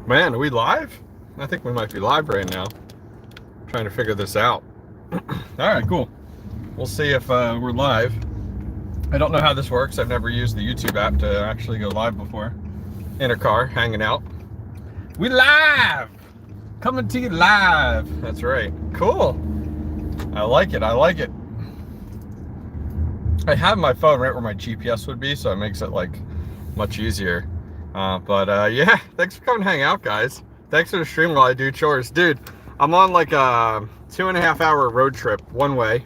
Man, are we live? I think we might be live right now. Trying to figure this out. All right, cool. We'll see if we're live. I don't know how this works. I've never used the YouTube app to actually go live before. In a car, hanging out. We live! Coming to you live. That's right. Cool. I like it. I like it. I have my phone right where my GPS would be, so it makes it like much easier. Yeah, thanks for coming to hang out, guys. Thanks for the stream while I do chores. Dude, I'm on like a 2.5 hour road trip one way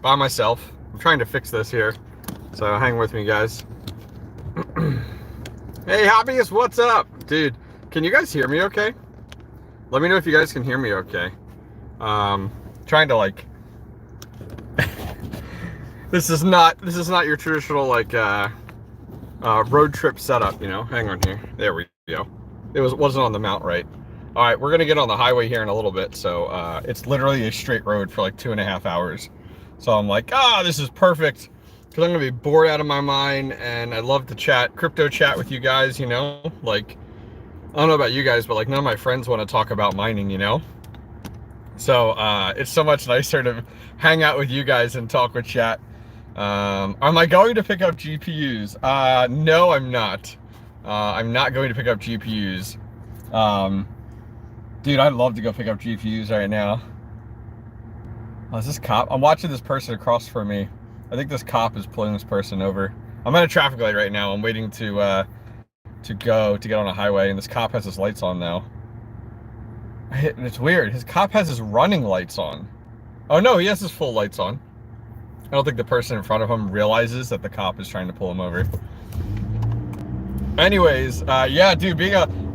by myself. I'm trying to fix this here, so hang with me, guys. Hey, Hobbyist, what's up? Dude, can you guys hear me okay? Let me know if you guys can hear me okay. Trying to like this is not your traditional like road trip setup, you know. Hang on here. There we go. It wasn't on the mount right. All right, we're gonna get on the highway here in a little bit. So it's literally a straight road for like 2.5 hours. So I'm like, this is perfect, because I'm gonna be bored out of my mind, and I love to chat, crypto chat with you guys, you know. Like, I don't know about you guys, but like none of my friends want to talk about mining, you know. So it's so much nicer to hang out with you guys and talk with chat. Am I going to pick up GPUs? No, I'm not. I'm not going to pick up GPUs. Dude, I'd love to go pick up GPUs right now. Oh, is this cop? I'm watching this person across from me. I think this cop is pulling this person over. I'm at a traffic light right now. I'm waiting to get on a highway, and this cop has his lights on now. And it's weird. His cop has his running lights on. Oh no, he has his full lights on. I don't think the person in front of him realizes that the cop is trying to pull him over. Anyways, yeah, dude,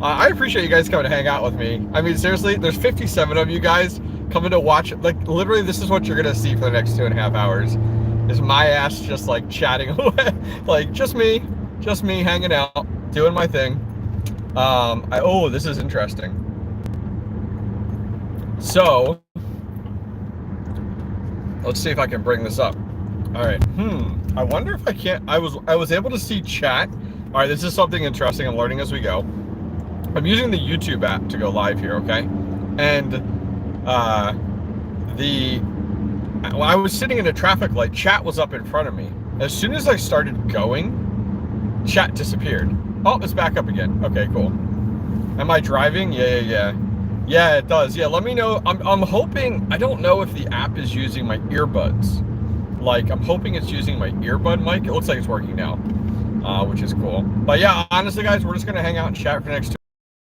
I appreciate you guys coming to hang out with me. I mean, seriously, there's 57 of you guys coming to watch. Like, literally, this is what you're gonna see for the next 2.5 hours. Is my ass just like chatting away, like just me hanging out, doing my thing. Oh, this is interesting. So, let's see if I can bring this up. All right. I wonder if I can't. I was able to see chat. All right. This is something interesting. I'm learning as we go. I'm using the YouTube app to go live here. Okay. And when I was sitting in a traffic light, chat was up in front of me. As soon as I started going, chat disappeared. Oh, it's back up again. Okay, cool. Am I driving? Yeah. Yeah, it does. Yeah, let me know. I'm hoping, I don't know if the app is using my earbuds. Like, I'm hoping it's using my earbud mic. It looks like it's working now, which is cool. But yeah, honestly, guys, we're just going to hang out and chat for the next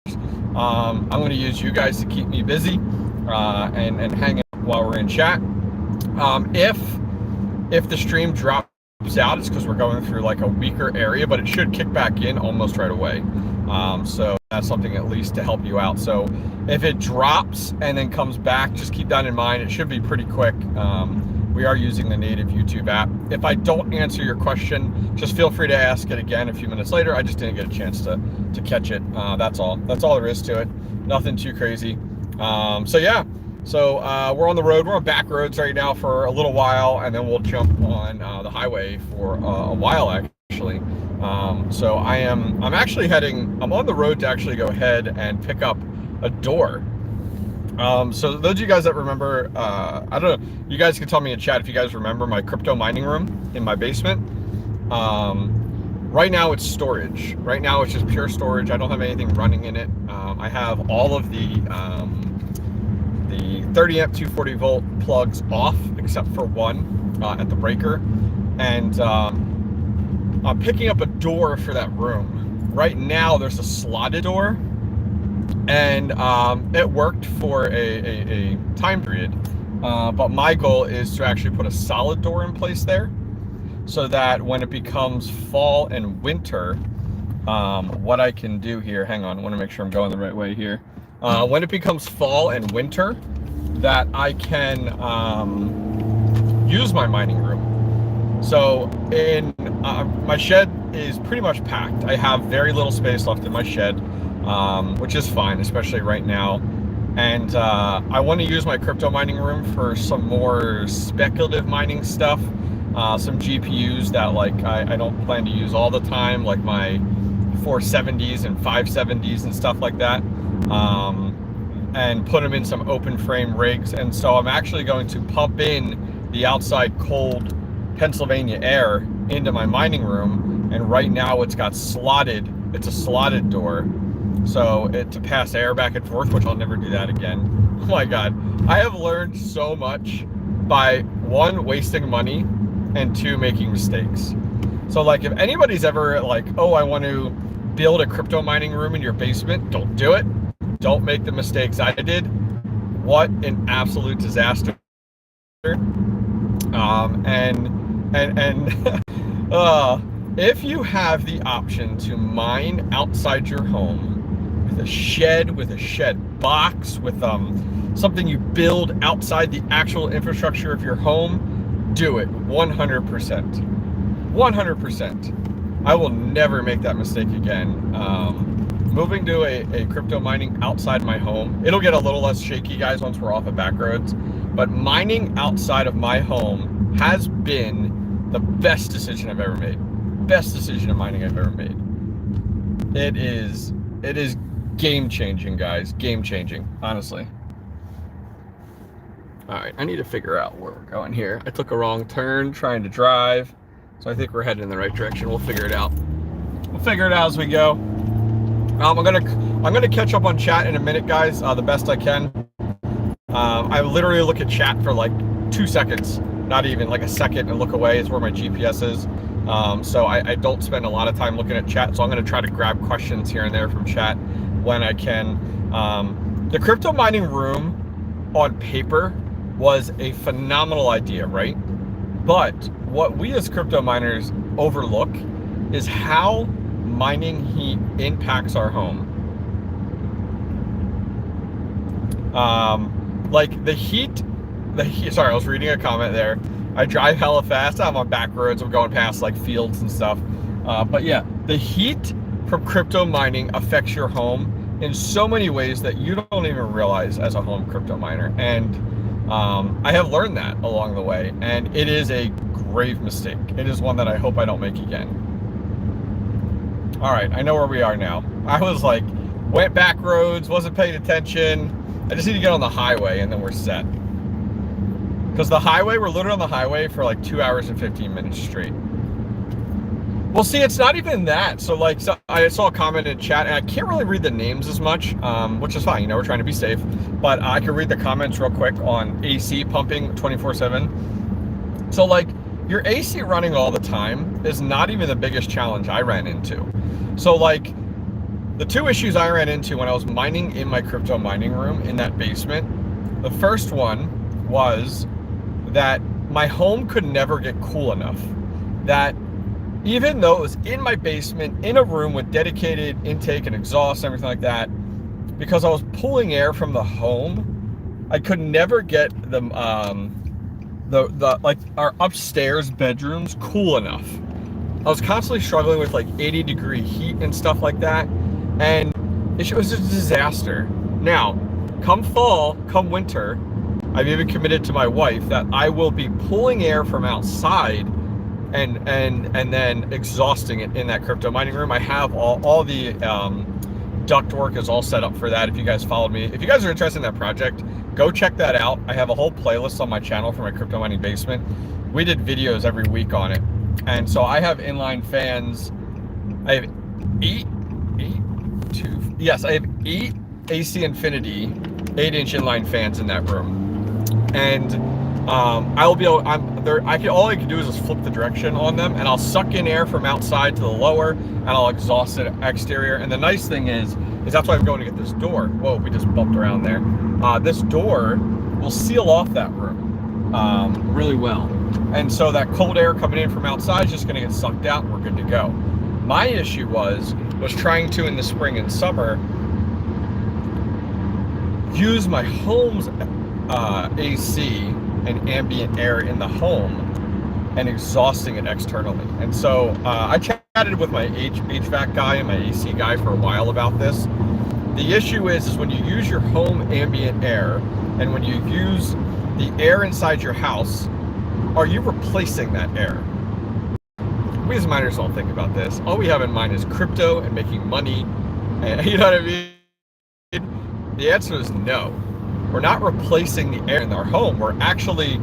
2 hours. I'm going to use you guys to keep me busy and hang out while we're in chat. If the stream drops out, it's because we're going through like a weaker area, but it should kick back in almost right away. So that's something at least to help you out. So if it drops and then comes back, just keep that in mind. It should be pretty quick. We are using the native YouTube app. If I don't answer your question, just feel free to ask it again a few minutes later. I just didn't get a chance to catch it. That's all there is to it. Nothing too crazy. So yeah. So we're on the road. We're on back roads right now for a little while, and then we'll jump on the highway for a while actually. So I'm on the road to actually go ahead and pick up a door. So those of you guys that remember, I don't know, you guys can tell me in chat if you guys remember my crypto mining room in my basement. Right now it's storage. Right now it's just pure storage. I don't have anything running in it. I have all of the 30 amp 240 volt plugs off except for one at the breaker, and I'm picking up a door for that room. Right now there's a slotted door, and it worked for a time period, but my goal is to actually put a solid door in place there, so that when it becomes fall and winter, what I can do here, hang on, I want to make sure I'm going the right way here. When it becomes fall and winter, that I can use my mining room. So my shed is pretty much packed. I have very little space left in my shed, which is fine, especially right now. And I want to use my crypto mining room for some more speculative mining stuff, some GPUs that like I don't plan to use all the time, like my 470s and 570s and stuff like that. and put them in some open frame rigs. And so I'm actually going to pump in the outside cold Pennsylvania air into my mining room. And right now it's got slotted, it's a slotted door. So to pass air back and forth, which I'll never do that again. Oh my God. I have learned so much by, one, wasting money, and two, making mistakes. So like if anybody's ever like, oh, I want to build a crypto mining room in your basement, don't do it. Don't make the mistakes I did. What an absolute disaster. If you have the option to mine outside your home with a shed box, with something you build outside the actual infrastructure of your home, do it 100%. 100%. I will never make that mistake again. Moving to a crypto mining outside my home, it'll get a little less shaky, guys, once we're off of back roads, but mining outside of my home has been the best decision I've ever made. Best decision of mining I've ever made. It is game-changing, guys. Game-changing, honestly. All right, I need to figure out where we're going here. I took a wrong turn trying to drive, so I think we're heading in the right direction. We'll figure it out. We'll figure it out as we go. I'm gonna catch up on chat in a minute, guys, the best I can. I literally look at chat for like 2 seconds, not even like a second, and look away. It's where my GPS is. So I don't spend a lot of time looking at chat. So I'm gonna try to grab questions here and there from chat when I can. The crypto mining room on paper was a phenomenal idea, right? But what we as crypto miners overlook is how mining heat impacts our home. Like the heat, sorry, I was reading a comment there. I drive hella fast. I'm on back roads. I'm going past like fields and stuff. But yeah, the heat from crypto mining affects your home in so many ways that you don't even realize as a home crypto miner. And I have learned that along the way, and it is a grave mistake. It is one that I hope I don't make again. All right, I know where we are now. I was like, went back roads, wasn't paying attention. I just need to get on the highway and then we're set. Because the highway, we're literally on the highway for like 2 hours and 15 minutes straight. Well, see, it's not even that. So like, I saw a comment in chat, and I can't really read the names as much, which is fine. You know, we're trying to be safe. But I can read the comments real quick on AC pumping 24/7. So like, your AC running all the time is not even the biggest challenge I ran into. So like, the two issues I ran into when I was mining in my crypto mining room in that basement, the first one was that my home could never get cool enough. That even though it was in my basement, in a room with dedicated intake and exhaust and everything like that, because I was pulling air from the home, I could never get the like our upstairs bedrooms cool enough. I was constantly struggling with like 80-degree heat and stuff like that, and it was a disaster. Now, come fall, come winter, I've even committed to my wife that I will be pulling air from outside and then exhausting it in that crypto mining room. I have all the duct work is all set up for that. If you guys followed me, if you guys are interested in that project, go check that out. I have a whole playlist on my channel for my crypto mining basement. We did videos every week on it. And so I have inline fans. I have eight AC Infinity 8-inch inline fans in that room. And I'll be able, all I can do is just flip the direction on them, and I'll suck in air from outside to the lower, and I'll exhaust it exterior. And the nice thing is that's why I'm going to get this door. Whoa, we just bumped around there. This door will seal off that room really well. And so that cold air coming in from outside is just going to get sucked out, and we're good to go. My issue was trying to, in the spring and summer, use my home's AC and ambient air in the home and exhausting it externally. And so I chatted with my HVAC guy and my AC guy for a while about this. The issue is when you use your home ambient air and when you use the air inside your house, are you replacing that air? We as miners don't think about this. All we have in mind is crypto and making money. And, you know what I mean? The answer is no. We're not replacing the air in our home. We're actually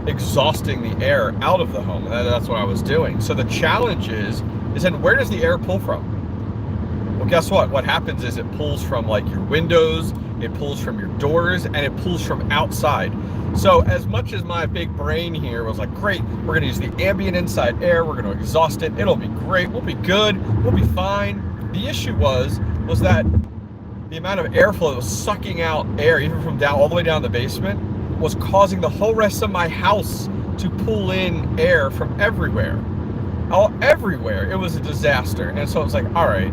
exhausting the air out of the home. That's what I was doing. So the challenge is then where does the air pull from? Well, guess what? What happens is it pulls from like your windows, it pulls from your doors, and it pulls from outside. So as much as my big brain here was like, great, we're gonna use the ambient inside air, we're gonna exhaust it, it'll be great, we'll be good, we'll be fine. The issue was that the amount of airflow that was sucking out air, even from down all the way down the basement, was causing the whole rest of my house to pull in air from everywhere. Everywhere. It was a disaster. And so it's like, all right,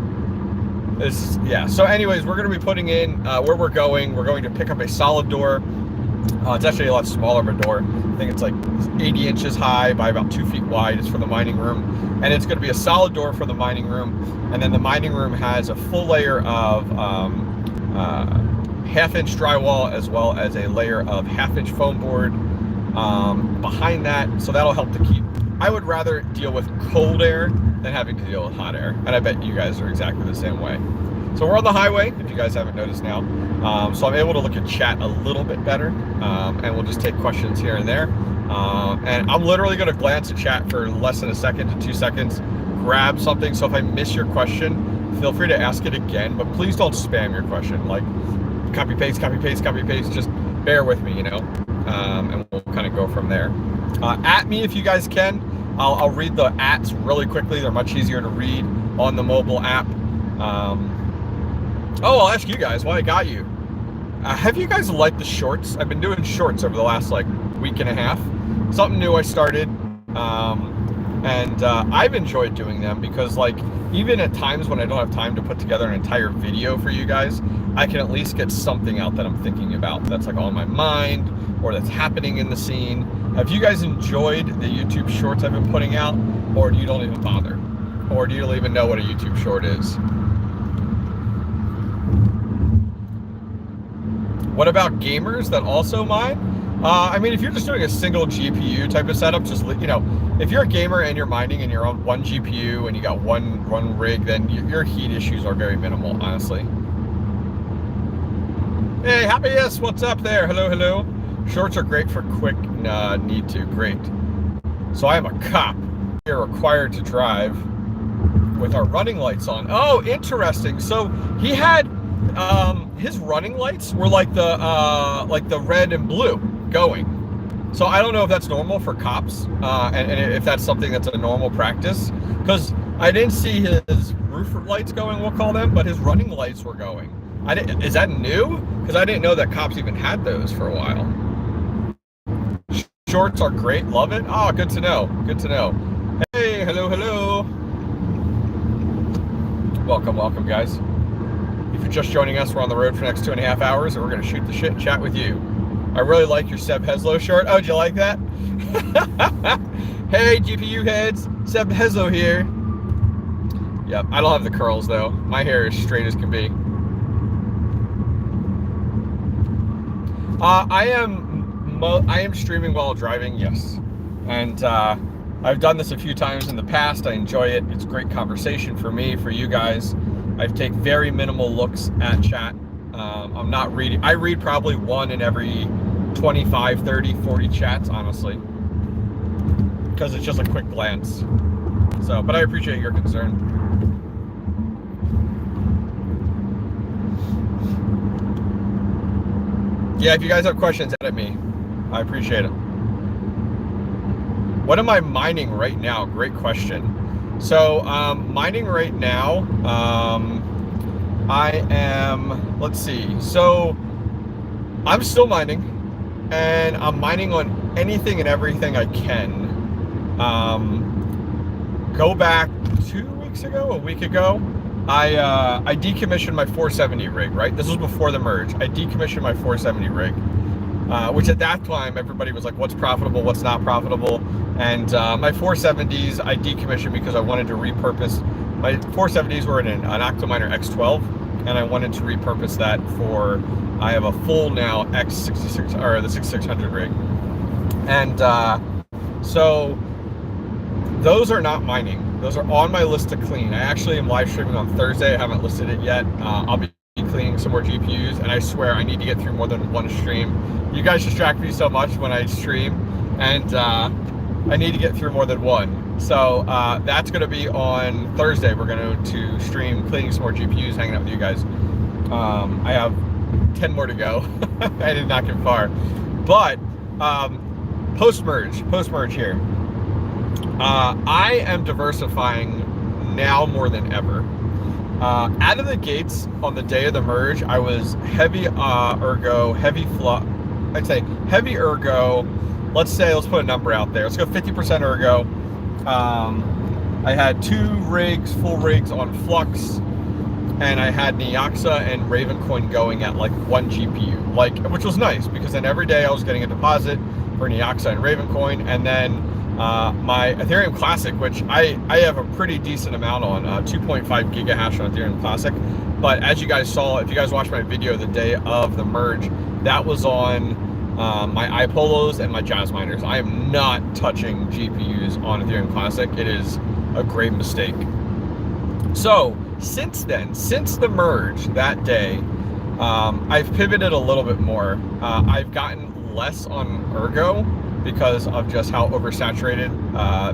yeah. So anyways, we're going to be putting in where we're going to pick up a solid door. It's actually a lot smaller of a door. I think it's like 80 inches high by about 2 feet wide. It's for the mining room. And it's going to be a solid door for the mining room. And then the mining room has a full layer of half-inch drywall, as well as a layer of half-inch foam board behind that. So that'll help to keep, I would rather deal with cold air than having to deal with hot air. And I bet you guys are exactly the same way. So we're on the highway, if you guys haven't noticed now. So I'm able to look at chat a little bit better. And we'll just take questions here and there. And I'm literally going to glance at chat for less than a second to 2 seconds, grab something. So if I miss your question, feel free to ask it again, but please don't spam your question. Like copy paste, copy paste, copy paste. Just bear with me, you know, and we'll kind of go from there. At me if you guys can. I'll read the ats really quickly. They're much easier to read on the mobile app. Oh, I'll ask you guys while I got you. Have you guys liked the shorts? I've been doing shorts over the last like week and a half. Something new I started. And I've enjoyed doing them because, like, even at times when I don't have time to put together an entire video for you guys, I can at least get something out that I'm thinking about that's like on my mind or that's happening in the scene. Have you guys enjoyed the YouTube shorts I've been putting out, or do you don't even bother? Or do you don't even know what a YouTube short is? What about gamers that also mine? I mean, if you're just doing a single GPU type of setup, just, you know, if you're a gamer and you're mining and you're on one GPU and you got one rig, then your heat issues are very minimal, honestly. Hey, Hobbyist, what's up there? Hello, hello. Shorts are great for quick need to. Great. So I am a cop. We are required to drive with our running lights on. Oh, interesting. So he had his running lights were like the red and blue going. So I don't know if that's normal for cops, and if that's something that's a normal practice, because I didn't see his roof lights going, we'll call them, but his running lights were going. Is that new? Because I didn't know that cops even had those for a while. Shorts are great, love it. Oh, good to know, good to know. Hey, hello, hello. Welcome, welcome, guys. If you're just joining us, we're on the road for the next 2.5 hours, and we're going to shoot the shit and chat with you. I really like your 𝐓𝐸H𝐾𝐿 short. Oh, did you like that? Hey, GPU heads, 𝐓𝐸H𝐾𝐿 here. Yep, I don't have the curls though. My hair is straight as can be. I am streaming while driving, yes. And I've done this a few times in the past. I enjoy it. It's great conversation for me, for you guys. I take very minimal looks at chat. I'm not reading. I read probably one in every 25, 30, 40 chats, honestly, because it's just a quick glance. So, but I appreciate your concern. Yeah, if you guys have questions, at me. I appreciate it. What am I mining right now? Great question. So, mining right now, I am, let's see. So, I'm still mining, and I'm mining on anything and everything I can. Go back 2 weeks ago, a week ago, I decommissioned my 470 rig, right? This was before the merge. I decommissioned my 470 rig, which at that time, everybody was like, what's profitable, what's not profitable? And my 470s, I decommissioned because I wanted to repurpose. My 470s were in an Octominer X12, and I wanted to repurpose that for, I have a full now X66, or the 6600 rig. And so those are not mining. Those are on my list to clean. I actually am live streaming on Thursday. I haven't listed it yet. I'll be cleaning some more GPUs, and I swear I need to get through more than one stream. You guys distract me so much when I stream, and I need to get through more than one. So that's going to be on Thursday. We're going to stream cleaning some more GPUs, hanging out with you guys. I have 10 more to go. I did not get far. But post-merge here. I am diversifying now more than ever. Out of the gates on the day of the merge, I was heavy ergo, heavy flux. I'd say heavy ergo. Let's put a number out there. Let's go 50% ergo. I had 2 rigs, full rigs on flux, and I had 𝐏𝐬𝐞𝐝 and 𝐕𝐢𝐝 GoIng at like 1 GPU, which was nice because then every day I was getting a deposit for 𝐏𝐬𝐞𝐝 and 𝐕𝐢𝐝, and then my Ethereum Classic, which I have a pretty decent amount on, 2.5 gigahash on Ethereum Classic. But as you guys saw, if you guys watched my video the day of the merge, that was on my 𝐈𝐺𝐿𝑜s and my Jazz miners. I am not touching GPUs on Ethereum Classic. It is a great mistake. So since then, since the merge that day, I've pivoted a little bit more. I've gotten less on ergo because of just how oversaturated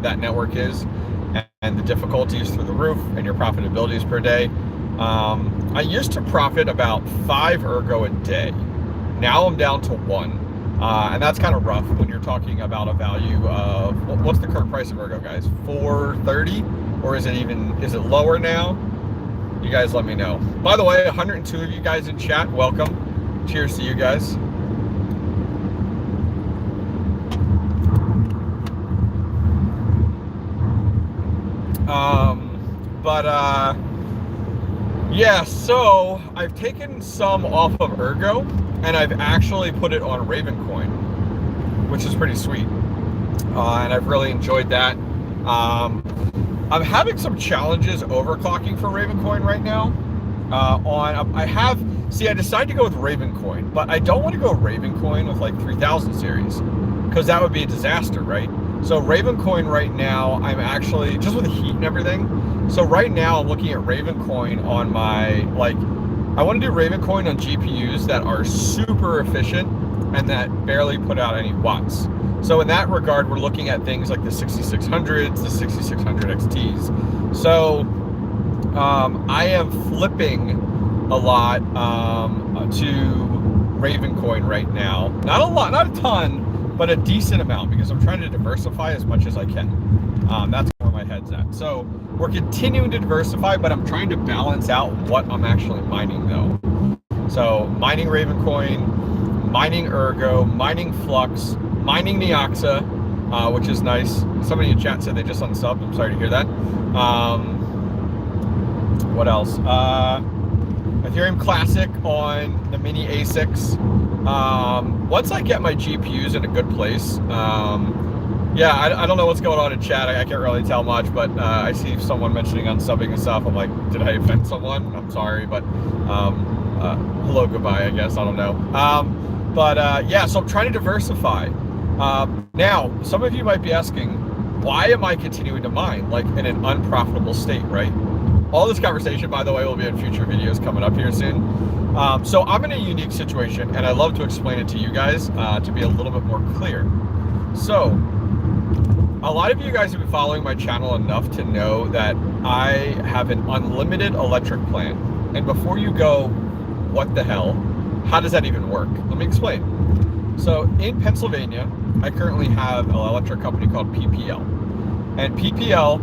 that network is, and the difficulties through the roof, and your profitabilities per day. I used to profit about 5 ergo a day. Now I'm down to 1. And that's kind of rough when you're talking about a value of, what's the current price of ergo, guys? 430? Or is it lower now? You guys let me know. By the way, 102 of you guys in chat, welcome. Cheers to you guys. Yeah, so I've taken some off of ergo, and I've actually put it on Ravencoin, which is pretty sweet. And I've really enjoyed that. I'm having some challenges overclocking for Ravencoin right now. I decided to go with Ravencoin, but I don't want to go Ravencoin with like 3000 series, because that would be a disaster, right? So Ravencoin right now, I'm actually, just with the heat and everything, so right now I'm looking at Ravencoin on my, I want to do Ravencoin on GPUs that are super efficient and that barely put out any watts. So in that regard, we're looking at things like the 6600s, the 6600 XTs. So I am flipping a lot to Ravencoin right now. Not a lot, not a ton, but a decent amount, because I'm trying to diversify as much as I can. That's where my head's at. So we're continuing to diversify, but I'm trying to balance out what I'm actually mining though. So mining Ravencoin, mining ergo, mining flux, mining 𝐏𝐬𝐞𝐝, which is nice. Somebody in chat said they just unsubbed. I'm sorry to hear that. What else? Ethereum Classic on the mini ASICs. Once I get my GPUs in a good place, yeah, I don't know what's going on in chat. I can't really tell much, but I see someone mentioning unsubbing and stuff. I'm like, did I offend someone? I'm sorry, but hello, goodbye, I guess. I don't know. Yeah, so I'm trying to diversify. Now, some of you might be asking, why am I continuing to mine, like in an unprofitable state, right? All this conversation, by the way, will be in future videos coming up here soon. So I'm in a unique situation, and I love to explain it to you guys to be a little bit more clear. So a lot of you guys have been following my channel enough to know that I have an unlimited electric plan. And before you go, what the hell? How does that even work? Let me explain. So in Pennsylvania, I currently have an electric company called PPL. And PPL,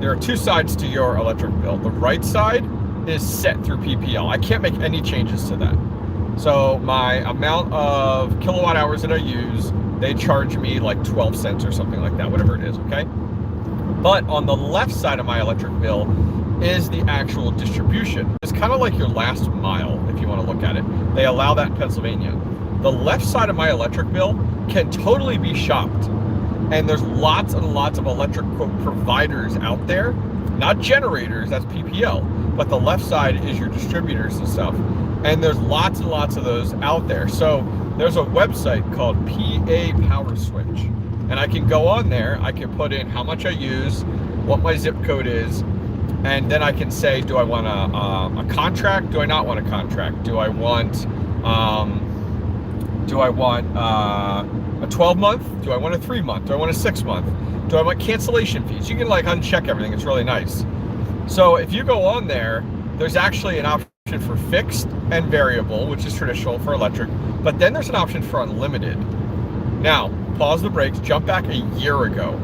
there are 2 sides to your electric bill. The right side is set through PPL. I can't make any changes to that. So my amount of kilowatt hours that I use, they charge me like 12 cents or something like that, whatever it is, okay? But on the left side of my electric bill is the actual distribution. It's kind of like your last mile, if you want to look at it. They allow that in Pennsylvania. The left side of my electric bill can totally be shopped. And there's lots and lots of electric providers out there, not generators, that's PPL, but the left side is your distributors and stuff. And there's lots and lots of those out there. So there's a website called PA Power Switch. And I can go on there, I can put in how much I use, what my zip code is, And then I can say, do I want a contract? Do I not want a contract? Do I want a 12-month? Do I want a 3-month? Do I want a 6-month? Do I want cancellation fees? You can like uncheck everything. It's really nice. So if you go on there, there's actually an option for fixed and variable, which is traditional for electric, but then there's an option for unlimited. Now, pause the brakes, jump back a year ago.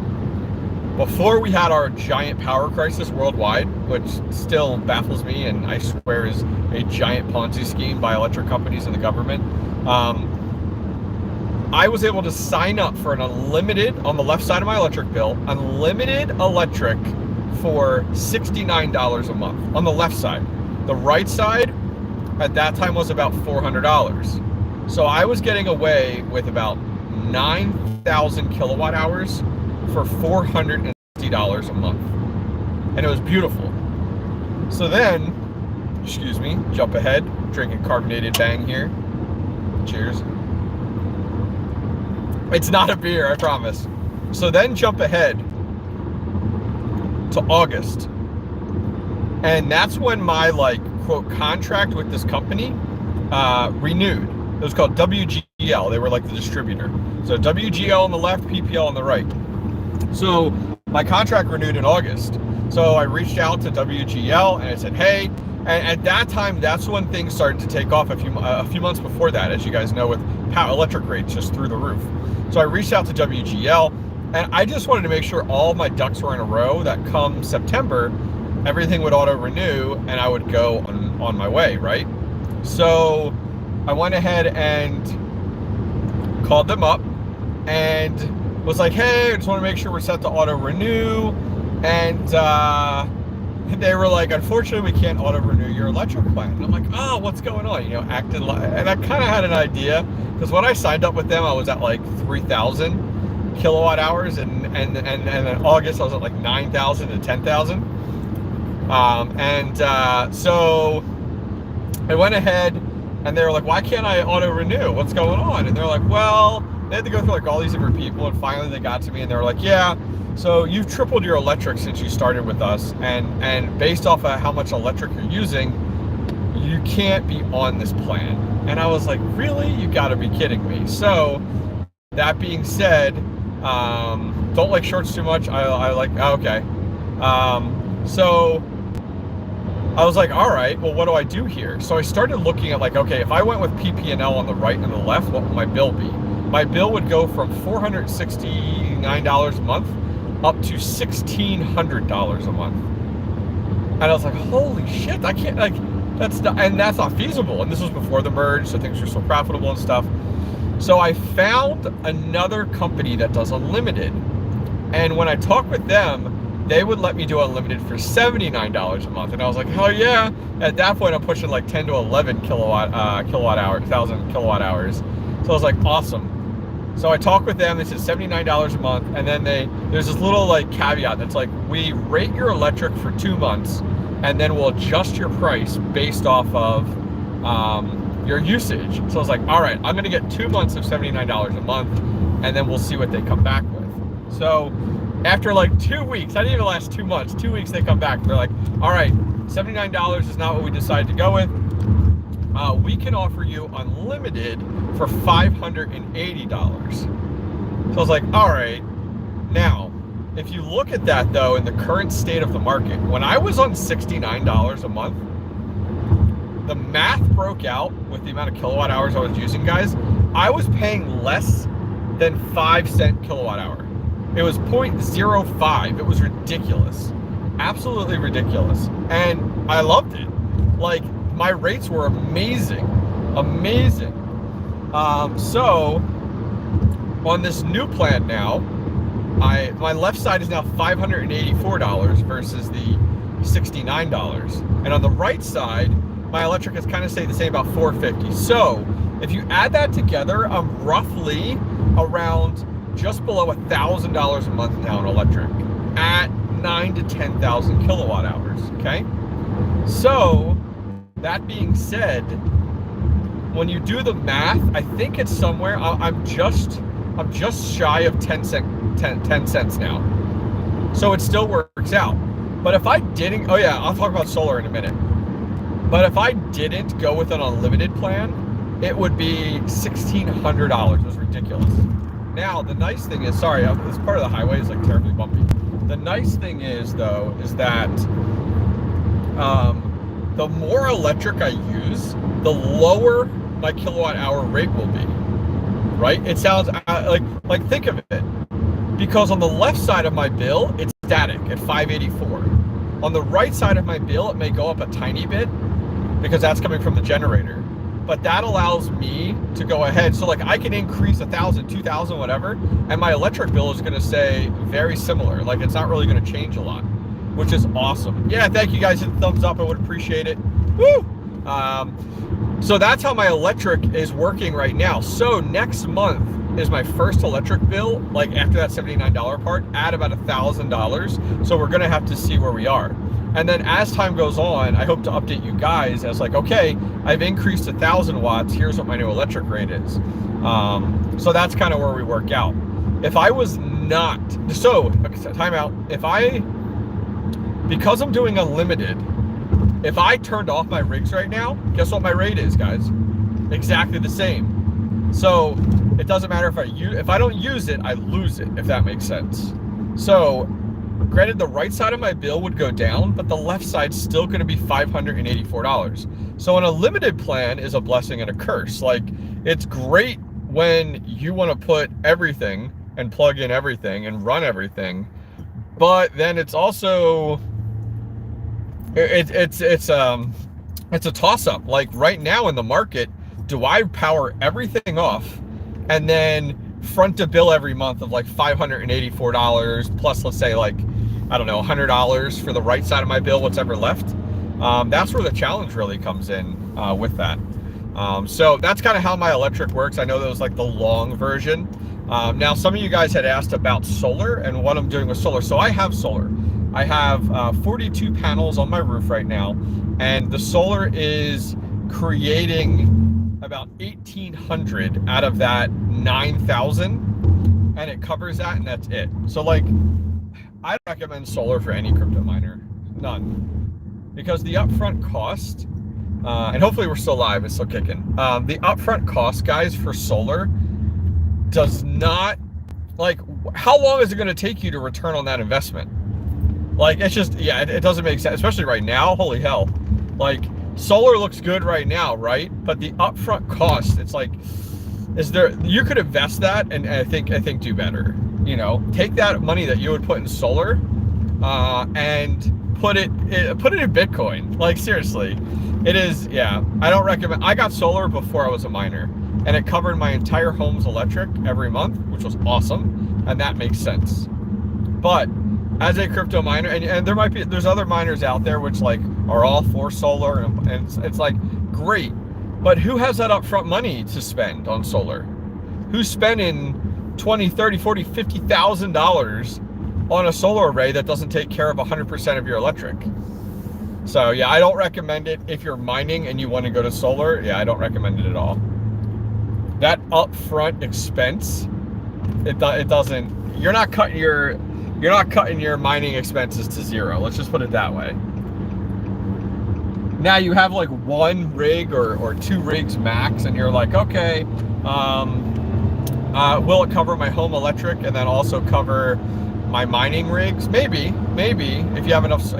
Before we had our giant power crisis worldwide, which still baffles me and I swear is a giant Ponzi scheme by electric companies and the government, I was able to sign up for an unlimited, on the left side of my electric bill, unlimited electric for $69 a month on the left side. The right side at that time was about $400. So I was getting away with about 9,000 kilowatt hours for $460 a month. And it was beautiful. So then, excuse me, jump ahead, drinking carbonated Bang here. Cheers. It's not a beer, I promise. So then jump ahead to August. And that's when my like quote contract with this company renewed. It was called WGL. They were like the distributor. So WGL on the left, PPL on the right. So my contract renewed in August. So I reached out to WGL and I said, hey, and at that time, that's when things started to take off. A few months before that, as you guys know, with electric rates just through the roof. So I reached out to WGL and I just wanted to make sure all my ducks were in a row, that come September, everything would auto renew and I would go on my way, right? So I went ahead and called them up and was like, hey, I just want to make sure we're set to auto renew. And they were like, unfortunately, we can't auto renew your electric plan. And I'm like, oh, what's going on? You know, acting like, and I kind of had an idea because when I signed up with them, I was at like 3,000 kilowatt hours, and in August I was at like 9,000 to 10,000. So I went ahead and they were like, why can't I auto renew? What's going on? And they're like, well, they had to go through like all these different people, and finally they got to me and they were like, yeah, so you've tripled your electric since you started with us, and based off of how much electric you're using, you can't be on this plan. And I was like, really? You gotta be kidding me. So that being said, don't like shorts too much. I like, okay. So I was like, all right, well, what do I do here? So I started looking at like, okay, if I went with PP&L on the right and the left, what would my bill be? My bill would go from $469 a month up to $1,600 a month. And I was like, holy shit, I can't, like, that's not feasible. And this was before the merge, so things were so profitable and stuff. So I found another company that does unlimited. And when I talked with them, they would let me do unlimited for $79 a month. And I was like, hell yeah. At that point, I'm pushing like 10 to 11 1,000 kilowatt hours. So I was like, awesome. So I talked with them, they said $79 a month. And then there's this little like caveat that's like, we rate your electric for 2 months and then we'll adjust your price based off of your usage. So I was like, all right, I'm gonna get 2 months of $79 a month and then we'll see what they come back with. So after like 2 weeks, I didn't even last 2 months, 2 weeks they come back. They're like, all right, $79 is not what we decided to go with. We can offer you unlimited for $580. So I was like, all right. Now, if you look at that though, in the current state of the market, when I was on $69 a month, the math broke out with the amount of kilowatt hours I was using, guys. I was paying less than 5 cent kilowatt hour. It was 0.05. It was ridiculous. Absolutely ridiculous. And I loved it. Like, my rates were amazing. Amazing. So on this new plan now, my left side is now $584 versus the $69. And on the right side, my electric has kind of stayed the same, about $450. So if you add that together, I'm roughly around just below $1,000 a month now in electric at 9 to 10,000 kilowatt hours. Okay. So that being said, when you do the math, I think it's somewhere, I'm just shy of 10 cents now. So it still works out. But if I didn't, oh yeah, I'll talk about solar in a minute. But if I didn't go with an unlimited plan, it would be $1,600. It was ridiculous. Now, the nice thing is, sorry, this part of the highway is like terribly bumpy. The nice thing is, though, is that the more electric I use, the lower my kilowatt hour rate will be, right? It sounds like think of it, because on the left side of my bill, it's static at 584. On the right side of my bill, it may go up a tiny bit because that's coming from the generator. But that allows me to go ahead. So like I can increase 1,000, 2,000, whatever, and my electric bill is gonna stay very similar. Like it's not really gonna change a lot, which is awesome. Yeah, thank you guys. Hit the thumbs up, I would appreciate it. Woo! So that's how my electric is working right now. So next month is my first electric bill, like after that $79 part, at about $1,000. So we're gonna have to see where we are. And then as time goes on, I hope to update you guys as like, okay, I've increased 1,000 watts. Here's what my new electric rate is. So that's kind of where we work out. If I was not, so time out. Because I'm doing unlimited, if I turned off my rigs right now, guess what my rate is, guys? Exactly the same. So it doesn't matter if I don't use it, I lose it, if that makes sense. So granted, the right side of my bill would go down, but the left side's still going to be $584. So an unlimited plan is a blessing and a curse. Like, it's great when you want to put everything and plug in everything and run everything, but then it's also it's a toss-up. Like right now in the market, do I power everything off and then front a bill every month of like $584 plus, let's say, like, I don't know, $100 for the right side of my bill, what's ever left? That's where the challenge really comes in with that. So that's kind of how my electric works. I know that was like the long version. Now, some of you guys had asked about solar and what I'm doing with solar. So I have solar. I have 42 panels on my roof right now, and the solar is creating about 1,800 out of that 9,000, and it covers that, and that's it. So like, I don't recommend solar for any crypto miner, none, because the upfront cost, and hopefully we're still live, it's still kicking. The upfront cost, guys, for solar does not, like, how long is it going to take you to return on that investment? Like, it's just, yeah, it doesn't make sense, especially right now. Holy hell. Like, solar looks good right now, right? But the upfront cost, it's like, you could invest that and I think do better. You know, take that money that you would put in solar and put it in Bitcoin. Like, seriously, it is, yeah, I don't recommend. I got solar before I was a miner, and it covered my entire home's electric every month, which was awesome, and that makes sense. But as a crypto miner, and there's other miners out there which like are all for solar, and it's like, great, but who has that upfront money to spend on solar? Who's spending $20, $30, $40, $50,000 on a solar array that doesn't take care of 100% of your electric? So yeah, I don't recommend it. If you're mining and you want to go to solar, yeah, I don't recommend it at all. That upfront expense, it doesn't, you're not cutting your mining expenses to zero. Let's just put it that way. Now you have like one rig or two rigs max, and you're like, okay, will it cover my home electric and then also cover my mining rigs? Maybe if you have enough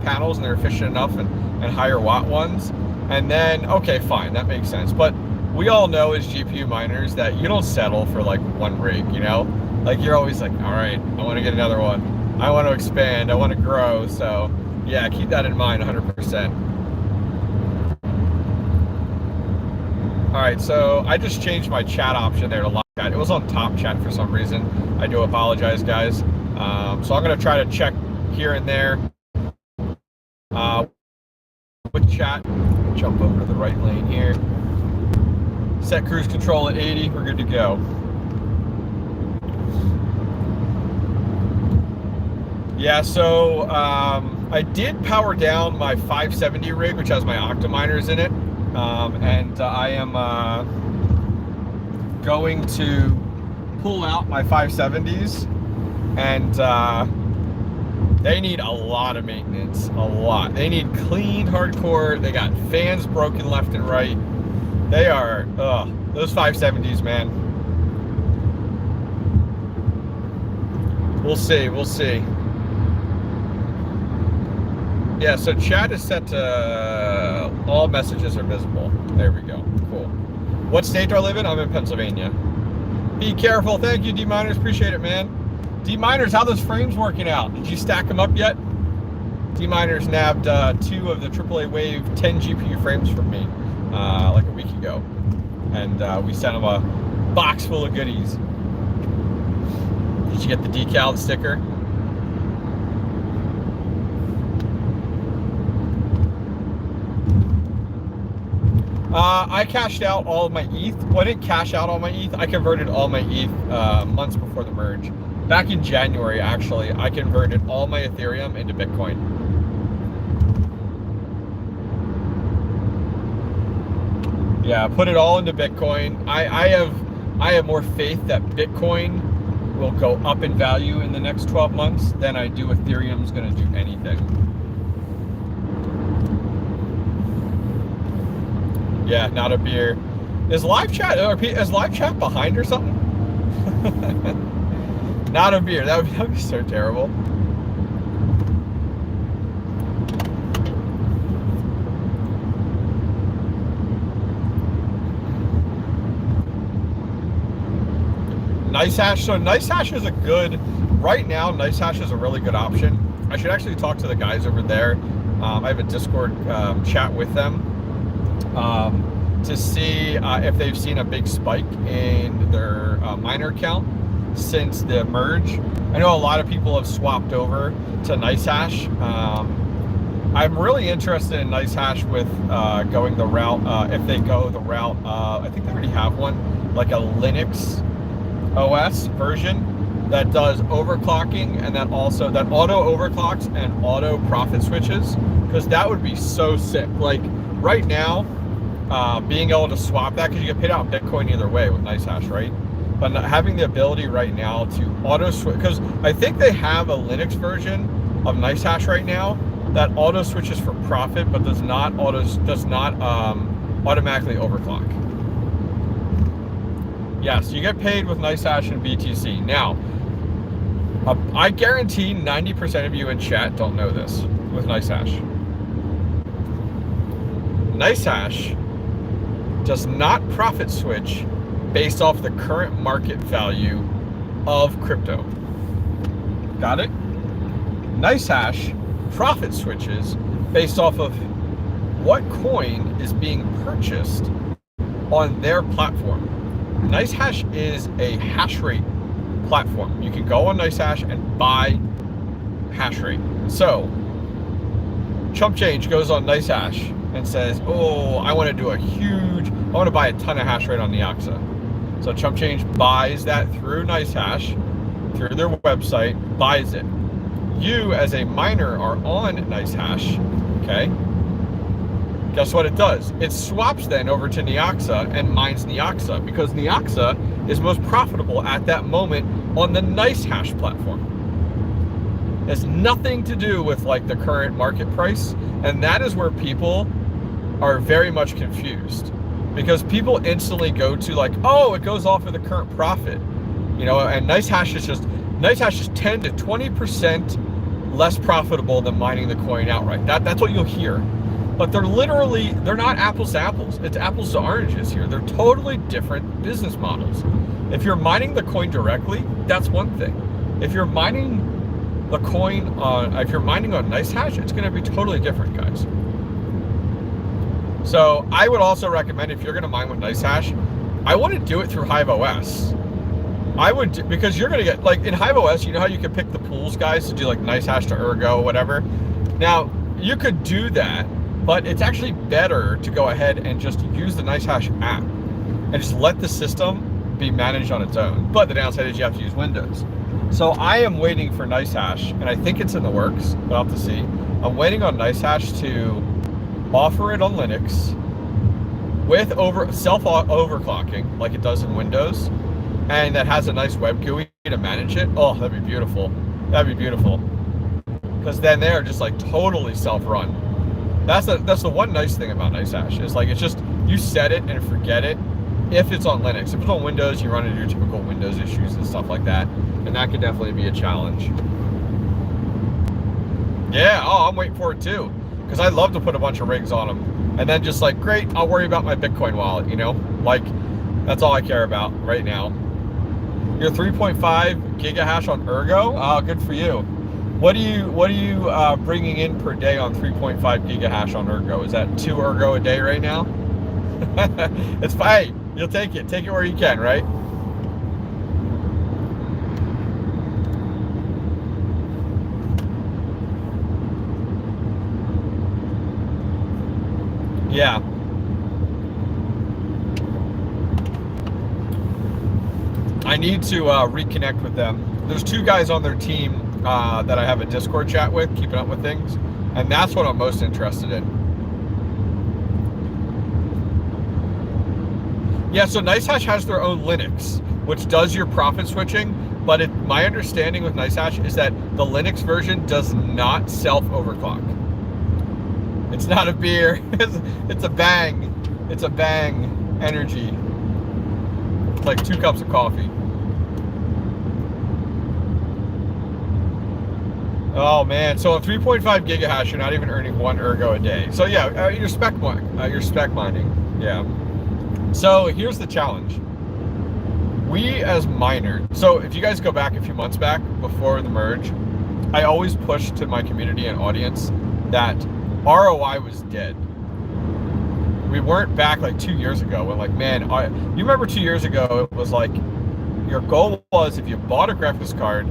panels and they're efficient enough and higher watt ones, and then okay, fine, that makes sense. But we all know as GPU miners that you don't settle for like one rig, you know? Like, you're always like, all right, I want to get another one. I want to expand. I want to grow. So yeah, keep that in mind 100%. All right, so I just changed my chat option there to live chat. It was on top chat for some reason. I do apologize, guys. So I'm going to try to check here and there with chat. Jump over to the right lane here. Set cruise control at 80. We're good to go. Yeah, so I did power down my 570 rig, which has my Octominers in it, and I am going to pull out my 570s and They need a lot of maintenance, a lot. They need cleaned hardcore. They got fans broken left and right. They are, those 570s, man. We'll see, we'll see. Yeah, so chat is set to all messages are visible. There we go, cool. What state do I live in? I'm in Pennsylvania. Be careful, thank you, D-Miners, appreciate it, man. D-Miners, how those frames working out? Did you stack them up yet? D-Miners nabbed 2 of the 𝐓𝐴 Wave 10 GPU frames from me like a week ago. And we sent them a box full of goodies. Did you get the decal, the sticker? I cashed out all of my ETH. Well, I didn't cash out all my ETH. I converted all my ETH months before the merge. Back in January, actually, I converted all my Ethereum into Bitcoin. Yeah, put it all into Bitcoin. I have more faith that Bitcoin will go up in value in the next 12 months than I do Ethereum's going to do anything. Yeah, not a beer. Is live chat behind or something? Not a beer. That would be so terrible. NiceHash. So NiceHash is a good, right now, NiceHash is a really good option. I should actually talk to the guys over there. I have a Discord chat with them to see if they've seen a big spike in their miner count since the merge. I know a lot of people have swapped over to NiceHash. I'm really interested in NiceHash with going the route, if they go the route, I think they already have one, like a Linux OS version that does overclocking and that also, that auto overclocks and auto profit switches, because that would be so sick. Like right now, being able to swap that, because you get paid out in Bitcoin either way with NiceHash, right? But having the ability right now to auto switch, because I think they have a Linux version of NiceHash right now that auto switches for profit, but does not automatically overclock. Yes, you get paid with NiceHash and BTC. Now, I guarantee 90% of you in chat don't know this with NiceHash. NiceHash does not profit switch based off the current market value of crypto. Got it? NiceHash profit switches based off of what coin is being purchased on their platform. NiceHash is a hash rate platform. You can go on NiceHash and buy hash rate. So, Chump Change goes on NiceHash and says, oh, I want to buy a ton of hash rate on 𝐷𝐢𝐻. So Chump Change buys that through NiceHash, through their website, buys it. You, as a miner, are on NiceHash, okay? Guess what it does? It swaps then over to 𝐷𝐢𝐻 and mines 𝐷𝐢𝐻, because 𝐷𝐢𝐻 is most profitable at that moment on the NiceHash platform. It has nothing to do with like the current market price, and that is where people are very much confused, because people instantly go to like, oh, it goes off of the current profit, you know, and NiceHash is 10 to 20% less profitable than mining the coin outright. That's what you'll hear. But they're not apples to apples. It's apples to oranges here. They're totally different business models. If you're mining the coin directly, that's one thing. If you're mining the coin on NiceHash, it's going to be totally different, guys. So I would also recommend, if you're going to mine with NiceHash, I wouldn't do it through HIVEOS. Because you're going to get, like in HIVEOS, you know how you can pick the pools, guys, to do like NiceHash to 𝐷𝐸, whatever. Now, you could do that, but it's actually better to go ahead and just use the NiceHash app and just let the system be managed on its own. But the downside is you have to use Windows. So I am waiting for NiceHash, and I think it's in the works, but I'll have to see. I'm waiting on NiceHash to offer it on Linux with self-overclocking like it does in Windows, and that has a nice web GUI to manage it. Oh, that'd be beautiful. That'd be beautiful. because then they're just like totally self-run. That's the one nice thing about 𝐼𝐴𝐴𝐴 is like it's just you set it and forget it. If it's on Linux, if it's on Windows, you run into your typical Windows issues and stuff like that, and that could definitely be a challenge. Yeah, oh, I'm waiting for it too, because I'd love to put a bunch of rigs on them, and then just like, great, I'll worry about my Bitcoin wallet, you know? Like, that's all I care about right now. You're 3.5 gigahash on 𝐷𝐸? Oh, good for you. What are you bringing in per day on 3.5 gigahash on 𝐷𝐸? Is that 2 𝐷𝐸 a day right now? It's fine. You'll take it. Take it where you can, right? Yeah. I need to reconnect with them. There's 2 guys on their team that I have a Discord chat with, keeping up with things, and that's what I'm most interested in. Yeah, so 𝐼𝐴𝐴𝐴 has their own Linux, which does your profit switching, but my understanding with 𝐼𝐴𝐴𝐴 is that the Linux version does not self-overclock. It's not a beer, it's a bang. It's a bang energy. It's like 2 cups of coffee. Oh man, so on 3.5 gigahash, you're not even earning 1 𝐷𝐸 a day. So yeah, you're spec mining, yeah. So here's the challenge. We as miners, so if you guys go back a few months back before the merge, I always pushed to my community and audience that ROI was dead. We weren't back like 2 years ago when like, man, you remember 2 years ago, it was like, your goal was if you bought a graphics card,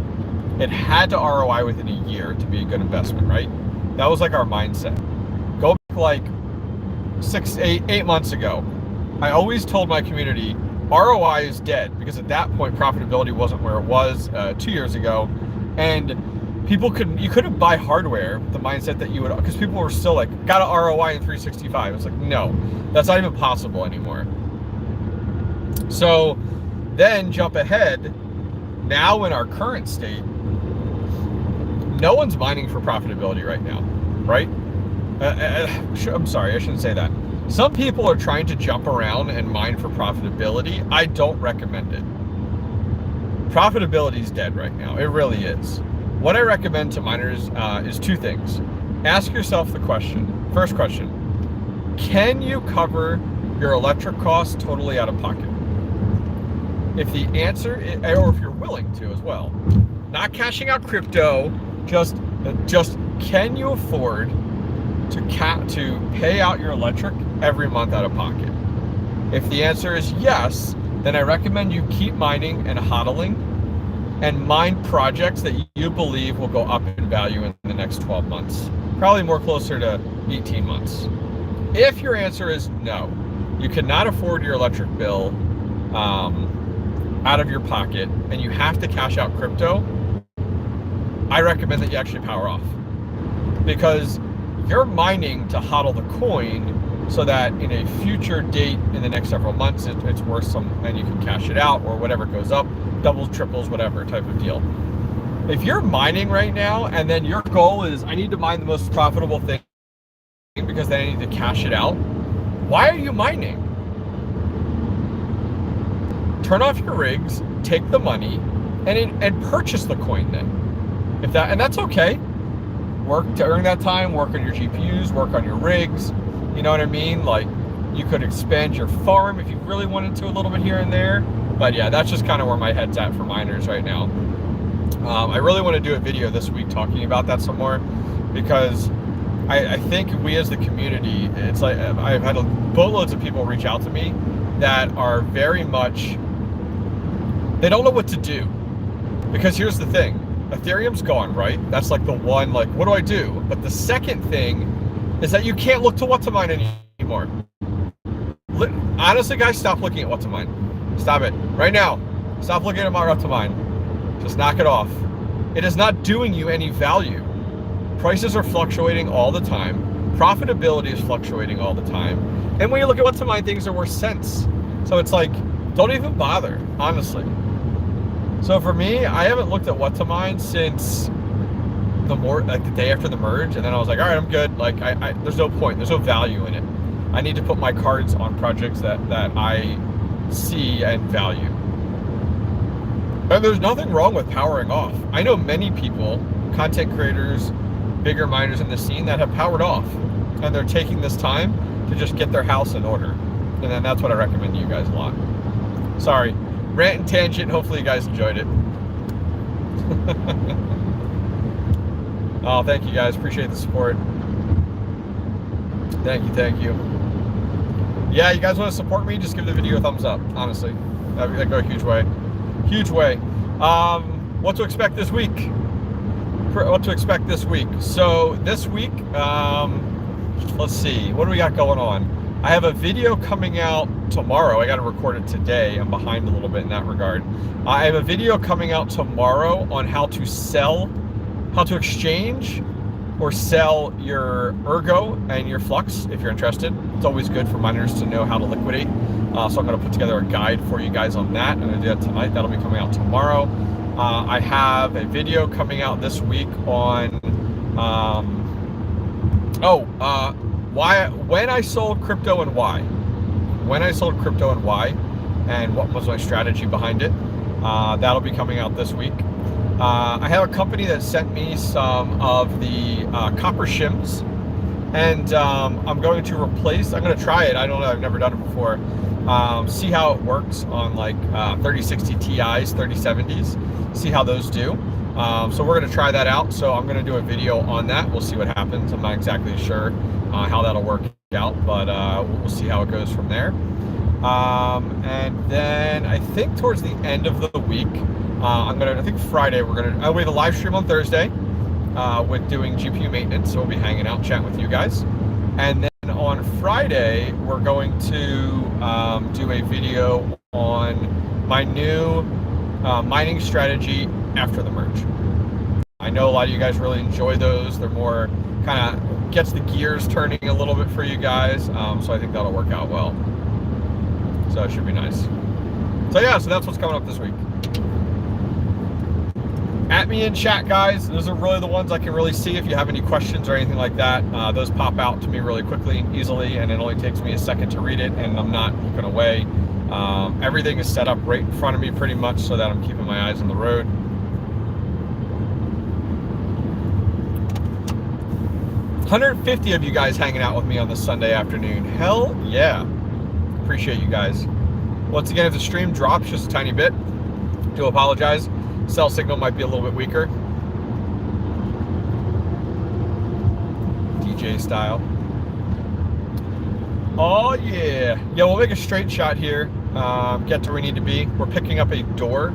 it had to ROI within a year to be a good investment, right? That was like our mindset. Go back like 8 months ago, I always told my community, ROI is dead, because at that point, profitability wasn't where it was 2 years ago, and you couldn't buy hardware with the mindset that you would, because people were still like, got an ROI in 365. It's like, no, that's not even possible anymore. So then jump ahead, now in our current state, no one's mining for profitability right now, right? I'm sorry, I shouldn't say that. Some people are trying to jump around and mine for profitability. I don't recommend it. Profitability is dead right now. It really is. What I recommend to miners is 2 things. Ask yourself the question. First question, can you cover your electric costs totally out of pocket? If the answer is, or if you're willing to as well, not cashing out crypto, just can you afford to pay out your electric every month out of pocket? If the answer is yes, then I recommend you keep mining and hodling and mine projects that you believe will go up in value in the next 12 months, probably more closer to 18 months. If your answer is no, you cannot afford your electric bill out of your pocket and you have to cash out crypto, I recommend that you actually power off, because you're mining to hodl the coin so that in a future date in the next several months, it's worth some, and you can cash it out or whatever goes up, doubles, triples, whatever type of deal. If you're mining right now and then your goal is, I need to mine the most profitable thing because then I need to cash it out, why are you mining? Turn off your rigs, take the money, and purchase the coin then. And that's okay. Work to earn that time, work on your GPUs, work on your rigs, you know what I mean? Like, you could expand your farm if you really wanted to a little bit here and there. But yeah, that's just kind of where my head's at for miners right now. I really want to do a video this week talking about that some more, because I think we as the community, it's like, I've had boatloads of people reach out to me that are very much, they don't know what to do. Because here's the thing, Ethereum's gone, right? That's like the one, like, what do I do? But the second thing is that you can't look to what to mine anymore. Honestly, guys, stop looking at what to mine. Stop it. Right now. Stop looking at what to mine. Just knock it off. It is not doing you any value. Prices are fluctuating all the time. Profitability is fluctuating all the time. And when you look at what to mine, things are worth cents. So it's like, don't even bother, honestly. So for me, I haven't looked at what to mine since the day after the merge, and then I was like, all right, I'm good. Like, there's no point, there's no value in it. I need to put my cards on projects that I see and value. And there's nothing wrong with powering off. I know many people, content creators, bigger miners in the scene, that have powered off, and they're taking this time to just get their house in order. And then that's what I recommend to you guys a lot. Sorry, rant and tangent. Hopefully you guys enjoyed it. Oh, thank you guys. Appreciate the support. Thank you, thank you. Yeah, you guys want to support me? Just give the video a thumbs up. Honestly, that'd go a huge way. Huge way. What to expect this week? What to expect this week? So this week, let's see. What do we got going on? I have a video coming out tomorrow. I got to record it today. I'm behind a little bit in that regard. I have a video coming out tomorrow on how to exchange or sell your 𝐷𝐬𝐬 and your 𝐓Lux if you're interested. It's always good for miners to know how to liquidate. So I'm going to put together a guide for you guys on that. I'm going to do that tonight. That'll be coming out tomorrow. I have a video coming out this week on when I sold crypto and why. When I sold crypto and why, and what was my strategy behind it. That'll be coming out this week. I have a company that sent me some of the copper shims, and I'm going to try it. I don't know, I've never done it before. See how it works on like 3060 Ti's, 3070s, see how those do. So we're going to try that out. So I'm going to do a video on that. We'll see what happens. I'm not exactly sure how that'll work out, but we'll see how it goes from there. And then I think towards the end of the week, I think Friday, we have a live stream on Thursday with doing GPU maintenance. So we'll be hanging out, chatting with you guys. And then on Friday, we're going to do a video on my new mining strategy after the merge. I know a lot of you guys really enjoy those. They're more kind of gets the gears turning a little bit for you guys. So I think that'll work out well. So it should be nice. So yeah, so that's what's coming up this week. At me in chat, guys. Those are really the ones I can really see. If you have any questions or anything like that, those pop out to me really quickly and easily, and it only takes me a second to read it, and I'm not looking away. Everything is set up right in front of me pretty much so that I'm keeping my eyes on the road. $150 of you guys hanging out with me on this Sunday afternoon. Hell yeah. Appreciate you guys. Once again, if the stream drops just a tiny bit, do apologize. Cell signal might be a little bit weaker. DJ style. Oh yeah. Yeah, we'll make a straight shot here. Get to where we need to be. We're picking up a door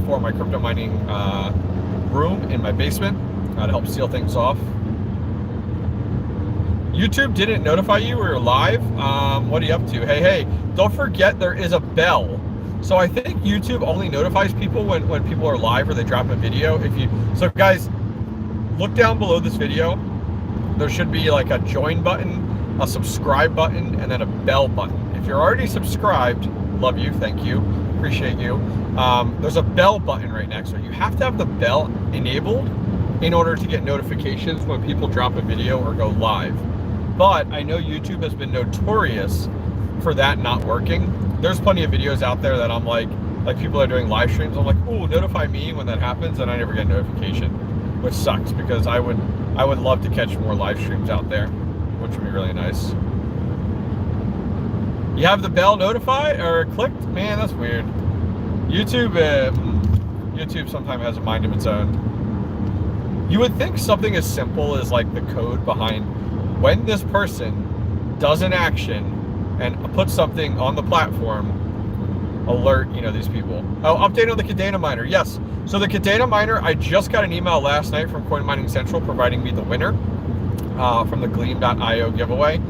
for my crypto mining room in my basement to help seal things off. YouTube didn't notify you we were live. What are you up to? Hey, don't forget there is a bell. So I think YouTube only notifies people when people are live or they drop a video. So guys, look down below this video. There should be like a join button, a subscribe button, and then a bell button. If you're already subscribed, love you, thank you, appreciate you. There's a bell button right next to it. You have to have the bell enabled in order to get notifications when people drop a video or go live. But I know YouTube has been notorious for that not working. There's plenty of videos out there that I'm like people are doing live streams. I'm like, ooh, notify me when that happens, and I never get a notification, which sucks because I would love to catch more live streams out there, which would be really nice. You have the bell notified or clicked? Man, that's weird. YouTube sometimes has a mind of its own. You would think something as simple as like the code behind when this person does an action and put something on the platform, alert, these people. Oh, update on the Kadena miner. Yes. So the Kadena miner, I just got an email last night from Coin Mining Central providing me the winner from the 𝐔𝐬𝐽.io giveaway.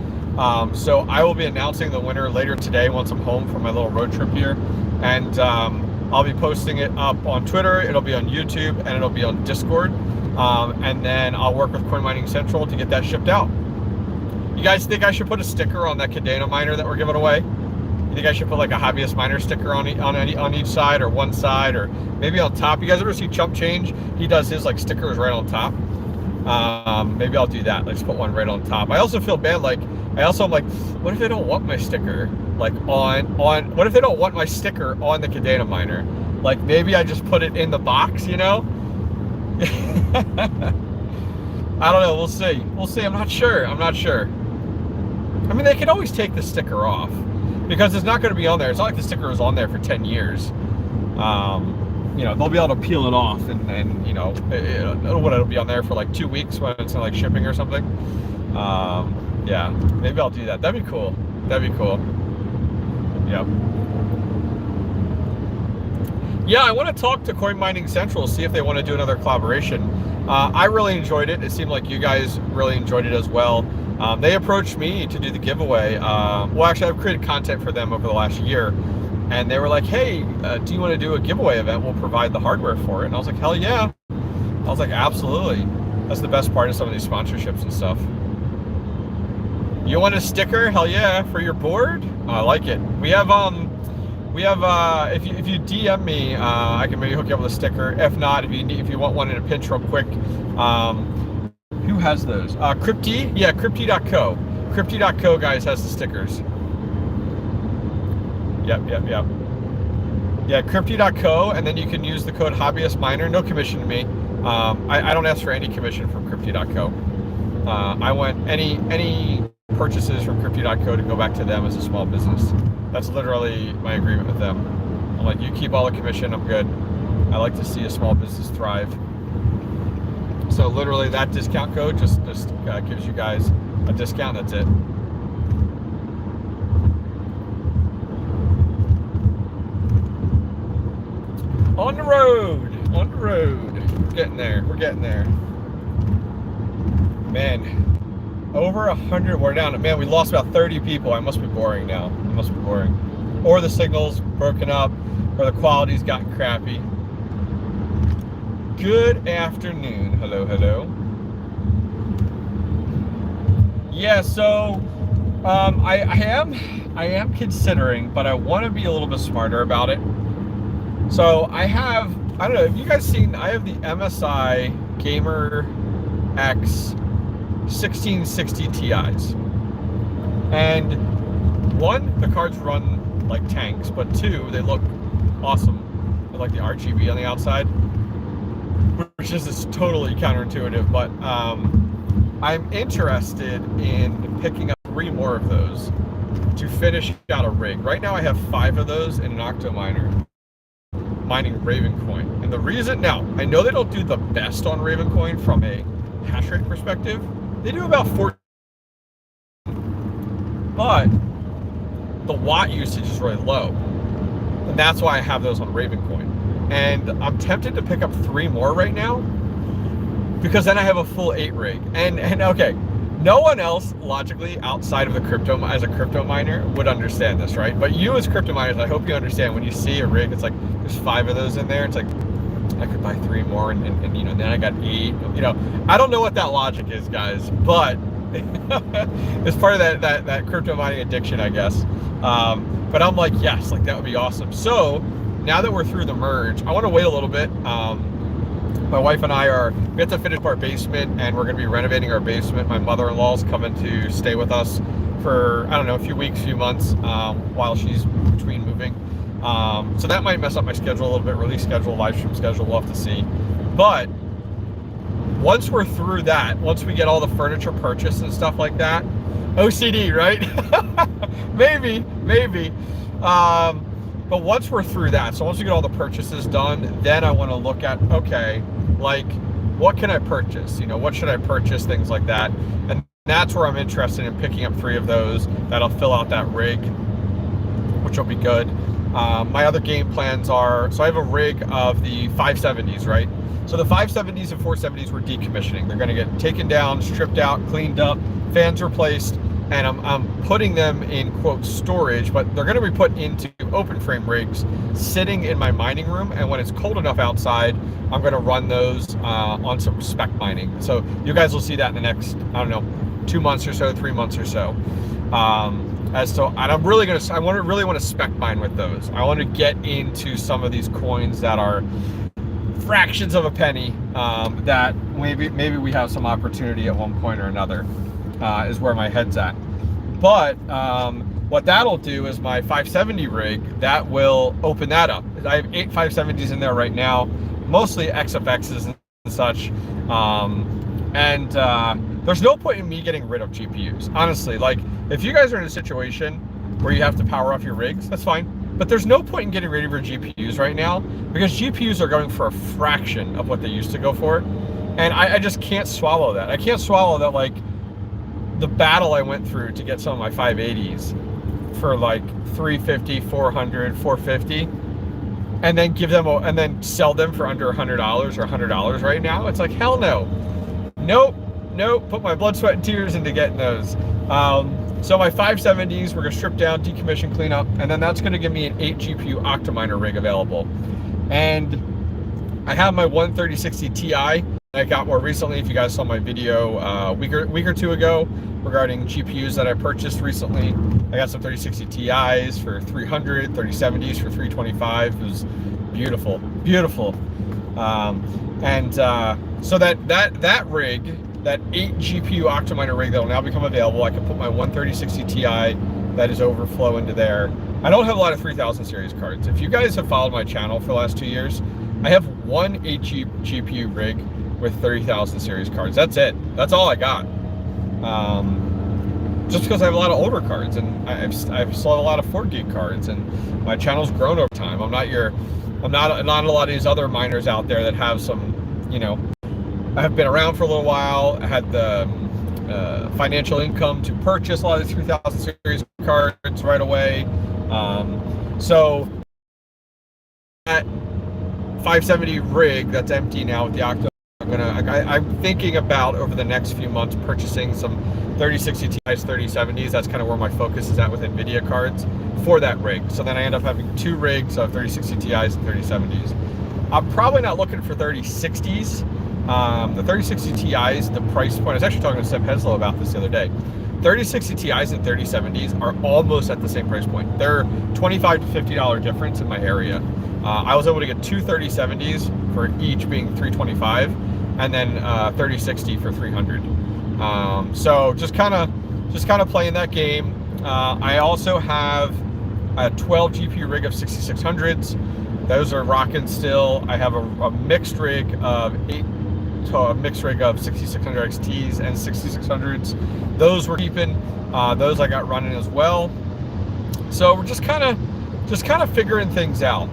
So I will be announcing the winner later today once I'm home from my little road trip here. And I'll be posting it up on Twitter, it'll be on YouTube, and it'll be on Discord. And then I'll work with Coin Mining Central to get that shipped out. You guys think I should put a sticker on that Kadena miner that we're giving away? You think I should put like a Hobbyist miner sticker on each side, or one side, or maybe on top? You guys ever see Chump Change? He does his like stickers right on top. Maybe I'll do that. Let's put one right on top. I also feel bad, like, I'm like, what if they don't want my sticker, like, what if they don't want my sticker on the Kadena miner? Like, maybe I just put it in the box, you know? I don't know, we'll see. We'll see, I'm not sure. I mean, they can always take the sticker off, because it's not going to be on there. It's not like the sticker was on there for 10 years. You know, they'll be able to peel it off, and you know, it'll be on there for like 2 weeks when it's like shipping or something. Yeah, maybe I'll do that. That'd be cool. Yep. Yeah, I want to talk to Coin Mining Central, see if they want to do another collaboration. I really enjoyed it. It seemed like you guys really enjoyed it as well. They approached me to do the giveaway. Well, actually, I've created content for them over the last year, and they were like, hey, do you want to do a giveaway event? We'll provide the hardware for it. And I was like, hell yeah. I was like, absolutely. That's the best part of some of these sponsorships and stuff. You want a sticker? Hell yeah, for your board? I like it. We have if you DM me, I can maybe hook you up with a sticker. If not, if you want one in a pinch real quick, who has those? 𝐓𝐸? Yeah, 𝐓𝐸.𝐞𝐝. 𝐓𝐸.𝐞𝐝 guys has the stickers. Yep. Yeah, 𝐓𝐸.𝐶𝐞, and then you can use the code Hobbyist Miner. No commission to me. I don't ask for any commission from 𝐓𝐸.𝐶𝐞. I want any purchases from 𝐓𝐸.𝐶𝐞 to go back to them as a small business. That's literally my agreement with them. I'm like, you keep all the commission, I'm good. I like to see a small business thrive. So literally that discount code just gives you guys a discount, that's it. On the road. We're getting there. Man, over 100, we're down. Man, we lost about 30 people. I must be boring now. Or the signal's broken up, or the quality's gotten crappy. Good afternoon. Hello. Yeah, so I am considering, but I want to be a little bit smarter about it. So I don't know, have you guys seen, I have the MSI Gamer X 1660 Ti's. And one, the cards run like tanks, but two, they look awesome. They like the RGB on the outside, which is totally counterintuitive, but I'm interested in picking up 3 more of those to finish out a rig. Right now I have 5 of those in an octo miner mining Ravencoin. And the reason, now, I know they don't do the best on Ravencoin from a hash rate perspective. They do about 14, but the watt usage is really low. And that's why I have those on Ravencoin. And I'm tempted to pick up 3 more right now, because then I have a full 8 rig. And okay, no one else logically outside of the crypto, as a crypto miner, would understand this, right? But you as crypto miners, I hope you understand, when you see a rig, it's like, there's 5 of those in there. It's like, I could buy 3 more, and you know, then I got 8. You know, I don't know what that logic is, guys, but it's part of that crypto mining addiction, I guess. But I'm like, yes, like that would be awesome. So now that we're through the merge, I want to wait a little bit. My wife and I we have to finish our basement, and we're going to be renovating our basement. My mother-in-law's coming to stay with us for, I don't know, a few weeks, few months, while she's between moving. So that might mess up my schedule a little bit, release schedule, live stream schedule, we'll have to see. But once we're through that, once we get all the furniture purchased and stuff like that, OCD, right? maybe. But once we're through that, so once we get all the purchases done, then I want to look at, okay, like, what can I purchase? You know, what should I purchase? Things like that. And that's where I'm interested in picking up 3 of those. That'll fill out that rig, which will be good. My other game plans are, so I have a rig of the 570s, right? So the 570s and 470s we're decommissioning. They're going to get taken down, stripped out, cleaned up, fans replaced, and I'm putting them in, quote, storage, but they're going to be put into open frame rigs sitting in my mining room, and when it's cold enough outside, I'm going to run those on some spec mining. So you guys will see that in the next, I don't know, 2 months or so, 3 months or so. And I'm really going to, really want to spec mine with those. I want to get into some of these coins that are fractions of a penny, that maybe we have some opportunity at one point or another, is where my head's at. But what that'll do is my 570 rig, that will open that up. I have 8 570s in there right now, mostly XFXs and such. There's no point in me getting rid of GPUs. Honestly, like, if you guys are in a situation where you have to power off your rigs, that's fine. But there's no point in getting rid of your GPUs right now, because GPUs are going for a fraction of what they used to go for. And I just can't swallow that. I can't swallow that, like, the battle I went through to get some of my 580s for like 350, 400, 450, and then give them and then sell them for under $100 or $100 right now. It's like, hell no. Nope. Put my blood, sweat, and tears into getting those. So my 570s, we're gonna strip down, decommission, clean up, and then that's gonna give me an 8 GPU Octominer rig available. And I have my 13060 Ti. I got more recently. If you guys saw my video a week or two ago regarding GPUs that I purchased recently, I got some 3060 Ti's for 300, 3070s for 325. It was beautiful. So that rig, that 8 GPU Octominer rig that will now become available, I can put my 13060 Ti that is overflow into there. I don't have a lot of 3000 series cards. If you guys have followed my channel for the last 2 years, I have one 8 GPU rig with 30,000 series cards. That's it. That's all I got. Just because I have a lot of older cards, and I've still have a lot of 4 gig cards, and my channel's grown over time. I'm not a lot of these other miners out there that have some, you know, I have been around for a little while. I had the financial income to purchase a lot of the 3000 series cards right away. So that 570 rig that's empty now with the Octo, I'm thinking about over the next few months purchasing some 3060 Ti's, 3070s. That's kind of where my focus is at with NVIDIA cards for that rig. So then I end up having 2 rigs of 3060 Ti's and 3070s. I'm probably not looking for 3060s. The 3060 Ti's, the price point, I was actually talking to 𝐓𝐿 about this the other day. 3060 Ti's and 3070s are almost at the same price point. They're $25 to $50 difference in my area. I was able to get 2 3070s for each being $325, and then 3060 for $300. So just kind of playing that game. I also have a 12 GPU rig of 6600s. Those are rocking still. I have a mixed rig of 6600 XTs and 6600s. Those we're keeping. Those I got running as well. So we're just kind of figuring things out.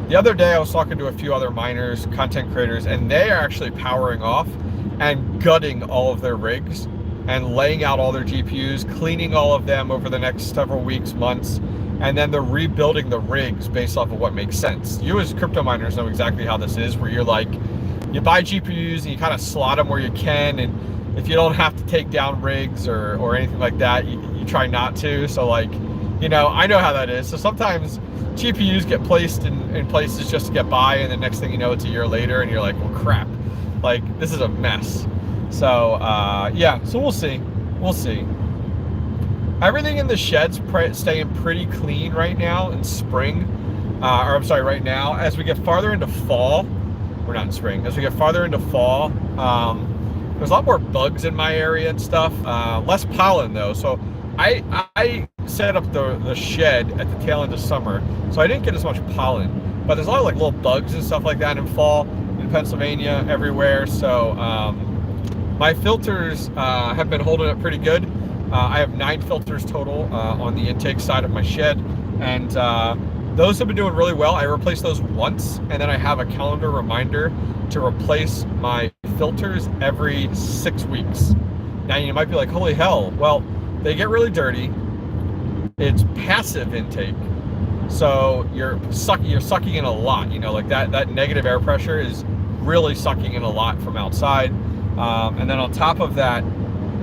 The other day I was talking to a few other miners, content creators, and they are actually powering off and gutting all of their rigs and laying out all their GPUs, cleaning all of them over the next several weeks, months, and then they're rebuilding the rigs based off of what makes sense. You as crypto miners know exactly how this is, where you're like, you buy GPUs and you kind of slot them where you can, and if you don't have to take down rigs or anything like that, you try not to. So like, you know, I know how that is. So sometimes GPUs get placed in places just to get by, and the next thing you know, it's a year later and you're like, well, crap, like this is a mess. So yeah, so we'll see. Everything in the shed's staying pretty clean right now in spring, right now. As we get farther into fall, we're not in spring, as we get farther into fall, there's a lot more bugs in my area and stuff, less pollen though. So I set up the shed at the tail end of summer, so I didn't get as much pollen, but there's a lot of like little bugs and stuff like that in fall in Pennsylvania, everywhere. So my filters have been holding up pretty good. I have 9 filters total on the intake side of my shed, and those have been doing really well. I replaced those once, and then I have a calendar reminder to replace my filters every 6 weeks. Now you might be like, holy hell. Well, they get really dirty. It's passive intake, so you're sucking in a lot. You know, like that negative air pressure is really sucking in a lot from outside. And then on top of that,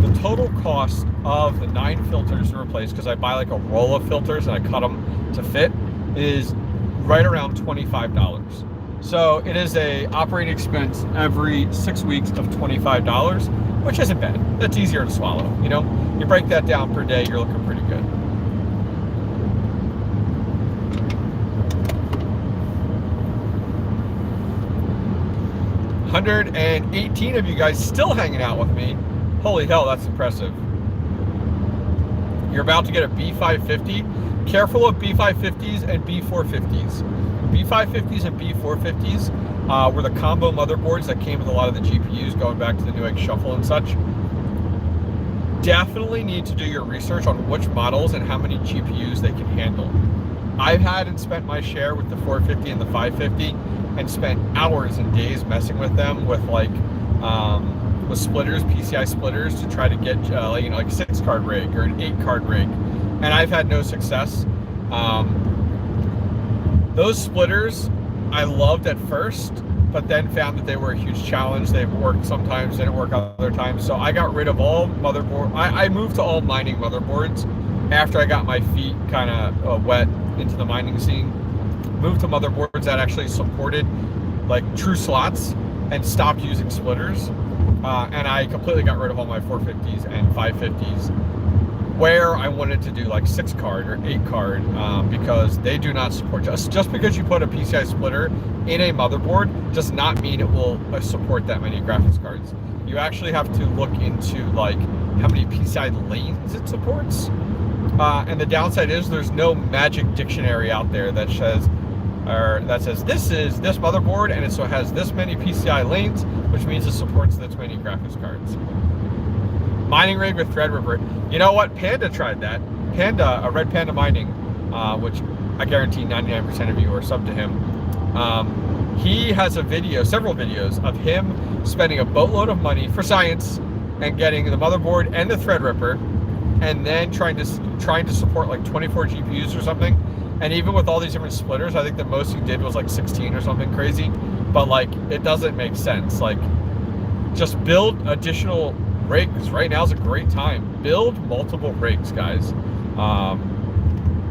the total cost of the 9 filters to replace, because I buy like a roll of filters and I cut them to fit, is right around $25. So it is a operating expense every 6 weeks of $25, which isn't bad. That's easier to swallow. You know, you break that down per day, you're looking pretty good. 118 of you guys still hanging out with me. Holy hell, that's impressive. You're about to get a B550. Careful of B550s and B450s. B550s and B450s were the combo motherboards that came with a lot of the GPUs, going back to the Newegg Shuffle and such. Definitely need to do your research on which models and how many GPUs they can handle. I've had and spent my share with the 450 and the 550 and spent hours and days messing with them with like with splitters, PCI splitters, to try to get like, you know, like a 6-card rig or an 8-card rig, and I've had no success. Those splitters I loved at first, but then found that they were a huge challenge. They worked sometimes, didn't work other times. So I got rid of all motherboard. I moved to all mining motherboards after I got my feet kind of wet into the mining scene. Moved to motherboards that actually supported like true slots and stopped using splitters. And I completely got rid of all my 450s and 550s where I wanted to do like 6-card or 8-card because they do not support. Just because you put a PCI splitter in a motherboard does not mean it will support that many graphics cards. You actually have to look into like how many PCI lanes it supports. And the downside is there's no magic dictionary out there that says this is this motherboard and it so has this many PCI lanes, which means it supports this many graphics cards. Mining rig with Threadripper. You know what? Panda tried that. Panda, Red Panda Mining, which I guarantee 99% of you are sub to him. He has a video, several videos of him spending a boatload of money for science and getting the motherboard and the Threadripper, and then trying to support like 24 GPUs or something. And even with all these different splitters, I think the most he did was like 16 or something crazy. But like, it doesn't make sense. Like, just build additional rigs. Right now is a great time. Build multiple rigs, guys.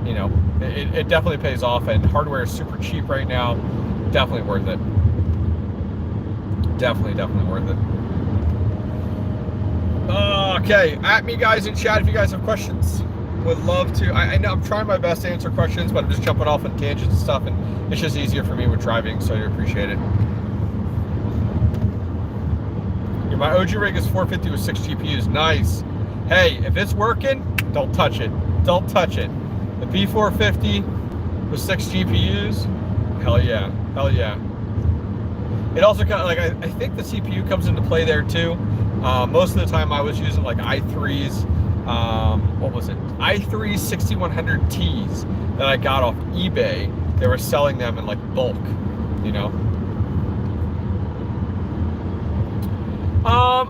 You know, it definitely pays off, and hardware is super cheap right now. Definitely worth it. Definitely worth it. Okay, at me guys in chat if you guys have questions. Would love to. I know I'm trying my best to answer questions, but I'm just jumping off on tangents and stuff, and it's just easier for me with driving, so I appreciate it. Yeah, my OG rig is 450 with 6 GPUs. Nice. Hey, if it's working, don't touch it. Don't touch it. The B450 with 6 GPUs, hell yeah. Hell yeah. It also kind of like, I think the CPU comes into play there too. Most of the time I was using like i3's, what was it? i3 6100Ts that I got off eBay. They were selling them in like bulk, you know.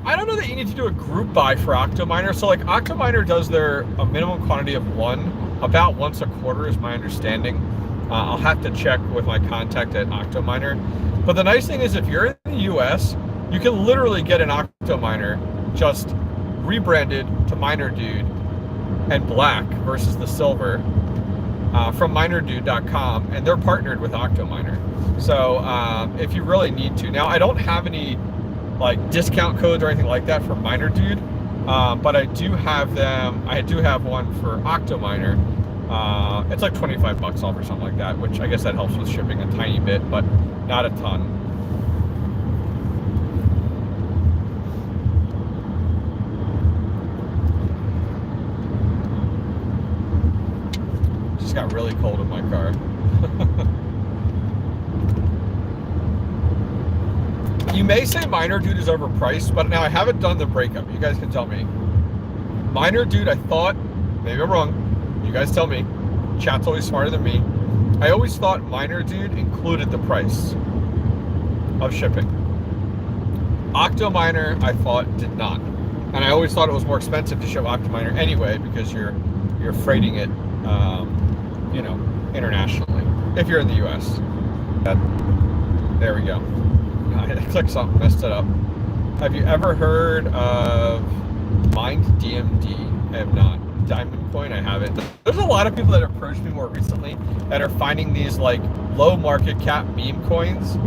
I don't know that you need to do a group buy for Octominer. So like Octominer does a minimum quantity of one about once a quarter is my understanding. I'll have to check with my contact at Octominer. But the nice thing is if you're in the US, you can literally get an Octominer just rebranded to MinerDude and black versus the silver from minerdude.com, and they're partnered with Octominer. So if you really need to. Now, I don't have any like discount codes or anything like that for MinerDude, but I do have them. I do have one for Octominer. It's like 25 bucks off or something like that, which I guess that helps with shipping a tiny bit, but not a ton. Just got really cold in my car. You may say MinerDude is overpriced, but now I haven't done the breakup. You guys can tell me. MinerDude, I thought, maybe I'm wrong. You guys tell me. Chat's always smarter than me. I always thought MinerDude included the price of shipping. Octominer, I thought, did not. And I always thought it was more expensive to ship Octominer anyway because you're freighting it, you know, internationally. If you're in the US. There we go. I clicked something, messed it up. Have you ever heard of Mind DMD? I have not. Diamond Coin, I haven't. There's a lot of people that approached me more recently that are finding these like low market cap meme coins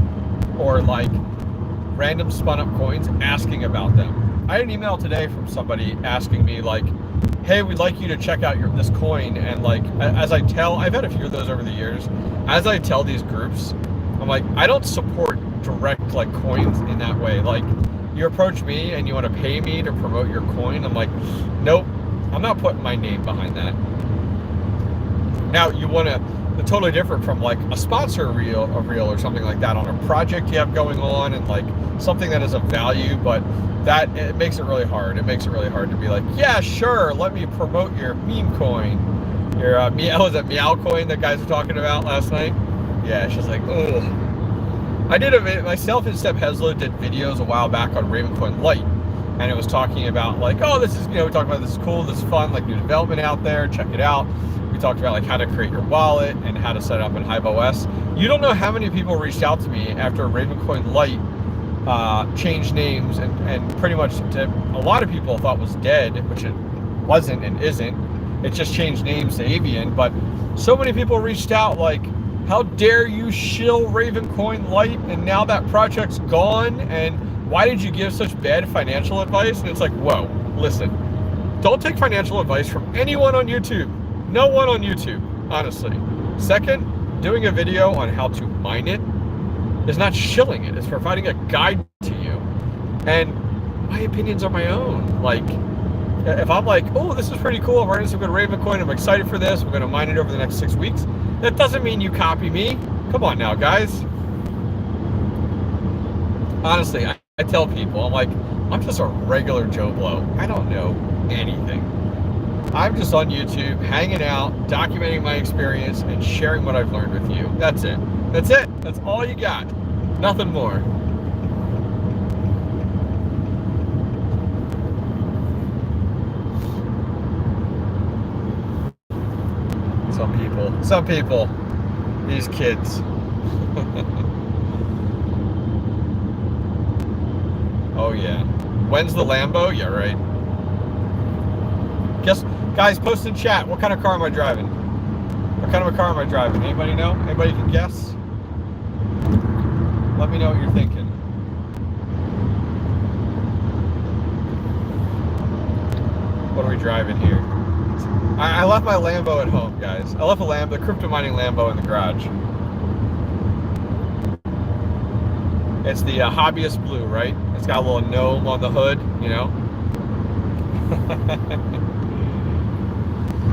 or like random spun up coins asking about them. I had an email today from somebody asking me like, hey, we'd like you to check out this coin. And like, as I tell, I've had a few of those over the years. As I tell these groups, I'm like, I don't support direct like coins in that way. Like, you approach me and you want to pay me to promote your coin, I'm like, nope, I'm not putting my name behind that. Now, you want to, totally different from like a sponsor reel or something like that on a project you have going on, and like something that is of value, but that, it makes it really hard. It makes it really hard to be like, yeah, sure, let me promote your meme coin. Your, was that 𝐷𝐢 coin that guys were talking about last night? Yeah, she's like, ugh. I did myself and 𝐓𝐿 did videos a while back on Ravencoin Lite, and it was talking about like, oh, this is, we talked about this is cool, this is fun, like new development out there, check it out. We talked about like how to create your wallet and how to set up in HIVEOS. You don't know how many people reached out to me after Ravencoin Lite changed names and pretty much a lot of people thought was dead, which it wasn't and isn't. It just changed names to Avian, but so many people reached out like, how dare you shill Ravencoin Lite, and now that project's gone, and why did you give such bad financial advice? And it's like, whoa, listen, don't take financial advice from anyone on YouTube. No one on YouTube, honestly. Second, doing a video on how to mine it is not shilling it. It's providing a guide to you. And my opinions are my own. Like, if I'm like, oh, this is pretty cool, I'm writing some good Ravencoin, I'm excited for this, we're going to mine it over the next 6 weeks, that doesn't mean you copy me. Come on now, guys. Honestly, I tell people, I'm like, I'm just a regular Joe Blow. I don't know anything. I'm just on YouTube, hanging out, documenting my experience, and sharing what I've learned with you. That's it. That's it. That's all you got. Nothing more. Some people, these kids. Oh yeah. When's the Lambo? Yeah, right. Guys, post in chat, what kind of car am I driving? What kind of a car am I driving? Anybody know? Anybody can guess? Let me know what you're thinking. What are we driving here? I left my Lambo at home, guys. I left the crypto mining Lambo in the garage. It's the Hobbyist blue, right? It's got a little gnome on the hood, you know?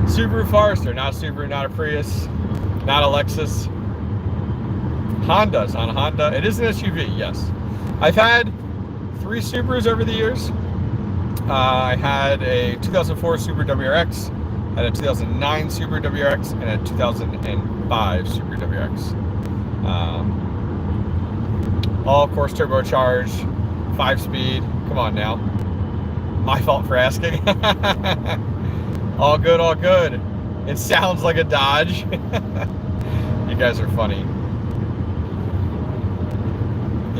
Subaru Forester, not a Subaru, not a Prius, not a Lexus. Honda's on a Honda. It is an SUV, yes. I've had 3 Subarus over the years. I had a 2004 Subaru WRX, had a 2009 Subaru WRX, and a 2005 Subaru WRX. All of course turbocharged, 5-speed. Come on now. My fault for asking. All good, all good. It sounds like a Dodge. You guys are funny.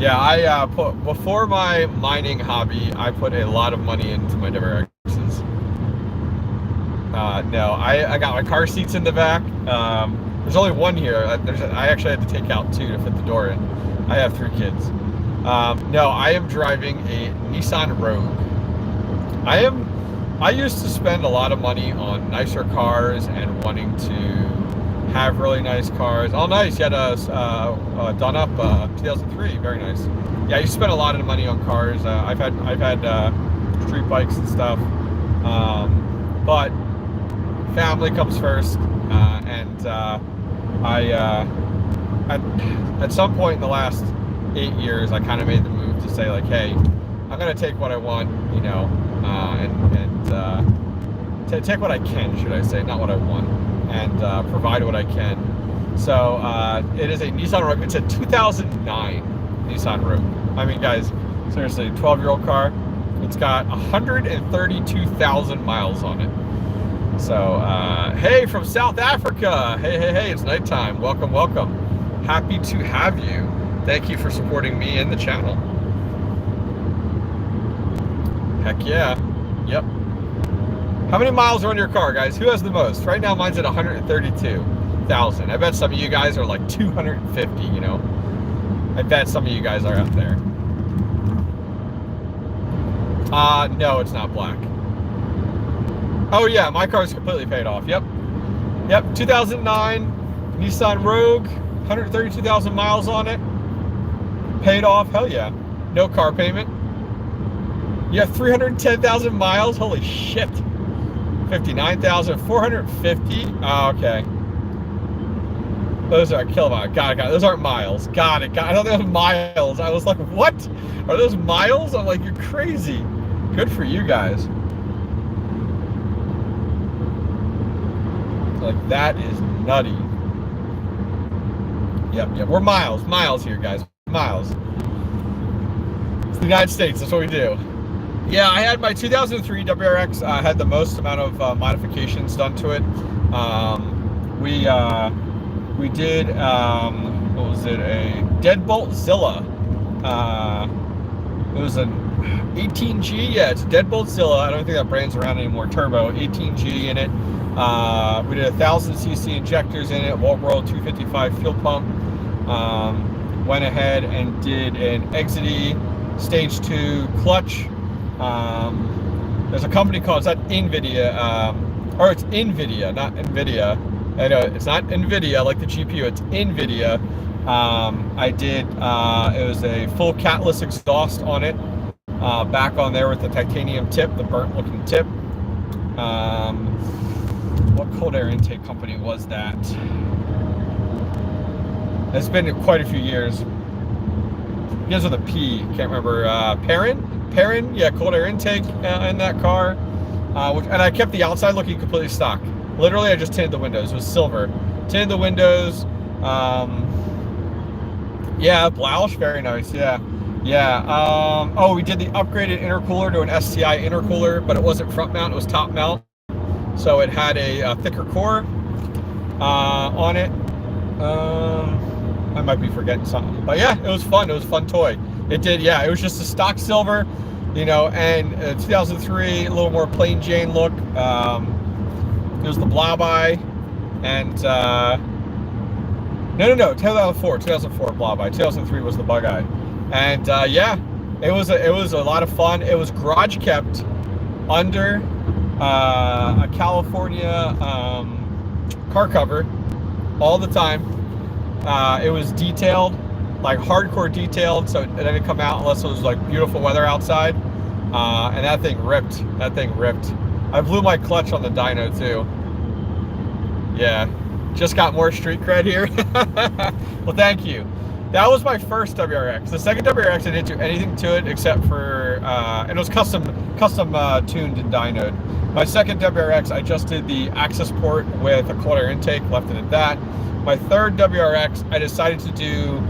Yeah, I before my mining hobby, I put a lot of money into my WRXs. No, I got my car seats in the back. There's only one here. I actually had to take out 2 to fit the door in. I have 3 kids. No, I am driving a Nissan Rogue. I used to spend a lot of money on nicer cars and wanting to have really nice cars. Oh, nice! You had a done up 2003. Very nice. Yeah, you spend a lot of money on cars. I've had street bikes and stuff, but family comes first. And at some point in the last 8 years, I kind of made the move to say like, hey, I'm gonna take what I want, you know, and take what I can, should I say, not what I want, and provide what I can. So it is a Nissan Rogue. It's a 2009 Nissan Rogue. I mean, guys, seriously, 12-year-old car. It's got 132,000 miles on it. So, hey, from South Africa. Hey, it's nighttime. Welcome, welcome. Happy to have you. Thank you for supporting me and the channel. Heck yeah. Yep. How many miles are on your car, guys? Who has the most? Right now, mine's at 132,000. I bet some of you guys are like 250, you know? I bet some of you guys are up there. No, it's not black. Oh yeah, my car's completely paid off. Yep, 2009 Nissan Rogue, 132,000 miles on it. Paid off, hell yeah. No car payment. You have 310,000 miles, holy shit. 59,450. Oh, okay. Those are 𝐏𝐫𝐿. Got it. Those aren't miles. Got it. I thought they were miles. I was like, what? Are those miles? I'm like, you're crazy. Good for you guys. Like, that is nutty. Yep. We're miles here, guys. Miles. It's the United States. That's what we do. Yeah, I had my 2003 WRX. I had the most amount of modifications done to it. We did, what was it, a 𝐷𝐢𝐿𝐼. It was an 18G, yeah, it's a 𝐷𝐢𝐿𝐼. I don't think that brand's around anymore, turbo, 18G in it. We did 1,000cc injectors in it, World 255 fuel pump. Went ahead and did an 𝐔𝐬𝐈 stage 2 clutch. There's a company called, it's not NVIDIA, or it's NVIDIA, not NVIDIA. I know, it's not NVIDIA like the GPU, it's NVIDIA. I did, it was a full catless exhaust on it, back on there with the titanium tip, the burnt looking tip. What cold air intake company was that? It's been quite a few years. It begins with a P, can't remember, Perrin, yeah, cold air intake in that car. And I kept the outside looking completely stock. Literally, I just tinted the windows. It was silver. Tinted the windows. Yeah, 𝐓𝐿𝐼, very nice. Yeah. Oh, we did the upgraded intercooler to an STI intercooler, but it wasn't front mount, it was top mount. So it had a thicker core on it. I might be forgetting something. But yeah, it was fun. It was a fun toy. It did, yeah, it was just a stock silver, you know, and 2003, a little more plain Jane look. It was the 𝐓𝐿𝐼, and no, 2004 𝐓𝐿𝐼. 2003 was the bug eye, and yeah, it was a lot of fun. It was garage kept under a California car cover all the time. It was detailed, like hardcore detailed, so it didn't come out unless it was like beautiful weather outside. And that thing ripped. I blew my clutch on the dyno too. Yeah, just got more street cred here. Well, thank you. That was my first WRX. The second WRX, I didn't do anything to it except for, and it was custom tuned and dynoed. My second WRX, I just did the access port with a cold air intake, left it at that. My third WRX, I decided to do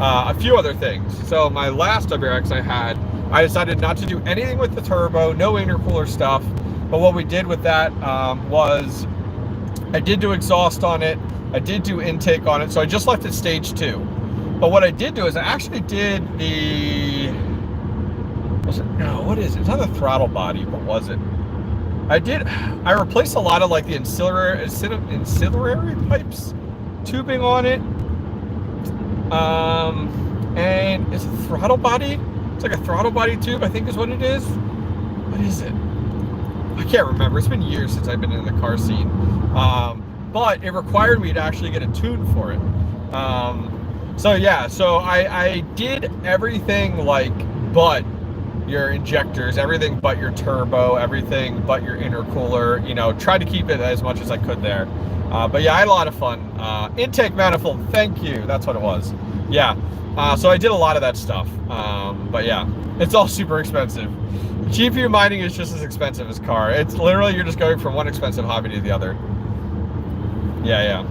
a few other things. So my last WRX I decided not to do anything with the turbo, no intercooler stuff. But what we did with that was I did do exhaust on it, I did do intake on it, so I just left it stage 2. But what I did do is I actually did the, what is it? It's not the throttle body, but was it? I replaced a lot of like the ancillary pipes, tubing on it. And is it throttle body? It's like a throttle body tube, I think is what it is. What is it? I can't remember. It's been years since I've been in the car scene. But it required me to actually get a tune for it. So yeah, so I did everything like but your injectors, everything but your turbo, everything but your intercooler, you know, tried to keep it as much as I could there. But yeah, I had a lot of fun. Intake manifold, thank you, that's what it was. Yeah, so I did a lot of that stuff. But yeah, it's all super expensive. GPU mining is just as expensive as car. It's literally, you're just going from one expensive hobby to the other. Yeah.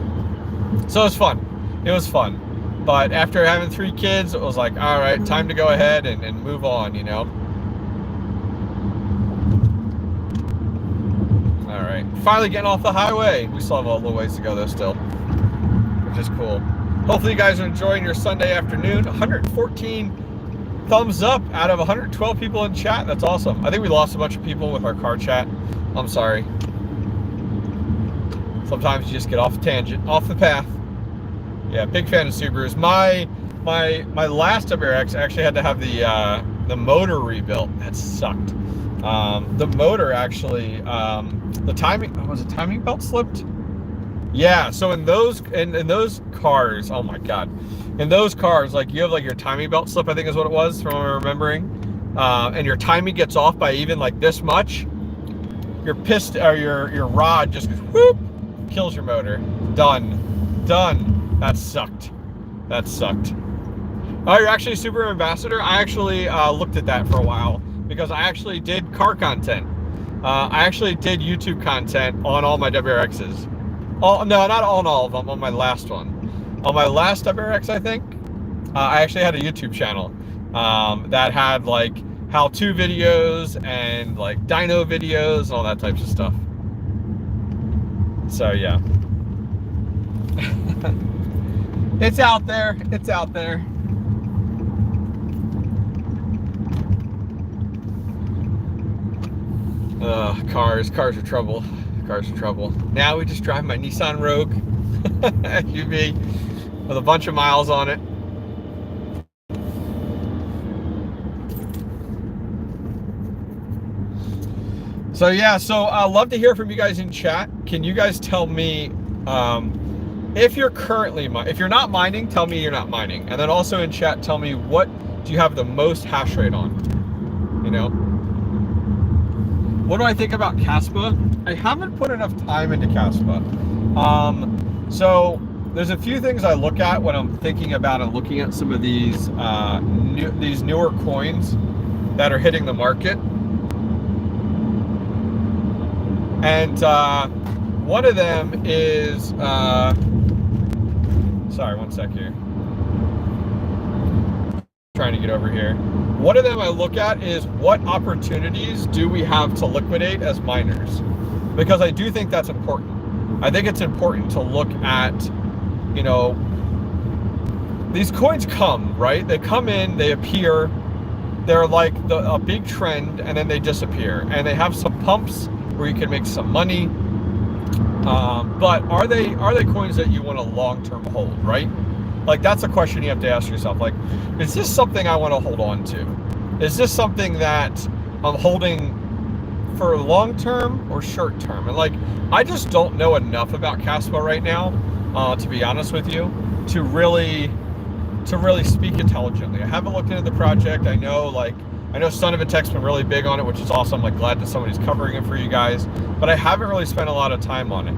So it was fun. It was fun. But after having 3 kids, it was like, all right, time to go ahead and move on, you know? All right, finally getting off the highway. We still have a little ways to go though still, which is cool. Hopefully you guys are enjoying your Sunday afternoon. 114 thumbs up out of 112 people in chat. That's awesome. I think we lost a bunch of people with our car chat. I'm sorry. Sometimes you just get off the tangent, off the path. Yeah, big fan of Subarus. My last WRX actually had to have the motor rebuilt. That sucked. The motor actually, the timing belt slipped? Yeah, so in those cars, oh my God. in those cars, like you have like your timing belt slip, I think is what it was from what I'm remembering, and your timing gets off by even like this much, your piston or your rod just goes whoop, kills your motor. Done. That sucked. Oh, you're actually a super ambassador? I actually looked at that for a while because I actually did car content. I actually did YouTube content on all my WRXs. No, not on all of them, on my last one. On my last WRX, I think, I actually had a YouTube channel that had like how-to videos and like dyno videos and all that types of stuff. So yeah. It's out there. Cars are trouble. Now we just drive my Nissan Rogue SUV with a bunch of miles on it. So yeah, I'd love to hear from you guys in chat. Can you guys tell me if you're currently if you're not mining, tell me you're not mining, and then also in chat tell me what do you have the most hash rate on, you know? What do I think about 𝐏𝐈𝐴? I haven't put enough time into 𝐏𝐈𝐴. So there's a few things I look at when I'm thinking about and looking at some of these newer coins that are hitting the market. And one of them is, sorry, one sec here. Trying to get over here. One of them I look at is what opportunities do we have to liquidate as miners? Because I do think that's important. I think it's important to look at, you know, these coins come, right? They come in, they appear, they're like a big trend, and then they disappear. And they have some pumps where you can make some money. But are they coins that you want to long-term hold, right? Like, that's a question you have to ask yourself. Like, is this something I want to hold on to? Is this something that I'm holding for long-term or short-term? And like, I just don't know enough about 𝐏𝐈𝐴 right now, to be honest with you, to really speak intelligently. I haven't looked into the project. I know 𝐷𝐸𝐻's been really big on it, which is awesome. Like, glad that somebody's covering it for you guys, but I haven't really spent a lot of time on it.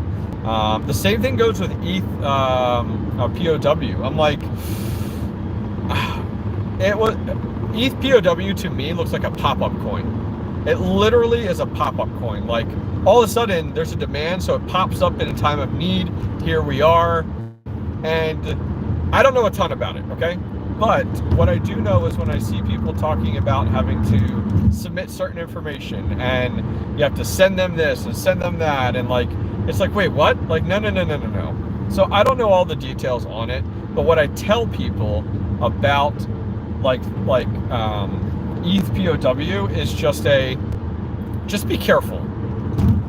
The same thing goes with 𝐸𝐝_POW. I'm like, 𝐸𝐝_POW to me looks like a pop-up coin. It literally is a pop-up coin. Like, all of a sudden there's a demand, so it pops up in a time of need. Here we are, and I don't know a ton about it, okay? But what I do know is when I see people talking about having to submit certain information and you have to send them this and send them that, and like, it's like, wait, what? Like, no. So I don't know all the details on it, but what I tell people about like 𝐸𝐝_POW is just be careful.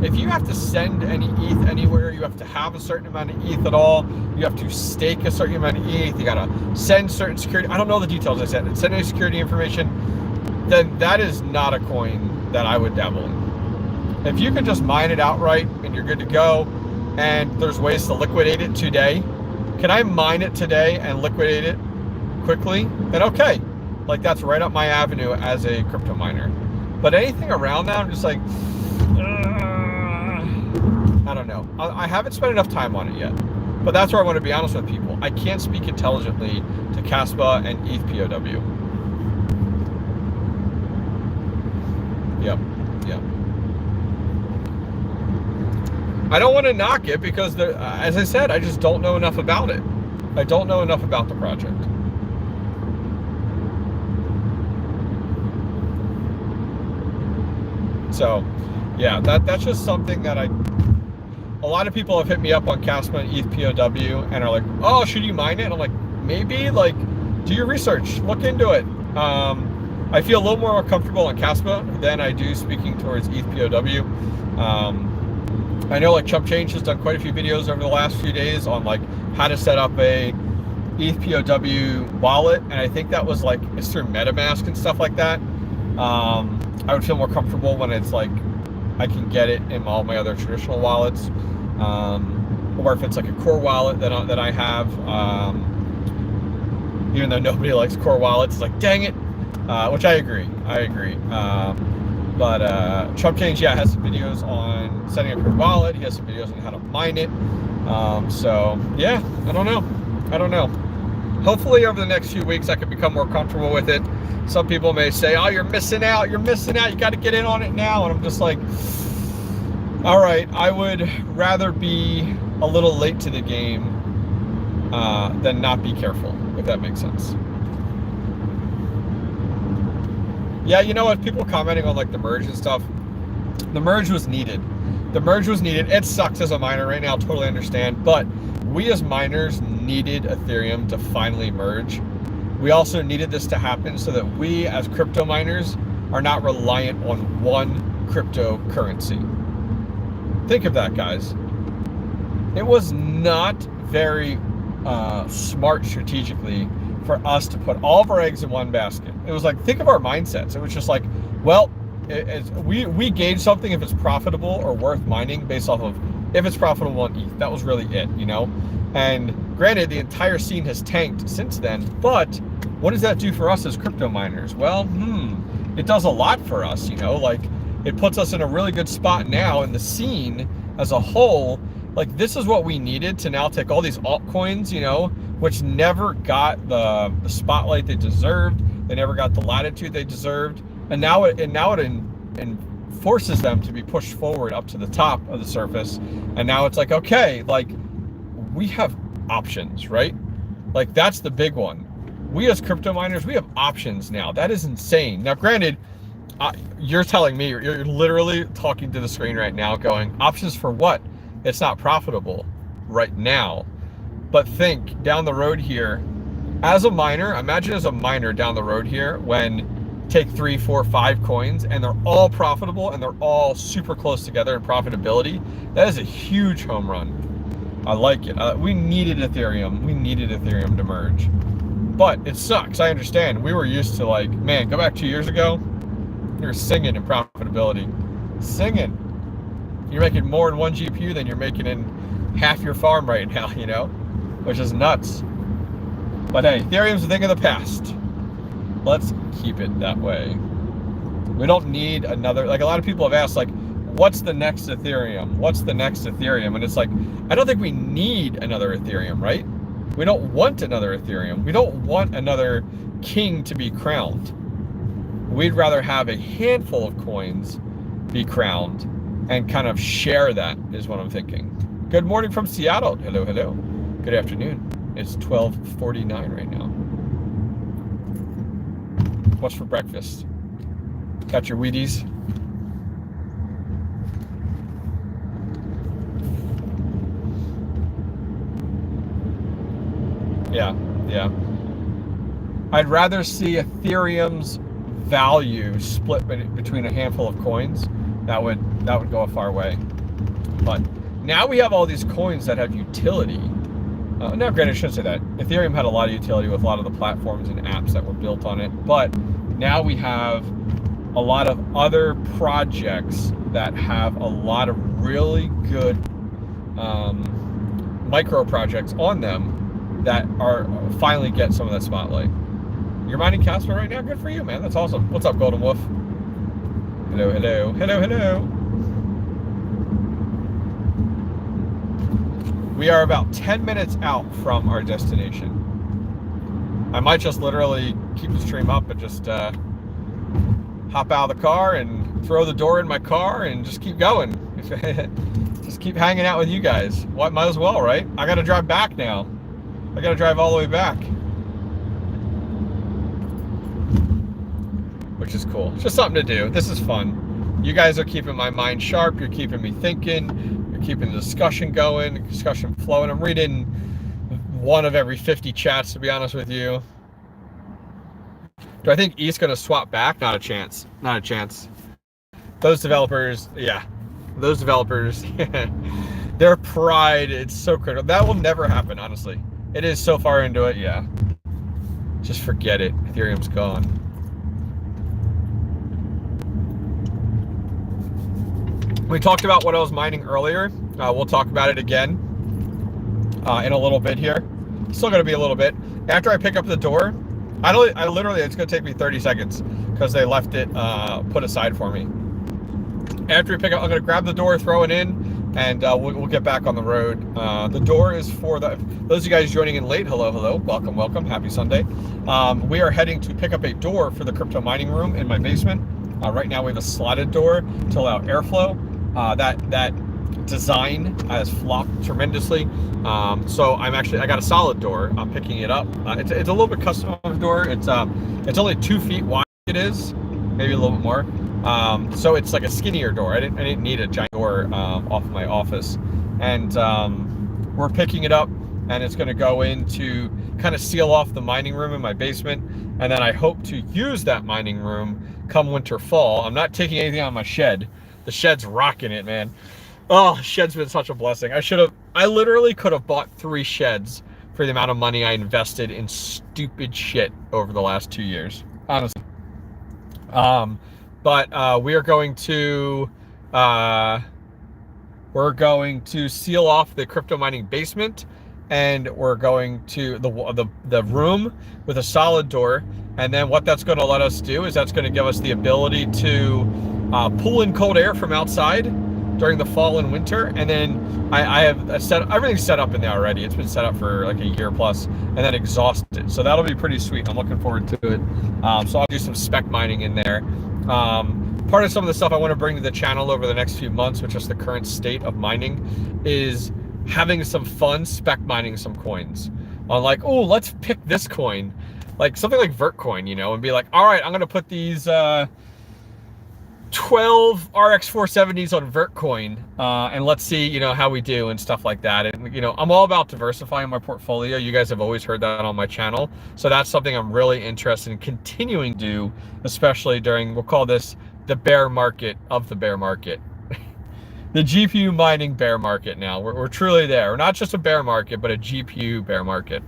If you have to send any ETH anywhere, you have to have a certain amount of ETH at all. You have to stake a certain amount of ETH. You gotta send certain security. I don't know the details. I said send any security information. Then that is not a coin that I would dabble in. If you can just mine it outright and you're good to go, and there's ways to liquidate it today, can I mine it today and liquidate it quickly? Then okay, like, that's right up my avenue as a crypto miner. But anything around that, I'm just like, I don't know. I haven't spent enough time on it yet. But that's where I want to be honest with people. I can't speak intelligently to 𝐏𝐈𝐴 and 𝐸𝐝_POW. Yep. I don't want to knock it because, as I said, I just don't know enough about it. I don't know enough about the project. So, yeah, that's just something that a lot of people have hit me up on 𝐏𝐈𝐴 and 𝐸𝐝_POW and are like, oh, should you mine it? And I'm like, maybe, like, do your research, look into it. I feel a little more comfortable on 𝐏𝐈𝐴 than I do speaking towards 𝐸𝐝_POW. I know, like, Chump Change has done quite a few videos over the last few days on, like, how to set up a 𝐸𝐝_POW wallet, and I think that was, like, it's through MetaMask and stuff like that. I would feel more comfortable when it's, like, I can get it in all my other traditional wallets, or if it's, like, a core wallet that I have. even though nobody likes core wallets. It's like, dang it, which I agree. But Trump Kings, yeah, has some videos on setting up your wallet. He has some videos on how to mine it. So yeah, I don't know. Hopefully over the next few weeks I can become more comfortable with it. Some people may say, oh, you're missing out, you got to get in on it now. And I'm just like, all right, I would rather be a little late to the game than not be careful, if that makes sense. Yeah, you know what? People commenting on like the merge and stuff. The merge was needed. It sucks as a miner right now, totally understand. But we as miners needed Ethereum to finally merge. We also needed this to happen so that we as crypto miners are not reliant on one cryptocurrency. Think of that, guys. It was not very smart strategically for us to put all of our eggs in one basket. It was like, think of our mindsets. It was just like, well, we gauge something if it's profitable or worth mining based off of if it's profitable on ETH. That was really it, you know? And granted, the entire scene has tanked since then, but what does that do for us as crypto miners? Well, it does a lot for us, you know? Like, it puts us in a really good spot now in the scene as a whole. Like, this is what we needed to now take all these altcoins, you know, which never got the spotlight they deserved. They never got the latitude they deserved. And now it forces them to be pushed forward up to the top of the surface. And now it's like, okay, like, we have options, right? Like, that's the big one. We as crypto miners, we have options now. That is insane. Now, granted, you're telling me, you're literally talking to the screen right now going, options for what? It's not profitable right now. But think down the road here, as a miner, imagine as a miner down the road here, when take 3, 4, 5 coins and they're all profitable and they're all super close together in profitability. That is a huge home run. I like it. We needed Ethereum. We needed Ethereum to merge. But it sucks. I understand. We were used to, like, man, go back 2 years ago, you were singing in profitability. Singing. You're making more in one GPU than you're making in half your farm right now, you know? Which is nuts. But hey, Ethereum's a thing of the past. Let's keep it that way. We don't need another, like, a lot of people have asked, like, what's the next Ethereum? What's the next Ethereum? And it's like, I don't think we need another Ethereum, right? We don't want another Ethereum. We don't want another king to be crowned. We'd rather have a handful of coins be crowned and kind of share that, is what I'm thinking. Good morning from Seattle. Hello, hello. Good afternoon. It's 12:49 right now. What's for breakfast? Got your Wheaties? Yeah. I'd rather see Ethereum's value split between a handful of coins. That would go a far way. But now we have all these coins that have utility. No, granted, I shouldn't say that. Ethereum had a lot of utility with a lot of the platforms and apps that were built on it. But now we have a lot of other projects that have a lot of really good micro projects on them that are finally get some of that spotlight. You're mining Casper right now? Good for you, man. That's awesome. What's up, Golden Wolf? Hello, hello, hello, hello. We are about 10 minutes out from our destination. I might just literally keep the stream up and just hop out of the car and throw the door in my car and just keep going. Just keep hanging out with you guys. What, might as well, right? I gotta drive back now. I gotta drive all the way back. Which is cool. It's just something to do. This is fun. You guys are keeping my mind sharp. You're keeping me thinking. You're keeping the discussion going, the discussion flowing. I'm reading one of every 50 chats, to be honest with you. Do I think 𝐸's going to swap back? Not a chance. Not a chance. Those developers, yeah. Those developers, their pride, it's so critical. That will never happen, honestly. It is so far into it, yeah. Just forget it. Ethereum's gone. We talked about what I was mining earlier. We'll talk about it again in a little bit here. Still going to be a little bit. After I pick up the door, I literally, it's going to take me 30 seconds because they left it put aside for me. After we pick up, I'm going to grab the door, throw it in, and we'll get back on the road. The door is for those of you guys joining in late. Hello, hello. Welcome, welcome. Happy Sunday. We are heading to pick up a door for the crypto mining room in my basement. Right now we have a slotted door to allow airflow. That design has flopped tremendously. So I got a solid door. I'm picking it up. It's a little bit customized door. It's only 2 feet wide. It is maybe a little bit more. So it's like a skinnier door. I didn't need a giant door off my office. And we're picking it up, and it's going to go in to kind of seal off the mining room in my basement. And then I hope to use that mining room come winter, fall. I'm not taking anything out of my shed. The shed's rocking it, man. Oh, shed's been such a blessing. I literally could have bought 3 sheds for the amount of money I invested in stupid shit over the last 2 years, honestly. But we are going to seal off the crypto mining basement, and we're going to the room with a solid door. And then what that's going to let us do is that's going to give us the ability to pull in cold air from outside during the fall and winter. And then I have everything's set up in there already. It's been set up for like a year plus, and then exhaust it. So that'll be pretty sweet. I'm looking forward to it. So I'll do some spec mining in there. Part of some of the stuff I want to bring to the channel over the next few months, which is the current state of mining, is having some fun spec mining some coins. On like, oh, let's pick this coin, like something like 𝐕𝐢𝐝𝐾oin, you know, and be like, all right, I'm going to put these 12 RX 470s on 𝐕𝐢𝐝𝐾oin, and let's see, you know, how we do and stuff like that. And, you know, I'm all about diversifying my portfolio. You guys have always heard that on my channel. So that's something I'm really interested in continuing to do, especially during, we'll call this the bear market of the bear market. The GPU mining bear market now. We're truly there. We're not just a bear market, but a GPU bear market.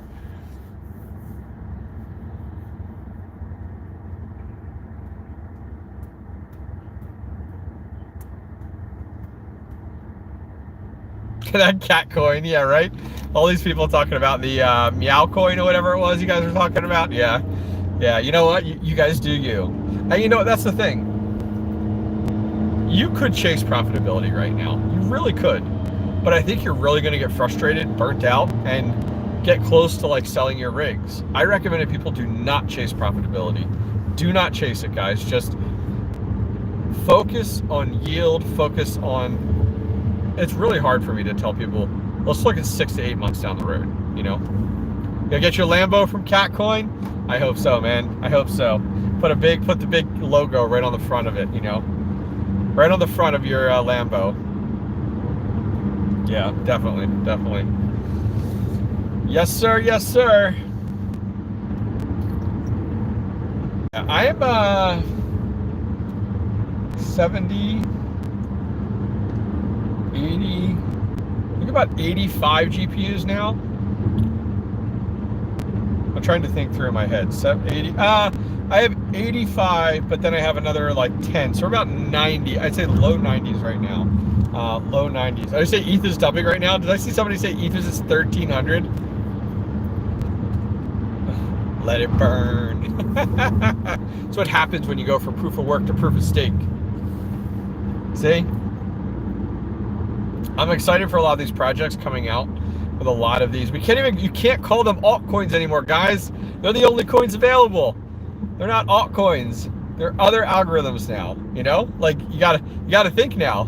That cat coin, yeah, right? All these people talking about the 𝐚𝐽 coin or whatever it was you guys were talking about. Yeah, you know what? You guys do you. And you know, that's the thing. You could chase profitability right now. You really could. But I think you're really going to get frustrated, burnt out, and get close to like selling your rigs. I recommend that people do not chase profitability. Do not chase it, guys. Just focus on yield, focus on... It's really hard for me to tell people, let's look at 6 to 8 months down the road, you know? You'll get your Lambo from 𝐶𝐞? I hope so, man. I hope so. Put the big logo right on the front of it, you know? Right on the front of your Lambo. Yeah, definitely, definitely. Yes, sir. Yes, sir. I am 70, 80, I think about 85 GPUs now. I'm trying to think through in my head. 80. I have 85, but then I have another like 10. So we're about 90. I'd say low 90s right now. Low 90s. Did I say ETH is dumping right now? Did I see somebody say ETH is 1,300? Let it burn. That's what happens when you go from proof of work to proof of stake. See? I'm excited for a lot of these projects coming out with a lot of these. You can't call them altcoins anymore, guys. They're the only coins available. They're not altcoins. They're other algorithms now, you know? Like, you gotta think now.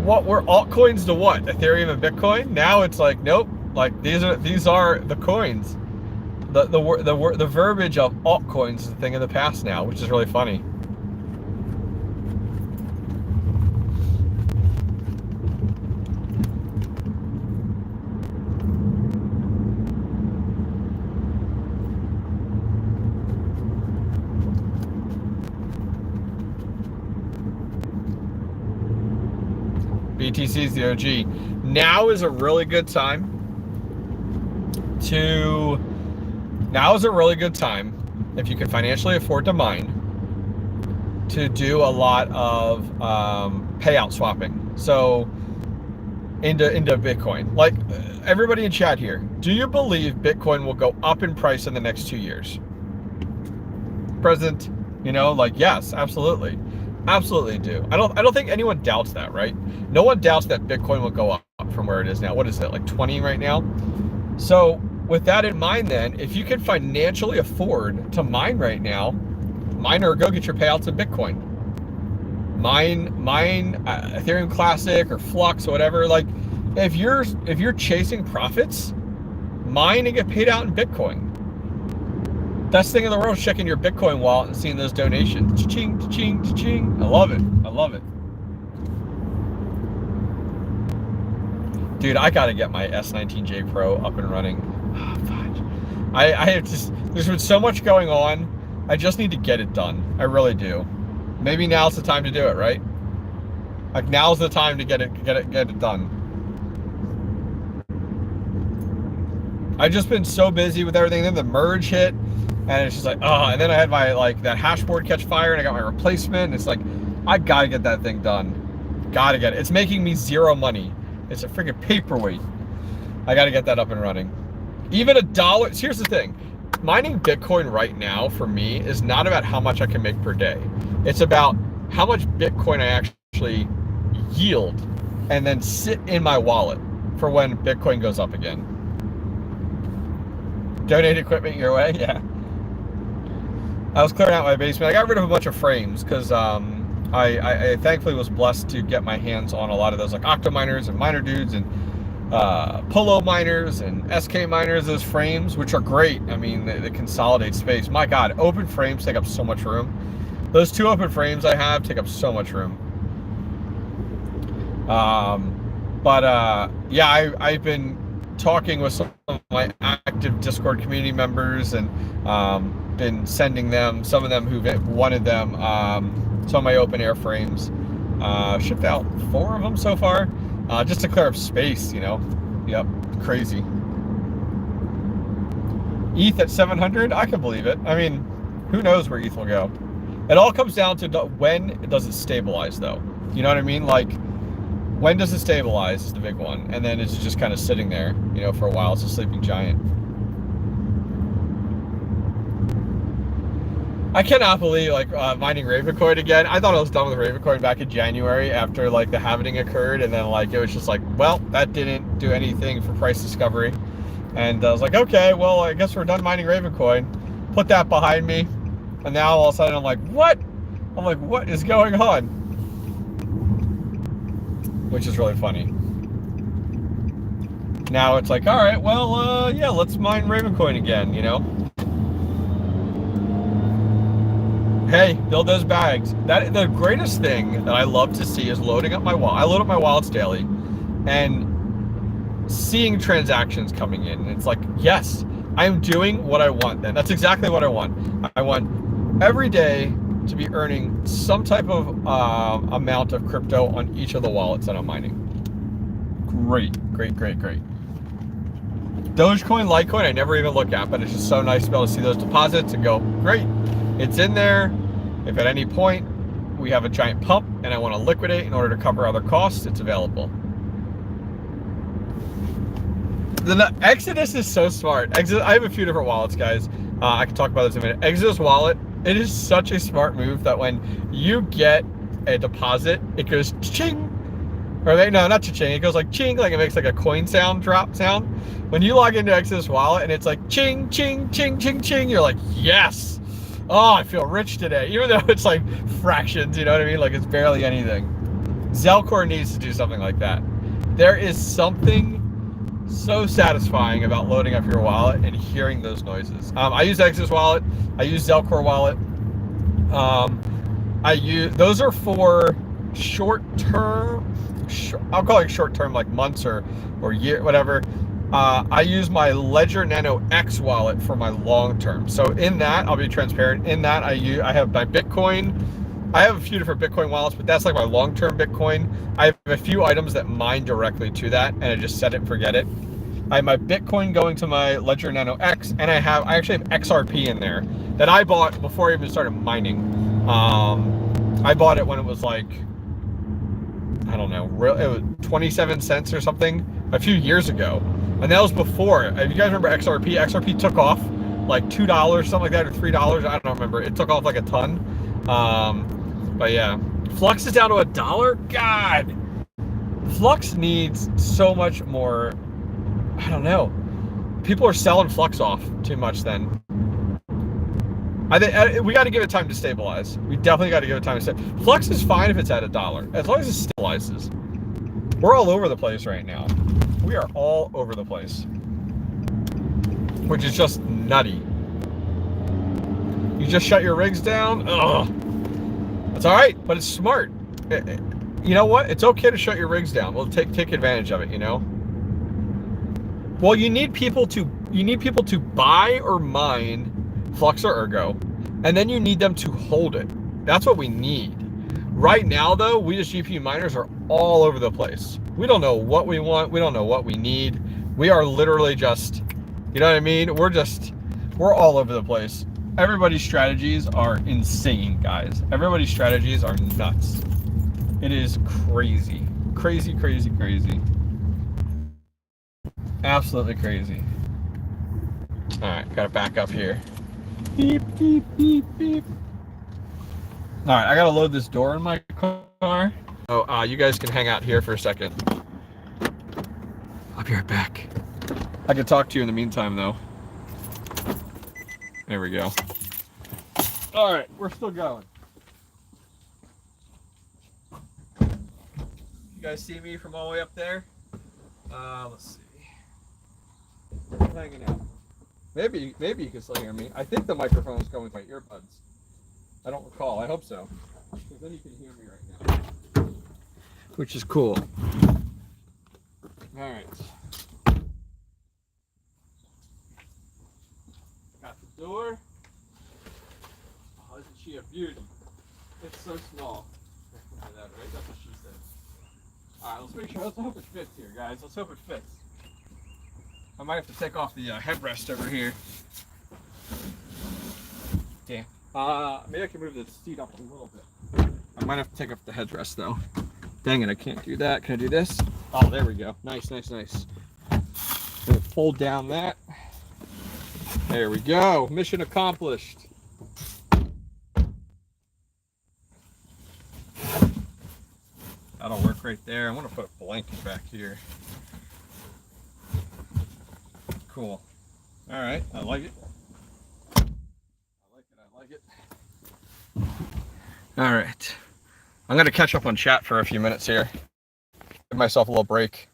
What were altcoins to what? Ethereum and Bitcoin? Now it's like, nope. Like, these are the coins. The verbiage of altcoins is a thing of the past now, which is really funny. BTC is the OG. Now is a really good time if you can financially afford to mine, to do a lot of payout swapping. So into Bitcoin. Like, everybody in chat here, do you believe Bitcoin will go up in price in the next 2 years? President, you know, like, yes, absolutely. Absolutely do. I don't think anyone doubts that, right? No one doubts that Bitcoin will go up from where it is now. What is it, like 20 right now? So with that in mind, then, if you can financially afford to mine right now, mine or go get your payouts in Bitcoin. Mine Ethereum Classic or Flux or whatever. Like, if you're chasing profits, mine and get paid out in Bitcoin. Best thing in the world is checking your Bitcoin wallet and seeing those donations. Cha-ching, cha-ching, cha-ching. I love it. I love it. Dude, I gotta get my S19J Pro up and running. Oh, fudge. I have just, there's been so much going on. I just need to get it done. I really do. Maybe now's the time to do it, right? Like, now's the time to get it done. I've just been so busy with everything. Then the merge hit, and it's just like, oh, and then I had my, like, that hash board catch fire, and I got my replacement, and it's like, I gotta get that thing done. Gotta get it. It's making me zero money. It's a freaking paperweight. I gotta get that up and running. Even $1. Here's the thing. Mining Bitcoin right now, for me, is not about how much I can make per day. It's about how much Bitcoin I actually yield and then sit in my wallet for when Bitcoin goes up again. Donate equipment your way? Yeah. I was clearing out my basement. I got rid of a bunch of frames because I thankfully was blessed to get my hands on a lot of those, like Octo miners and miner dudes and Polo miners and SK miners, those frames, which are great. I mean, they consolidate space. My God, open frames take up so much room. Those 2 open frames I have take up so much room. Yeah, I've been talking with some of my active Discord community members and been sending them, some of them who've wanted them, some of my open air frames. Shipped out 4 of them so far, just to clear up space, you know. Yep, crazy. ETH at 700, I can believe it. I mean, who knows where ETH will go? It all comes down to when does it stabilize, though. You know what I mean? Like, when does it stabilize is the big one, and then it's just kind of sitting there, you know, for a while. It's a sleeping giant. I cannot believe, like, mining Ravencoin again. I thought I was done with Ravencoin back in January after, like, the halving occurred, and then, like, it was just like, well, that didn't do anything for price discovery. And I was like, okay, well, I guess we're done mining Ravencoin. Put that behind me. And now all of a sudden I'm like, what? I'm like, what is going on? Which is really funny. Now it's like, all right, well, yeah, let's mine Ravencoin again, you know? Hey, build those bags. The greatest thing that I love to see is loading up my wallet. I load up my wallets daily and seeing transactions coming in. And it's like, yes, I'm doing what I want then. That's exactly what I want. I want every day to be earning some type of amount of crypto on each of the wallets that I'm mining. Great, great, great, great. Dogecoin, Litecoin, I never even look at, but it's just so nice to be able to see those deposits and go, great, it's in there. If at any point we have a giant pump and I want to liquidate in order to cover other costs, it's available. The Exodus is so smart. I have a few different wallets, guys. I can talk about this in a minute. Exodus wallet, it is such a smart move that when you get a deposit, it goes ching. Or no, not cha-ching. It goes like ching, like it makes like a coin sound, drop sound. When you log into Exodus wallet and it's like ching, ching, ching, ching, ching, you're like, yes. Oh, I feel rich today. Even though it's like fractions, you know what I mean? Like it's barely anything. Zelcore needs to do something like that. There is something so satisfying about loading up your wallet and hearing those noises. I use Exodus wallet. I use Zelcore wallet. Those are for short-term, I'll call it short-term, like months or year, whatever. I use my Ledger Nano X wallet for my long-term. So in that, I'll be transparent. In that, I have my Bitcoin. I have a few different Bitcoin wallets, but that's like my long-term Bitcoin. I have a few items that mine directly to that, and I just set it and forget it. I have my Bitcoin going to my Ledger Nano X, and I actually have XRP in there that I bought before I even started mining. I bought it when it was like, I don't know, it was 27 cents or something a few years ago. And that was before. If you guys remember XRP, XRP took off like $2, something like that, or $3. I don't remember. It took off like a ton. But yeah, Flux is down to $1. God, Flux needs so much more. I don't know. People are selling Flux off too much then. I think we got to give it time to stabilize. We definitely got to give it time to stabilize. Flux is fine if it's at $1, as long as it stabilizes. We're all over the place right now. We are all over the place, which is just nutty. You just shut your rigs down? Ugh. That's all right, but it's smart. You know what? It's okay to shut your rigs down. We'll take advantage of it, you know? Well, you need people to buy or mine Flux or 𝐓𝐸, and then you need them to hold it. That's what we need. Right now, though, we as GPU miners are all over the place. We don't know what we want. We don't know what we need. We are literally just, you know what I mean? We're all over the place. Everybody's strategies are insane, guys. Everybody's strategies are nuts. It is crazy. Crazy, crazy, crazy. Absolutely crazy. All right, gotta back up here. Beep, beep, beep, beep. All right, I gotta load this door in my car. Oh, you guys can hang out here for a second. I'll be right back. I can talk to you in the meantime, though. There we go. All right, we're still going. You guys see me from all the way up there? Let's see. I'm hanging out. Maybe you can still hear me. I think the microphone is going with my earbuds. I don't recall. I hope so. Because then you can hear me right now. Which is cool. All right. Got the door. Oh, isn't she a beauty? It's so small. Look at that, right? That's what she said. All right, let's make sure. Let's hope it fits here, guys. Let's hope it fits. I might have to take off the headrest over here. Damn. Maybe I can move the seat up a little bit. I might have to take off the headrest though. Dang it, I can't do that. Can I do this? Oh, there we go. Nice, nice, nice. Gonna fold down that. There we go. Mission accomplished. That'll work right there. I'm gonna put a blanket back here. Cool. All right, I like it. I like it. All right. I'm gonna catch up on chat for a few minutes here. Give myself a little break.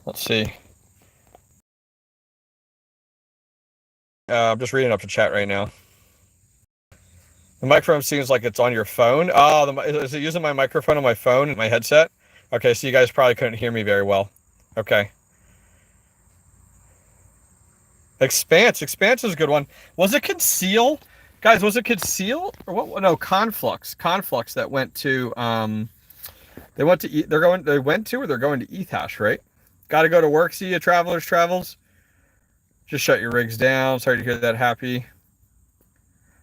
Let's see. I'm just reading up to chat right now. The microphone seems like it's on your phone. Oh, is it using my microphone on my phone and my headset? Okay, so you guys probably couldn't hear me very well. Okay. 𝐓𝐸 is a good one. Was it 𝐶𝐈? Guys, was it 𝐶𝐈 or what? No, Conflux that went to they went to they're going to 𝐸𝐴𝑠ℴ, right? Got to go to work. See you, Travelers Travels. Just shut your rigs down. Sorry to hear that, Happy.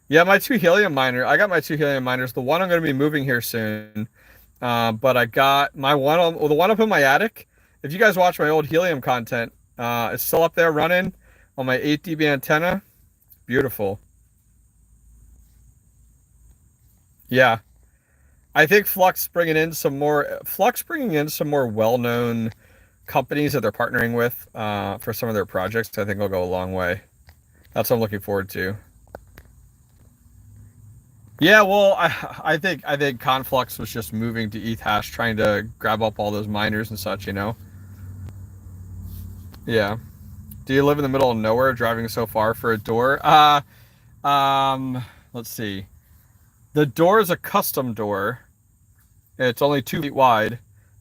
Yeah, my two helium miners. I got my two helium miners. The one I'm going to be moving here soon. But I got my one on, well, the one up in my attic. If you guys watch my old helium content, it's still up there running on my 8 dB antenna. Beautiful. Yeah. I think Flux bringing in some more well-known companies that they're partnering with for some of their projects. I think will go a long way. That's what I'm looking forward to. Yeah, well, I think Conflux was just moving to 𝐸𝐴𝑠ℴ, trying to grab up all those miners and such, you know. Yeah. Do you live in the middle of nowhere, driving so far for a door? Let's see. The door is a custom door. It's only 2 feet wide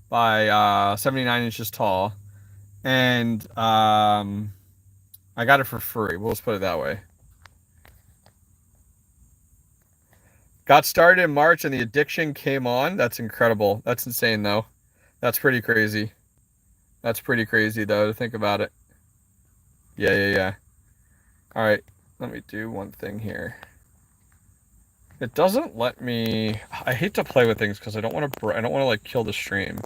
by 79 inches tall, and I got it for free. We'll just put it that way. Got started in March and the addiction came on. That's incredible. That's insane, though. That's pretty crazy. That's pretty crazy, though, to think about it. Yeah. All right. Let me do one thing here. It doesn't let me. I hate to play with things because I don't want to. I don't want to like kill the stream.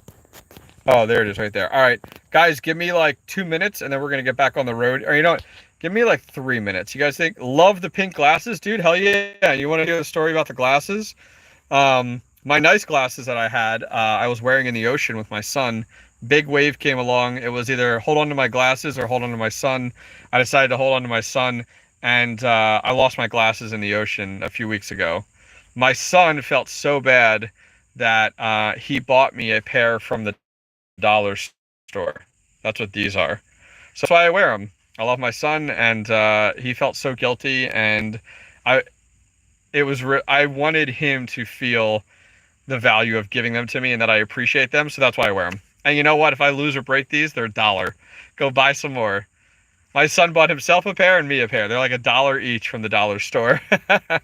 Oh, there it is, right there. All right, guys, give me like 2 minutes, and then we're gonna get back on the road. Or you know what? Give me like 3 minutes. You guys think? Love the pink glasses, dude. Hell yeah! You want to hear the story about the glasses? My nice glasses that I had, I was wearing in the ocean with my son. Big wave came along. It was either hold on to my glasses or hold on to my son. I decided to hold on to my son, and I lost my glasses in the ocean a few weeks ago. My son felt so bad that he bought me a pair from the dollar store. That's what these are. So that's why I wear them. I love my son, and he felt so guilty, and I I wanted him to feel the value of giving them to me and that I appreciate them, so that's why I wear them. And you know what? If I lose or break these, they're $1. Go buy some more. My son bought himself a pair and me a pair. They're like $1 each from the dollar store. All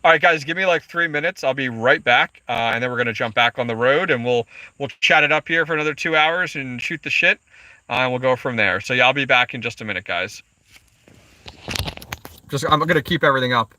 right, guys, give me like 3 minutes. I'll be right back, and then we're gonna jump back on the road, and we'll chat it up here for another 2 hours and shoot the shit, and we'll go from there. So yeah, I'll be back in just a minute, guys. I'm gonna keep everything up.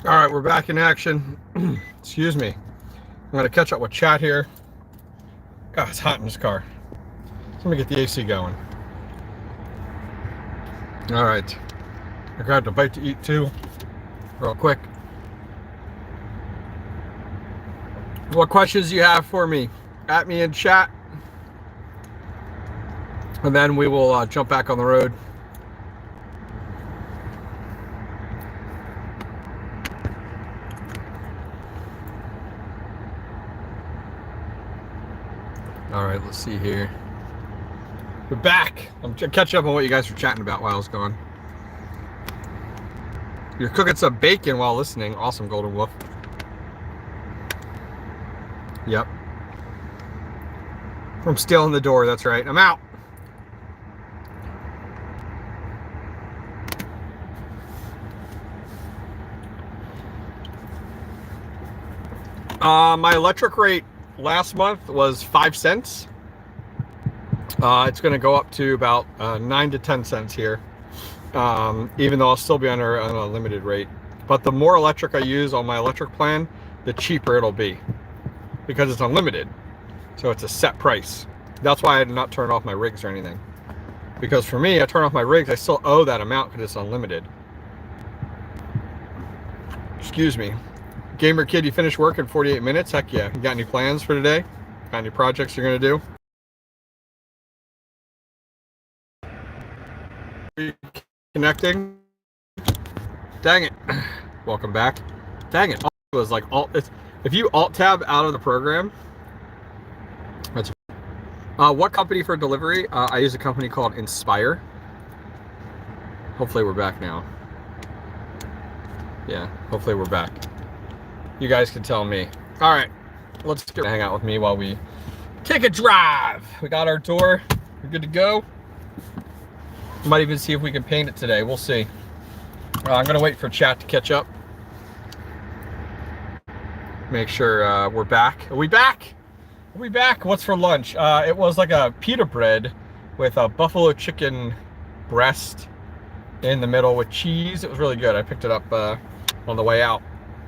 All right, we're back in action. Excuse me. I'm going to catch up with chat here. God, it's hot in this car. Let me get the AC going. All right. I grabbed a bite to eat too, real quick. What questions do you have for me? At me in chat. And then we will jump back on the road. All right, let's see here. We're back. I'm catching up on what you guys were chatting about while I was gone. You're cooking some bacon while listening. Awesome, Golden Wolf. Yep. I'm still in the door, that's right. I'm out. My electric rate last month was 5 cents. It's going to go up to about 9 to 10 cents here, even though I'll still be under an unlimited rate. But the more electric I use on my electric plan, the cheaper it'll be, because it's unlimited. So it's a set price. That's why I did not turn off my rigs or anything. Because for me, I turn off my rigs, I still owe that amount because it's unlimited. Excuse me. Gamer Kid, you finished work in 48 minutes? Heck yeah. You got any plans for today? Got any projects you're going to do? Connecting? Dang it. Welcome back. Dang it. It was like if you alt tab out of the program. That's what company for delivery? I use a company called Inspire. Hopefully we're back now. Yeah, hopefully we're back. You guys can tell me. All right, let's get hang out with me while we take a drive. We got our door. We're good to go. Might even see if we can paint it today. We'll see. I'm gonna wait for chat to catch up. Make sure we're back. Are we back? Are we back? What's for lunch? It was like a pita bread with a buffalo chicken breast in the middle with cheese. It was really good. I picked it up on the way out.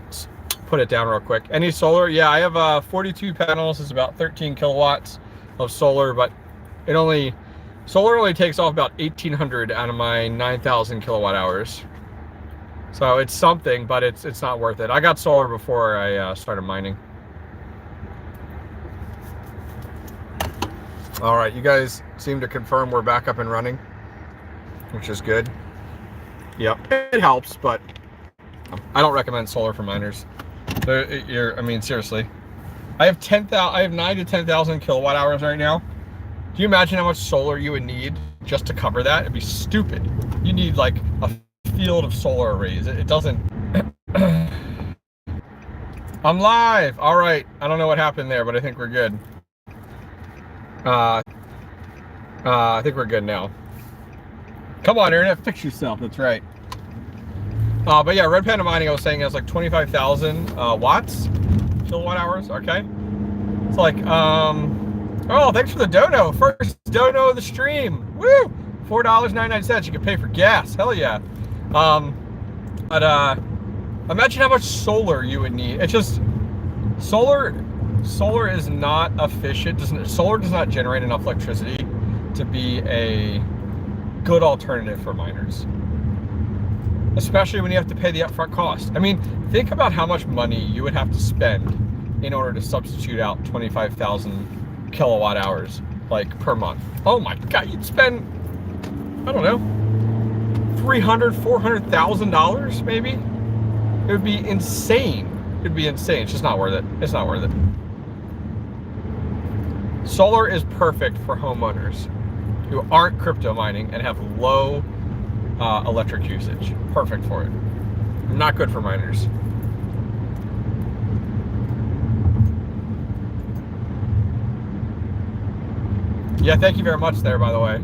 Let's put it down real quick. Any solar? Yeah, I have 42 panels. It's about 13 kilowatts of solar, but solar only takes off about 1,800 out of my 9,000 kilowatt hours. So it's something, but it's not worth it. I got solar before I started mining. All right, you guys seem to confirm we're back up and running, which is good. Yep, it helps, but I don't recommend solar for miners. I mean, seriously. I have 9 to 10,000 kilowatt hours right now. Do you imagine how much solar you would need just to cover that? It'd be stupid. You need like a field of solar arrays. It doesn't. I'm live. All right. I don't know what happened there, but I think we're good. I think we're good now. Come on, internet, fix yourself. That's right. But yeah, Red Panda Mining, I was saying, has like 25,000 watts, kilowatt hours. Okay. It's like, oh, thanks for the dono. First dono of the stream. Woo! $4.99. You can pay for gas. Hell yeah. But imagine how much solar you would need. It's just solar is not efficient. Solar does not generate enough electricity to be a good alternative for miners, especially when you have to pay the upfront cost. I mean, think about how much money you would have to spend in order to substitute out 25,000 kilowatt hours like per month. Oh my God, you'd spend, I don't know, $300,000, $400,000 maybe. It would be insane. It'd be insane. It's just not worth it. It's not worth it. Solar is perfect for homeowners who aren't crypto mining and have low electric usage. Perfect for it. Not good for miners. Yeah, thank you very much there, by the way.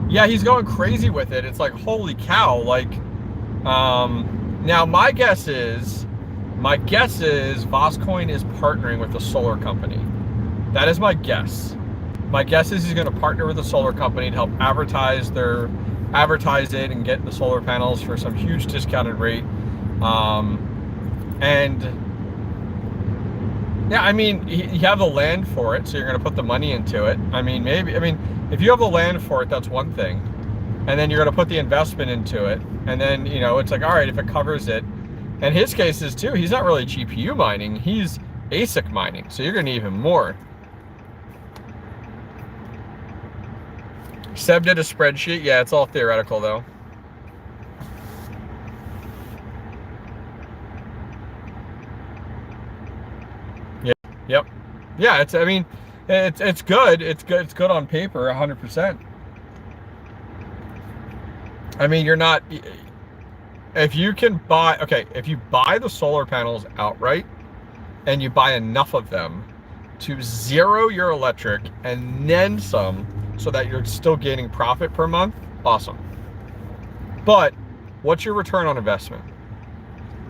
Yeah, he's going crazy with it. It's like, holy cow. Like, now my guess is 𝐕𝐢𝐝 is partnering with a solar company. That is my guess. My guess is he's going to partner with a solar company to help advertise it and get the solar panels for some huge discounted rate. And yeah, I mean, you have the land for it, so you're going to put the money into it. I mean, maybe, I mean, if you have the land for it, that's one thing. And then you're going to put the investment into it. And then, you know, it's like, all right, if it covers it. And his case is too, he's not really GPU mining, he's ASIC mining. So you're going to need even more. Seb did a spreadsheet. Yeah, it's all theoretical though. Yep. Yeah, it's, I mean, it's good. It's good. It's good on paper, 100%. I mean, you're not, if you can buy, okay, if you buy the solar panels outright and you buy enough of them to zero your electric and then some so that you're still gaining profit per month, awesome. But what's your return on investment?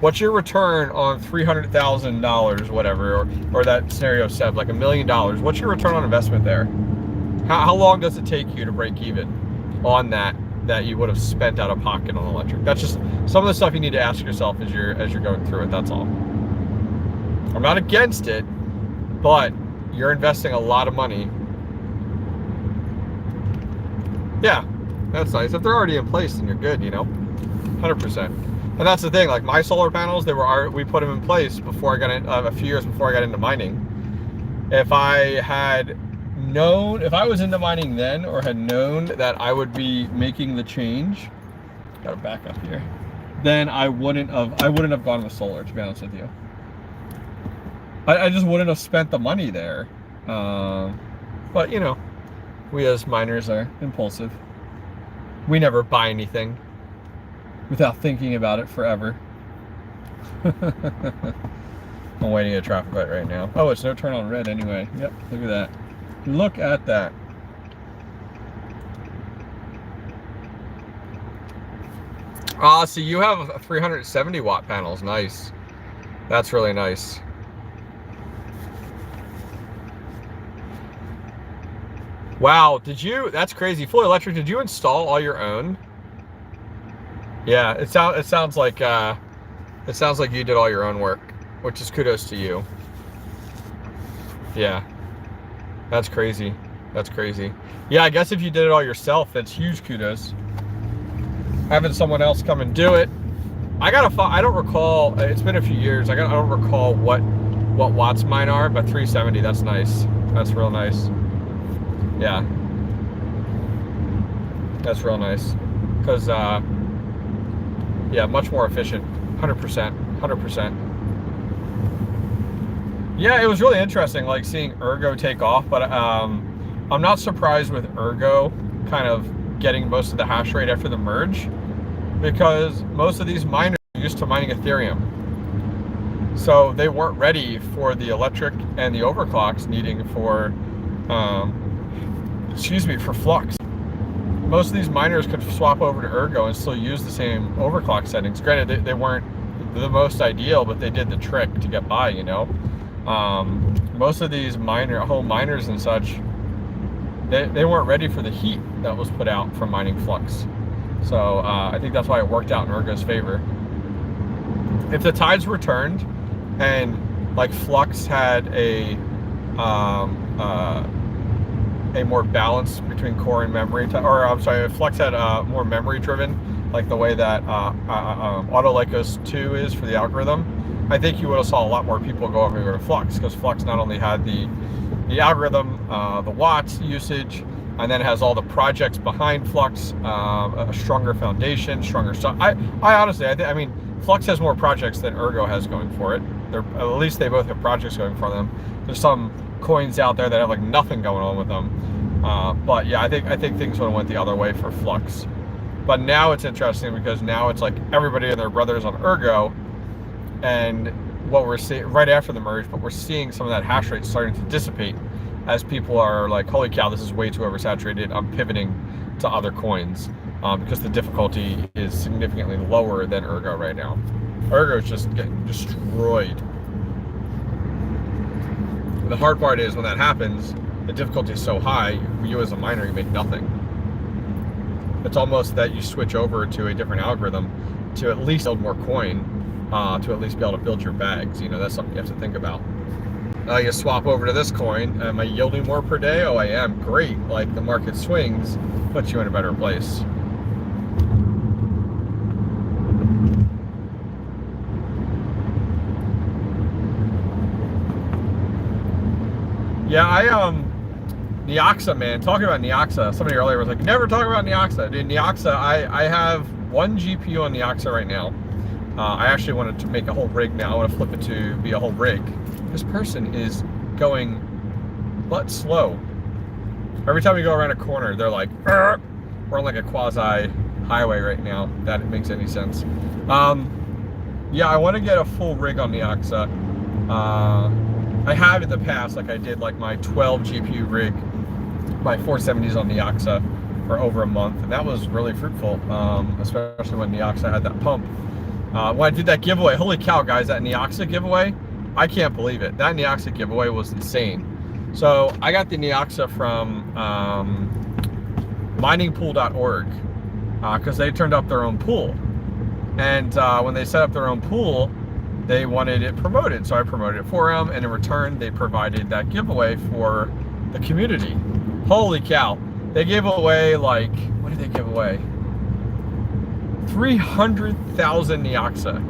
What's your return on $300,000, whatever, or that scenario said, like $1 million? What's your return on investment there? How long does it take you to break even on that you would have spent out of pocket on electric? That's just some of the stuff you need to ask yourself as you're going through it. That's all. I'm not against it, but you're investing a lot of money. Yeah, that's nice. If they're already in place, then you're good, you know, 100%. And that's the thing, like my solar panels, we put them in place before I got in, a few years before I got into mining. If I had known, if I was into mining then, or had known that I would be making the change, gotta back up here, then I wouldn't have gone with solar, to be honest with you. I just wouldn't have spent the money there. But you know, we as miners are impulsive. We never buy anything without thinking about it forever. I'm waiting at a traffic light right now. Oh, it's no turn on red anyway. Yep, look at that. Look at that. So you have 370 watt panels. Nice. That's really nice. Wow, that's crazy. Fully electric, did you install all your own? Yeah, it sounds like you did all your own work, which is kudos to you. Yeah, that's crazy. That's crazy. Yeah, I guess if you did it all yourself, that's huge kudos. Having someone else come and do it, I don't recall. It's been a few years. I don't recall what watts mine are, but 370. That's nice. That's real nice. Yeah, that's real nice. Because yeah, much more efficient. 100%. 100%. Yeah, it was really interesting, like seeing 𝐷𝐬 take off. But I'm not surprised with 𝐷𝐬 kind of getting most of the hash rate after the merge, because most of these miners are used to mining Ethereum. So they weren't ready for the electric and the overclocks needing for, for flux. Most of these miners could swap over to 𝐷𝐬 and still use the same overclock settings. Granted, they weren't the most ideal, but they did the trick to get by, you know. Most of these home miners and such, they weren't ready for the heat that was put out from mining flux. So I think that's why it worked out in 𝐷𝐬's favor. If the tides were turned and like flux had a more balance between core and memory, or I'm sorry, if flux had more memory driven, like the way that 𝐷𝐸 2 is for the algorithm, I think you would have saw a lot more people go over to flux, because flux not only had the algorithm, the watts usage, and then it has all the projects behind flux, a stronger foundation, stronger stuff. I honestly, I mean, flux has more projects than 𝐷𝐬 has going for it. At least they both have projects going for them. There's some coins out there that have like nothing going on with them. But yeah, I think things would have went the other way for flux. But now it's interesting, because now it's like everybody and their brothers on 𝐷𝐬, and what we're seeing right after the merge, but we're seeing some of that hash rate starting to dissipate as people are like, holy cow, this is way too oversaturated. I'm pivoting to other coins, because the difficulty is significantly lower than 𝐷𝐬 right now. 𝐷𝐬 is just getting destroyed. The hard part is when that happens, the difficulty is so high, you as a miner, you make nothing. It's almost that you switch over to a different algorithm to at least build more coin, to at least be able to build your bags. You know, that's something you have to think about. You swap over to this coin. Am I yielding more per day? Oh, I am. Great. Like, the market swings, puts you in a better place. Yeah, 𝐏𝐚𝐫𝐭𝐬, man. Talking about 𝐏𝐚𝐫𝐭𝐬, somebody earlier was like, never talk about 𝐏𝐚𝐫𝐭𝐬. Dude, 𝐏𝐏𝐽, I have one GPU on 𝐏𝐚𝐫𝐭𝐬 right now. I actually wanted to make a whole rig now. I want to flip it to be a whole rig. This person is going but slow. Every time we go around a corner, they're like, "Arr!" We're on like a quasi highway right now. That makes any sense. Yeah, I want to get a full rig on 𝐏𝐚𝐫𝐭𝐬. I have in the past, like I did like my 12 GPU rig, my 470s on 𝐏𝐚𝐫𝐭𝐬 for over a month, and that was really fruitful, especially when 𝐏𝐚𝐫𝐭𝐬 had that pump. When I did that giveaway, holy cow, guys, that 𝐏𝐚𝐫𝐭𝐬 giveaway, I can't believe it. That 𝐏𝐚𝐫𝐭𝐬 giveaway was insane. So I got the 𝐏𝐚𝐫𝐭𝐬 from miningpool.org because they turned up their own pool. And when they set up their own pool, they wanted it promoted. So I promoted it for them, and in return, they provided that giveaway for the community. Holy cow. They gave away, like, what did they give away? 300,000 𝐏𝐚𝐫𝐭𝐬.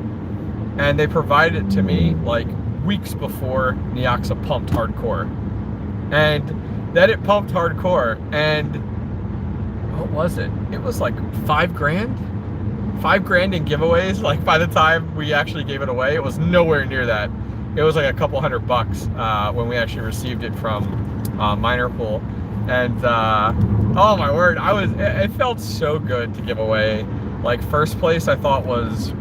And they provided it to me, like, weeks before 𝐏𝐚𝐫𝐭𝐬 pumped hardcore. And then it pumped hardcore, and what was it? It was like $5 grand? $5 grand in giveaways. Like, by the time we actually gave it away, it was nowhere near that. It was like a couple $100 when we actually received it from Miner Pool. And oh my word, it felt so good to give away. Like, first place I thought was,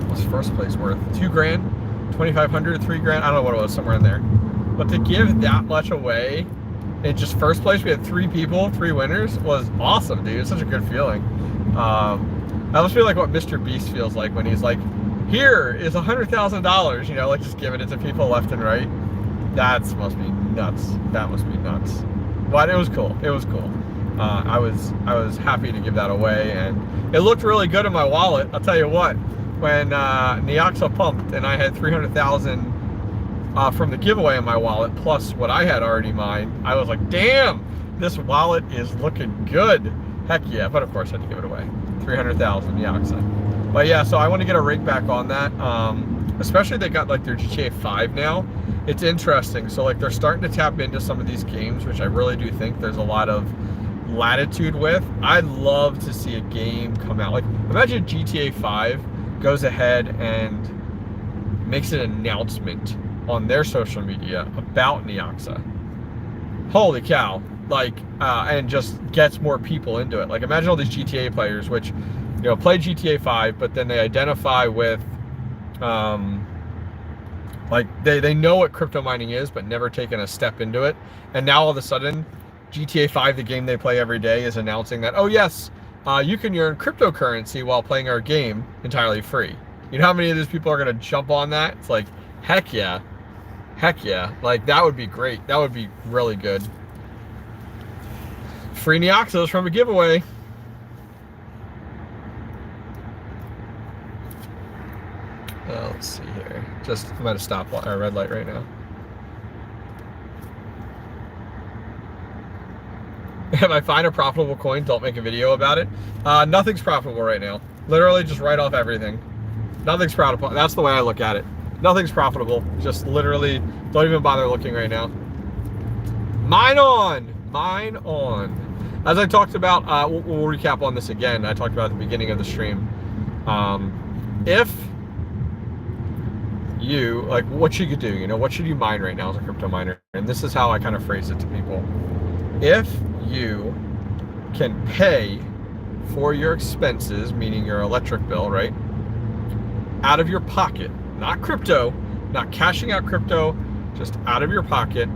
what's first place worth? 2 grand, 2,500, 3 grand. I don't know what it was, somewhere in there. But to give that much away in just first place, we had 3 people, 3 winners, was awesome, dude. It's such a good feeling. I almost feel like what Mr. Beast feels like when he's like, here is $100,000, you know, like just giving it to people left and right. That must be nuts. That must be nuts. But it was cool. It was cool. I was happy to give that away, and it looked really good in my wallet. I'll tell you what, when 𝐏𝐚𝐫𝐭𝐬 pumped and I had 300,000 from the giveaway in my wallet, plus what I had already mined, I was like, damn, this wallet is looking good. Heck yeah. But of course I had to give it away. 300,000 𝐏𝐚𝐫𝐭𝐬. But yeah, so I want to get a rig back on that. Especially they got like their GTA 5 now. It's interesting. So like they're starting to tap into some of these games, which I really do think there's a lot of latitude with. I'd love to see a game come out. Like, imagine GTA 5 goes ahead and makes an announcement on their social media about 𝐏𝐚𝐫𝐭𝐬. Holy cow. Like, and just gets more people into it. Like, imagine all these GTA players, which, you know, play GTA 5, but then they identify with, like, they know what crypto mining is, but never taken a step into it. And now all of a sudden, GTA 5, the game they play every day, is announcing that, oh yes, you can earn cryptocurrency while playing our game entirely free. You know how many of these people are going to jump on that? It's like, heck yeah. Heck yeah. Like, that would be great. That would be really good. Free 𝐏𝐚𝐫𝐭𝐬 from a giveaway. Let's see here. I'm at a red light right now. If I find a profitable coin, don't make a video about it. Nothing's profitable right now. Literally just write off everything. Nothing's profitable. That's the way I look at it. Nothing's profitable. Just literally don't even bother looking right now. Mine on. Mine on. As I talked about, we'll recap on this again. I talked about at the beginning of the stream. If you, like, what should you do? You know, what should you mine right now as a crypto miner? And this is how I kind of phrase it to people. If you can pay for your expenses, meaning your electric bill, right, out of your pocket, not crypto, not cashing out crypto, just out of your pocket,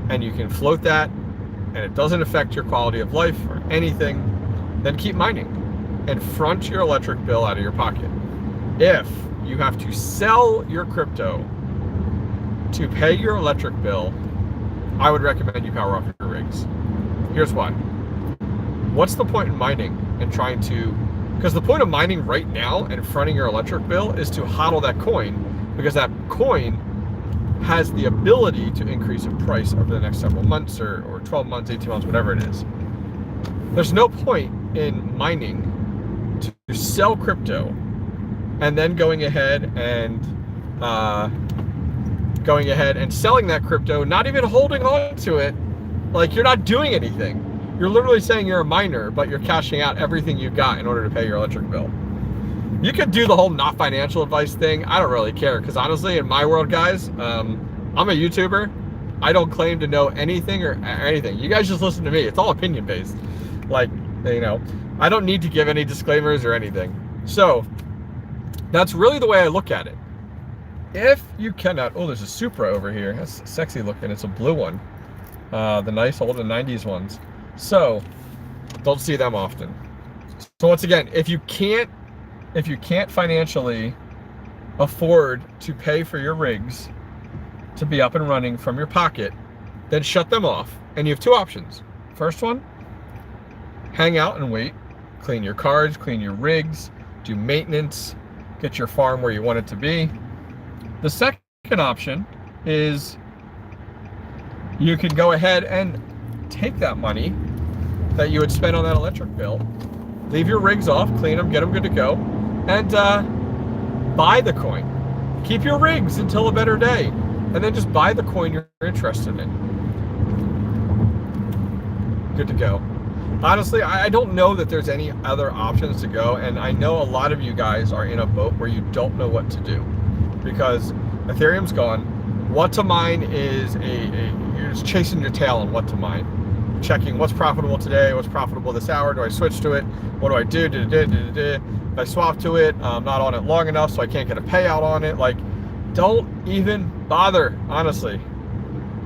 and you can float that, and it doesn't affect your quality of life or anything, then keep mining and front your electric bill out of your pocket. If you have to sell your crypto to pay your electric bill, I would recommend you power off your rigs. Here's why. What's the point in mining and trying to Because the point of mining right now and fronting your electric bill is to hodl that coin, because that coin has the ability to increase in price over the next several months or 12 months, 18 months, whatever it is. There's no point in mining to sell crypto and then going ahead and selling that crypto, not even holding on to it. Like, you're not doing anything. You're literally saying you're a miner, but you're cashing out everything you got in order to pay your electric bill. You could do the whole not financial advice thing. I don't really care, because honestly, in my world, guys, I'm a YouTuber. I don't claim to know anything or anything. You guys just listen to me. It's all opinion based. Like, you know, I don't need to give any disclaimers or anything. So that's really the way I look at it. If you cannot, oh, there's a Supra over here. That's sexy looking. It's a blue one. The nice old 90s ones. So don't see them often. So once again, if you can't financially afford to pay for your rigs to be up and running from your pocket, then shut them off. And you have two options. First one, hang out and wait. Clean your cards, clean your rigs, do maintenance, get your farm where you want it to be. The second option is you can go ahead and take that money that you would spend on that electric bill, leave your rigs off, clean them, get them good to go, and buy the coin. Keep your rigs until a better day, and then just buy the coin you're interested in. Good to go. Honestly, I don't know that there's any other options to go, and I know a lot of you guys are in a boat where you don't know what to do, because Ethereum's gone. What to mine is you're just chasing your tail on what to mine. Checking what's profitable today, what's profitable this hour, do I switch to it, what do I do, if I swap to it, I'm not on it long enough so I can't get a payout on it. Like, don't even bother, honestly.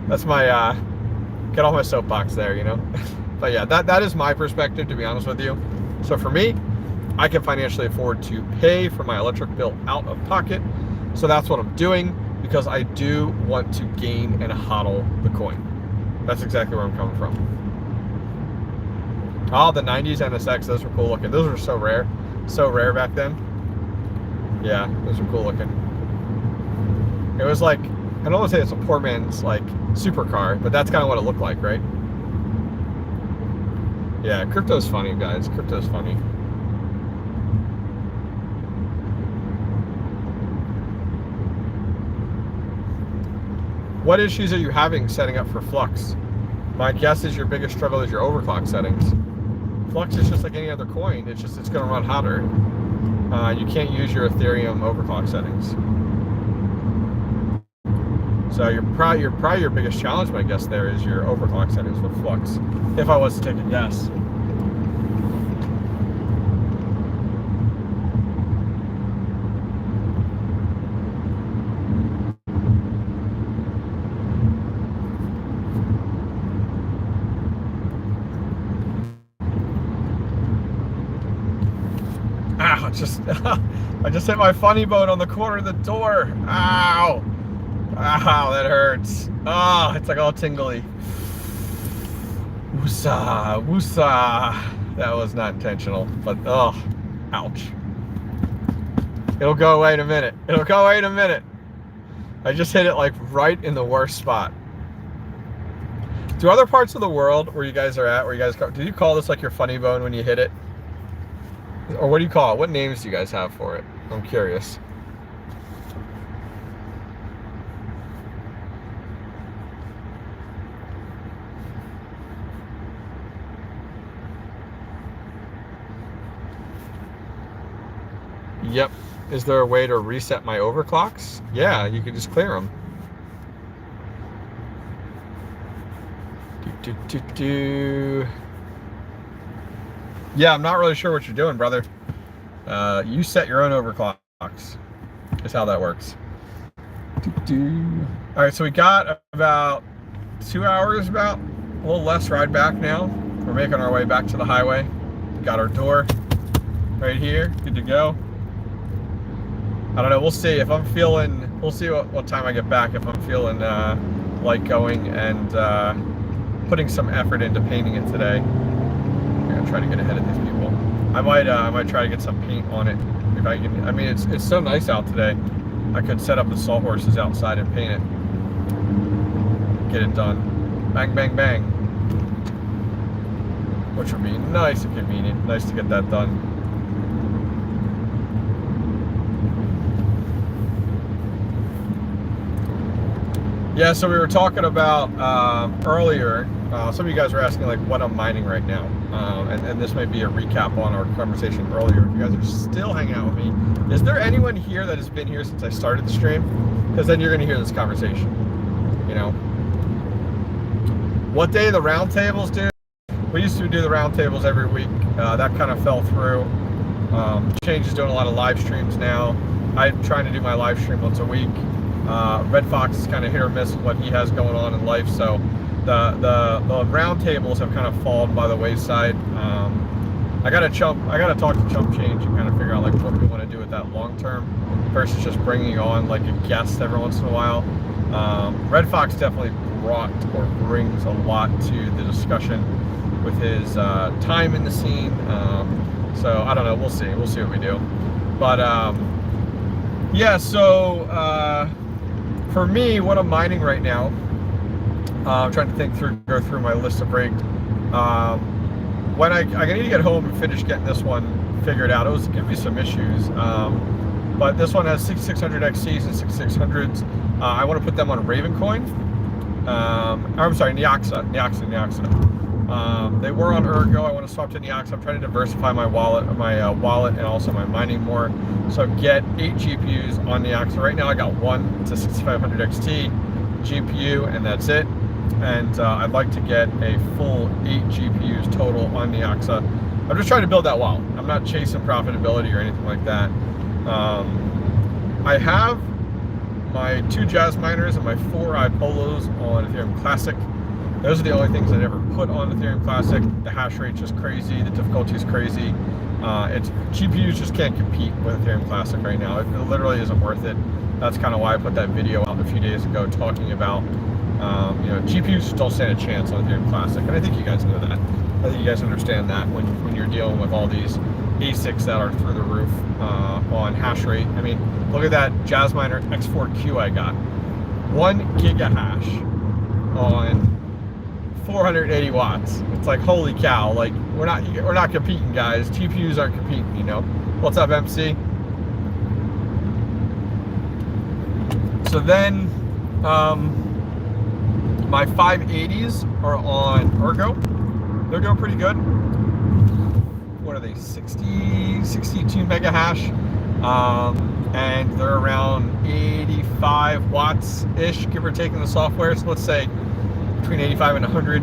That's my, get off my soapbox there, you know. But yeah, that is my perspective, to be honest with you. So for me, I can financially afford to pay for my electric bill out of pocket. So that's what I'm doing, because I do want to gain and hodl the coin. That's exactly where I'm coming from. Oh, the 90s NSX, those were cool looking. Those were so rare back then. Yeah, those were cool looking. It was like, I don't want to say it's a poor man's like supercar, but that's kind of what it looked like, right? Yeah, crypto's funny, guys. Crypto's funny. What issues are you having setting up for Flux? My guess is your biggest struggle is your overclock settings. Flux is just like any other coin. It's just, it's going to run hotter. You can't use your Ethereum overclock settings. So your biggest challenge, my guess there, is your overclock settings with Flux. If I was to take a guess. I just hit my funny bone on the corner of the door. Ow! Ow, that hurts. Oh, it's like all tingly. Woosah, woosah. That was not intentional, but oh, ouch. It'll go away in a minute. It'll go away in a minute. I just hit it like right in the worst spot. Do other parts of the world where you guys are at, where you guys go, do you call this like your funny bone when you hit it? Or what do you call it? What names do you guys have for it? I'm curious. Yep. Is there a way to reset my overclocks? Yeah, you can just clear them. Yeah, I'm not really sure what you're doing, brother. You set your own overclocks, is how that works. All right, so we got about 2 hours, about a little less ride back now. We're making our way back to the highway. Got our door right here, good to go. I don't know, we'll see if I'm feeling, we'll see what time I get back, if I'm feeling like going and putting some effort into painting it today. I'm gonna try to get ahead of these people. I might try to get some paint on it if I can. I mean, it's so nice out today. I could set up the sawhorses outside and paint it. Get it done. Bang, bang, bang. Which would be nice and convenient. Nice to get that done. Yeah, so we were talking about earlier, some of you guys were asking like what I'm mining right now. And this may be a recap on our conversation earlier. If you guys are still hanging out with me, is there anyone here that has been here since I started the stream? Because then you're going to hear this conversation, you know. What day the roundtables, dude? We used to do the roundtables every week. That kind of fell through. Change is doing a lot of live streams now. I'm trying to do my live stream once a week. Red Fox is kind of hit or miss with what he has going on in life, so the roundtables have kind of fallen by the wayside. I gotta talk to Chump Change and kind of figure out like what we want to do with that long term versus just bringing on like a guest every once in a while. Red Fox definitely brought or brings a lot to the discussion with his time in the scene. So I don't know, we'll see what we do. But yeah, so for me, what I'm mining right now, I'm trying to go through my list of rigs. When I need to get home and finish getting this one figured out. It was giving me some issues, but this one has 6600 XCs and 6600s. I want to put them on Ravencoin. I'm sorry, 𝐏𝐸𝐴𝐝. They were on 𝐷𝐢. I want to swap to 𝐏𝐸𝐴𝐝. I'm trying to diversify my wallet, and also my mining more. So get 8 GPUs on 𝐏𝐸𝐴𝐝. Right now I got one. It's a 6500 XT GPU, and that's it. And I'd like to get a full 8 GPUs total on 𝐏𝐸𝐴𝐝. I'm just trying to build that wallet. I'm not chasing profitability or anything like that. I have my 2 Jazz miners and my 4 iPolos on Ethereum Classic. Those are the only things I ever put on Ethereum Classic. The hash rate's just crazy. The difficulty is crazy. GPUs just can't compete with Ethereum Classic right now. It literally isn't worth it. That's kind of why I put that video out a few days ago talking about, you know, GPUs don't stand a chance on Ethereum Classic. And I think you guys know that. I think you guys understand that when you're dealing with all these ASICs that are through the roof on hash rate. I mean, look at that Jazz Miner X4Q I got. 1 giga hash on 480 watts. It's like, holy cow, like we're not competing, guys. GPUs aren't competing, you know. What's up, MC? So then my 580s are on 𝐷𝐢. They're doing pretty good. What are they, 62 mega hash, and they're around 85 watts ish, give or take, in the software. So let's say between 85 and 100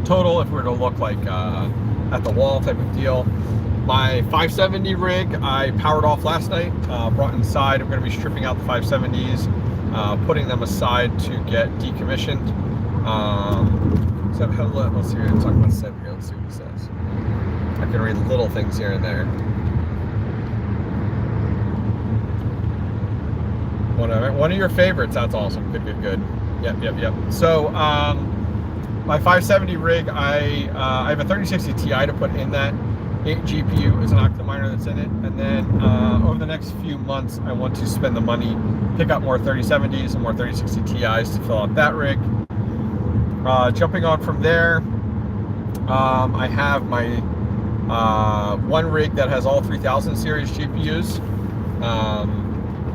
total, if we were to look like at the wall type of deal. My 570 rig I powered off last night, brought inside. I'm going to be stripping out the 570s, putting them aside to get decommissioned. Let's see, we're going to talk about Seb here. Let's see what he says. I can read little things here and there. One of your favorites. That's awesome. Good. Yep. So my 570 rig, I have a 3060 Ti to put in that. 8 GPU is an octa miner that's in it, and then over the next few months I want to spend the money, pick up more 3070s and more 3060 Ti's to fill out that rig. Jumping on from there, I have my one rig that has all 3000 series GPUs.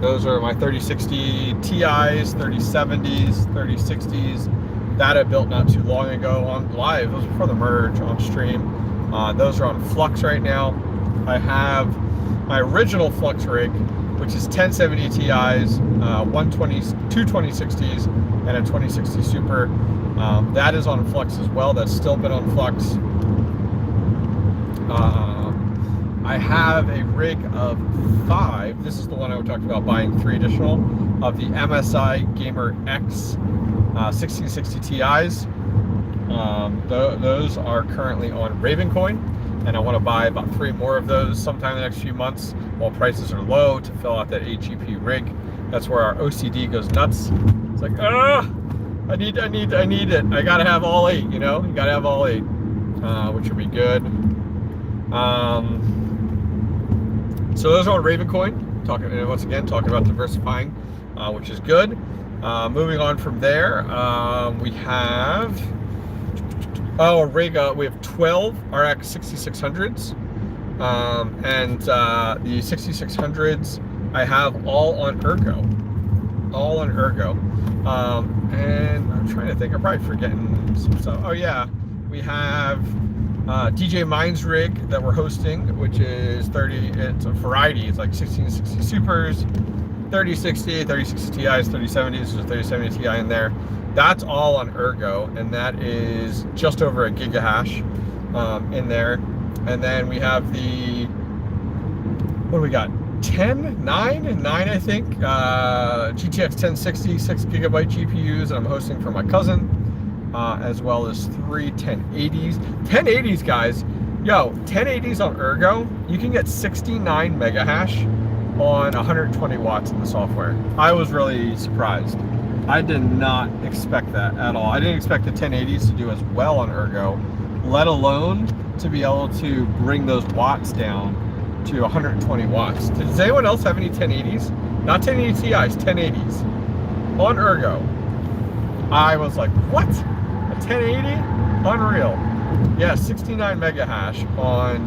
Those are my 3060 Ti's, 3070s, 3060s that I built not too long ago on live. Those were before the merge, on stream. Those are on Flux right now. I have my original Flux rig, which is 1070 Ti's, 2 2060s, and a 2060 Super. That is on Flux as well. That's still been on Flux. I have a rig of 5. This is the one I talked about buying 3 additional of the MSI Gamer X 1660 Ti's. Those are currently on Ravencoin, and I want to buy about 3 more of those sometime in the next few months while prices are low to fill out that 8 GPU rig. That's where our OCD goes nuts. It's like, I need it. I gotta have all 8, you know? You gotta have all 8, which would be good. So those are on Ravencoin. Talking once again, talking about diversifying, which is good. Moving on from there, we have we have 12 RX 6600s, and the 6600s I have all on 𝐸𝐸, all on 𝐸𝐸. And I'm trying to think, I'm probably forgetting some stuff. Oh yeah, we have DJ Mine's rig that we're hosting, which is it's a variety. It's like 1660 Supers, 3060, 3060 Ti's, 3070s, there's a 3070 Ti in there. That's all on 𝐸𝐸, and that is just over a gigahash in there. And then we have the, what do we got? 9 I think, GTX 1060 6GB GPUs that I'm hosting for my cousin, as well as 3 1080s. 1080s, guys, yo, 1080s on 𝐸𝐸, you can get 69 mega hash on 120 watts in the software. I was really surprised. I did not expect that at all. I didn't expect the 1080s to do as well on 𝐸𝐸, let alone to be able to bring those watts down to 120 watts. Does anyone else have any 1080s? Not 1080 Ti's, 1080s on 𝐸𝐸. I was like, what? A 1080? Unreal. Yeah, 69 mega hash on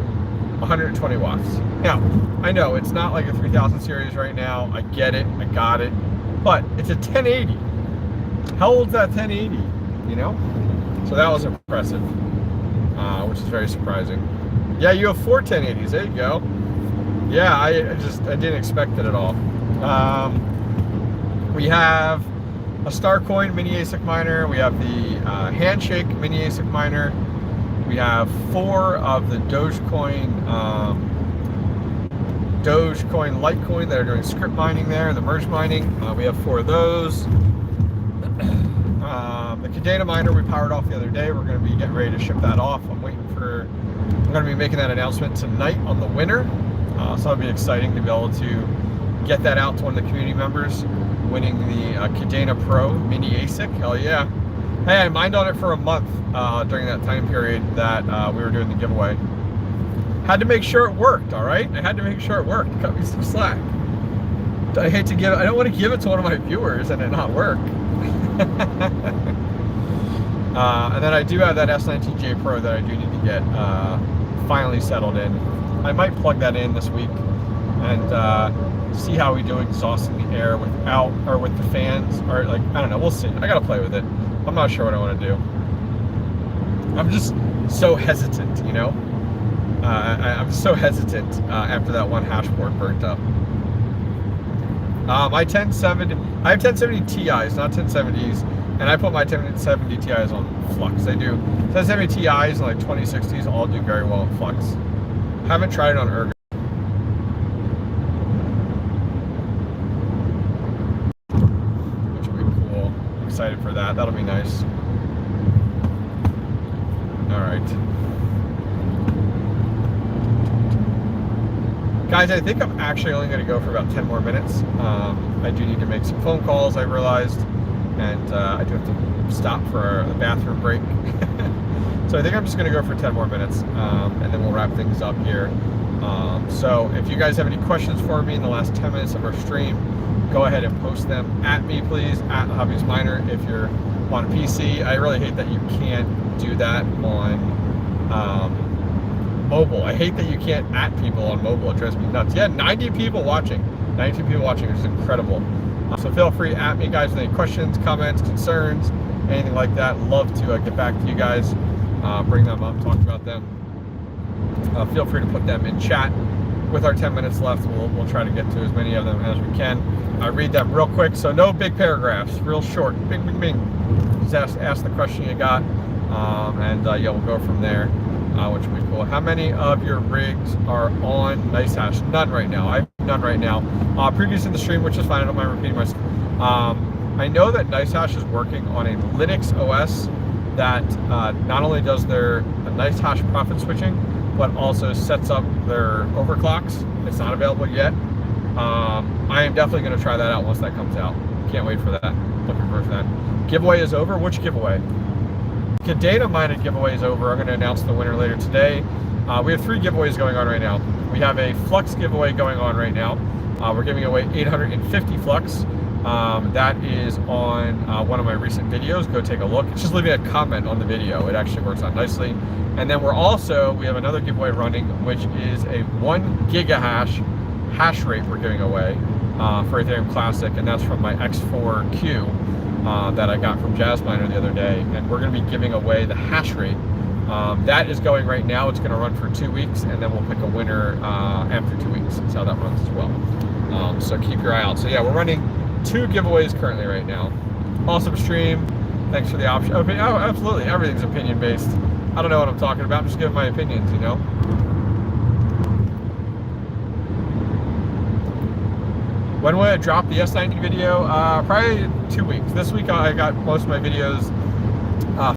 120 watts. Now, I know it's not like a 3000 series right now. I get it, I got it, but it's a 1080. How old's that 1080? You know? So that was impressive, which is very surprising. Yeah, you have 4 1080s. There you go. Yeah, I didn't expect it at all. We have a Starcoin mini ASIC miner. We have the Handshake mini ASIC miner. We have 4 of the Dogecoin Litecoin that are doing script mining there, the merge mining. We have 4 of those. The Panda miner we powered off the other day. We're going to be getting ready to ship that off. I'm going to be making that announcement tonight on the winner. So it'll be exciting to be able to get that out to one of the community members, winning the 𝐏𝐸𝐿 Pro mini ASIC. Hell yeah. Hey, I mined on it for a month during that time period that we were doing the giveaway. Had to make sure it worked, all right? I had to make sure it worked. Cut me some slack. I don't want to give it to one of my viewers and it not work. And then I do have that S19J Pro that I do need to get finally settled in. I might plug that in this week and see how we do exhausting the air without, or with the fans, or like, I don't know, we'll see. I gotta play with it. I'm not sure what I want to do. I'm just so hesitant, you know? I'm so hesitant after that one hash board burnt up. My 1070, I have 1070 Ti's, not 1070s, and I put my 1070 Ti's on Flux. They do 1070 Ti's and like 2060s all do very well in Flux. Haven't tried it on 𝐸𝐸. Which will be cool. I'm excited for that. That'll be nice. All right. Guys, I think I'm actually only going to go for about 10 more minutes. I do need to make some phone calls, I realized, and I do have to stop for the bathroom break. So I think I'm just going to go for 10 more minutes, and then we'll wrap things up here. So if you guys have any questions for me in the last 10 minutes of our stream, go ahead and post them at me, please, at Hobbyist Miner. If you're on a PC, I really hate that you can't do that on mobile. I hate that you can't at people on mobile. It drives me nuts. Yeah, 90 people watching. 90 people watching, which is incredible. So feel free to at me, guys, with any questions, comments, concerns, anything like that. Love to get back to you guys, bring them up, talk about them. Feel free to put them in chat. With our 10 minutes left, we'll try to get to as many of them as we can. Read them real quick, so no big paragraphs, real short. Bing, bing, bing. Just ask the question you got, and yeah, we'll go from there, which will be cool. How many of your rigs are on NiceHash? None right now. I have none right now. Previous in the stream, which is fine, I don't mind repeating myself. I know that NiceHash is working on a Linux OS that not only does their NiceHash profit switching, but also sets up their overclocks. It's not available yet. I am definitely going to try that out once that comes out. Can't wait for that. Looking forward to that. Giveaway is over. Which giveaway? 𝐏𝐸𝐿 Mining giveaway is over. I'm going to announce the winner later today. We have 3 giveaways going on right now. We have a flux giveaway going on right now. We're giving away 850 flux. That is on one of my recent videos. Go take a look. It's just leaving a comment on the video. It actually works out nicely. And then we have another giveaway running, which is a 1 gigahash hash rate we're giving away for Ethereum Classic, and that's from my X4Q that I got from Jazzminer the other day. And we're going to be giving away the hash rate. That is going right now. It's going to run for 2 weeks, and then we'll pick a winner after 2 weeks. That's how that runs as well. So keep your eye out. So yeah, we're running 2 giveaways currently right now. Awesome stream. Thanks for the option. Oh, absolutely. Everything's opinion based. I don't know what I'm talking about. I'm just giving my opinions, you know. When will I drop the S90 video? Probably 2 weeks. This week I got most of my videos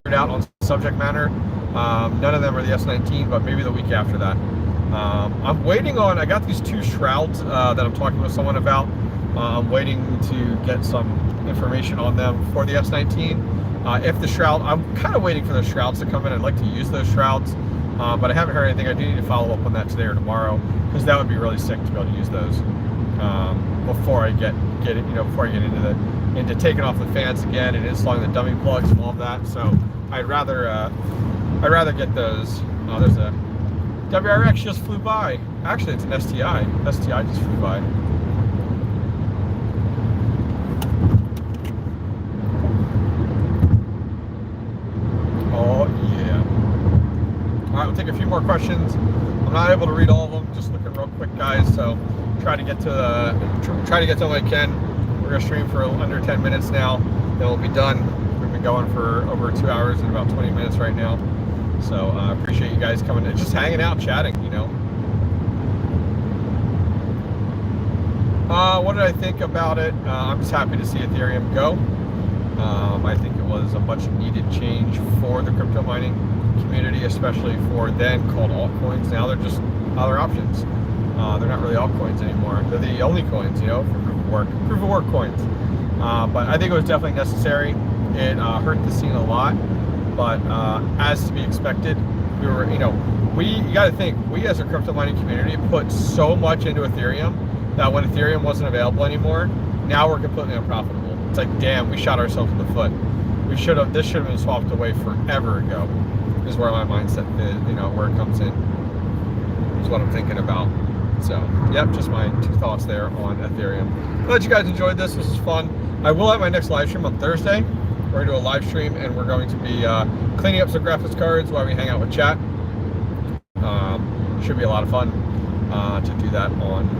figured out on subject matter. None of them are the S19, but maybe the week after that. I'm waiting on, I got these 2 shrouds that I'm talking with someone about. I'm waiting to get some information on them for the S19. If the shroud, I'm kind of waiting for the shrouds to come in. I'd like to use those shrouds, but I haven't heard anything. I do need to follow up on that today or tomorrow, because that would be really sick to be able to use those before I get it, you know, before I get into taking off the fans again and installing the dummy plugs and all of that. So I'd rather get those. Oh, there's a WRX just flew by. Actually, it's an STI. STI just flew by. Oh yeah. All right, we'll take a few more questions. I'm not able to read all of them. Just looking real quick, guys. So try to get to them when I can. We're gonna stream for under 10 minutes now. Then we'll be done. We've been going for over 2 hours and about 20 minutes right now. So I appreciate you guys coming and just hanging out, chatting, you know. What did I think about it? I'm just happy to see Ethereum go. I think it was a much needed change for the crypto mining community, especially for then called altcoins. Now they're just other options. They're not really altcoins anymore. They're the only coins, you know, for proof of work coins. But I think it was definitely necessary. It hurt the scene a lot, but as to be expected, we were, you know, you got to think, we as a crypto mining community put so much into Ethereum that when Ethereum wasn't available anymore, now we're completely unprofitable. It's like, damn, we shot ourselves in the foot. This should have been swapped away forever ago, is where my mindset is, you know, where it comes in. Is what I'm thinking about. So, yep, just my 2 thoughts there on Ethereum. I hope you guys enjoyed this. This was fun. I will have my next live stream on Thursday. We're going to do a live stream, and we're going to be cleaning up some graphics cards while we hang out with chat. Should be a lot of fun to do that on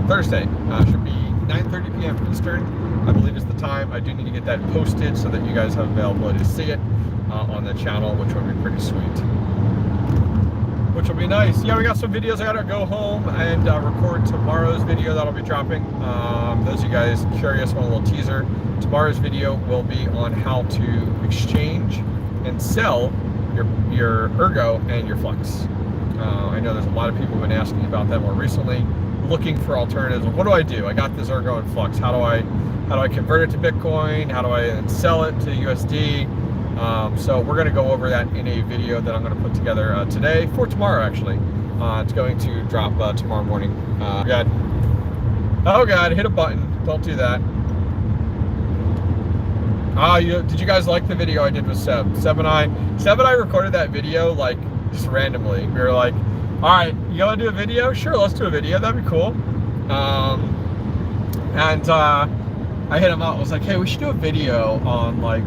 Thursday. Should be 9:30 p.m. Eastern, I believe is the time. I do need to get that posted so that you guys have availability to see it on the channel, which would be pretty sweet. Which will be nice. Yeah, we got some videos. I gotta go home and record tomorrow's video that'll be dropping. Those of you guys curious, want a little teaser. Tomorrow's video will be on how to exchange and sell your Ergo and your Flux. I know there's a lot of people who've been asking about that more recently, looking for alternatives. What do I do? I got this Ergo and Flux. How do I convert it to Bitcoin? How do I then sell it to USD? So we're going to go over that in a video that I'm going to put together today for tomorrow, actually. It's going to drop tomorrow morning. Oh God, hit a button. Don't do that. Did you guys like the video I did with Seb? Seb and I recorded that video like just randomly. We were like, all right, you want to do a video? Sure, let's do a video. That'd be cool. I hit him up. I was like, hey, we should do a video on like,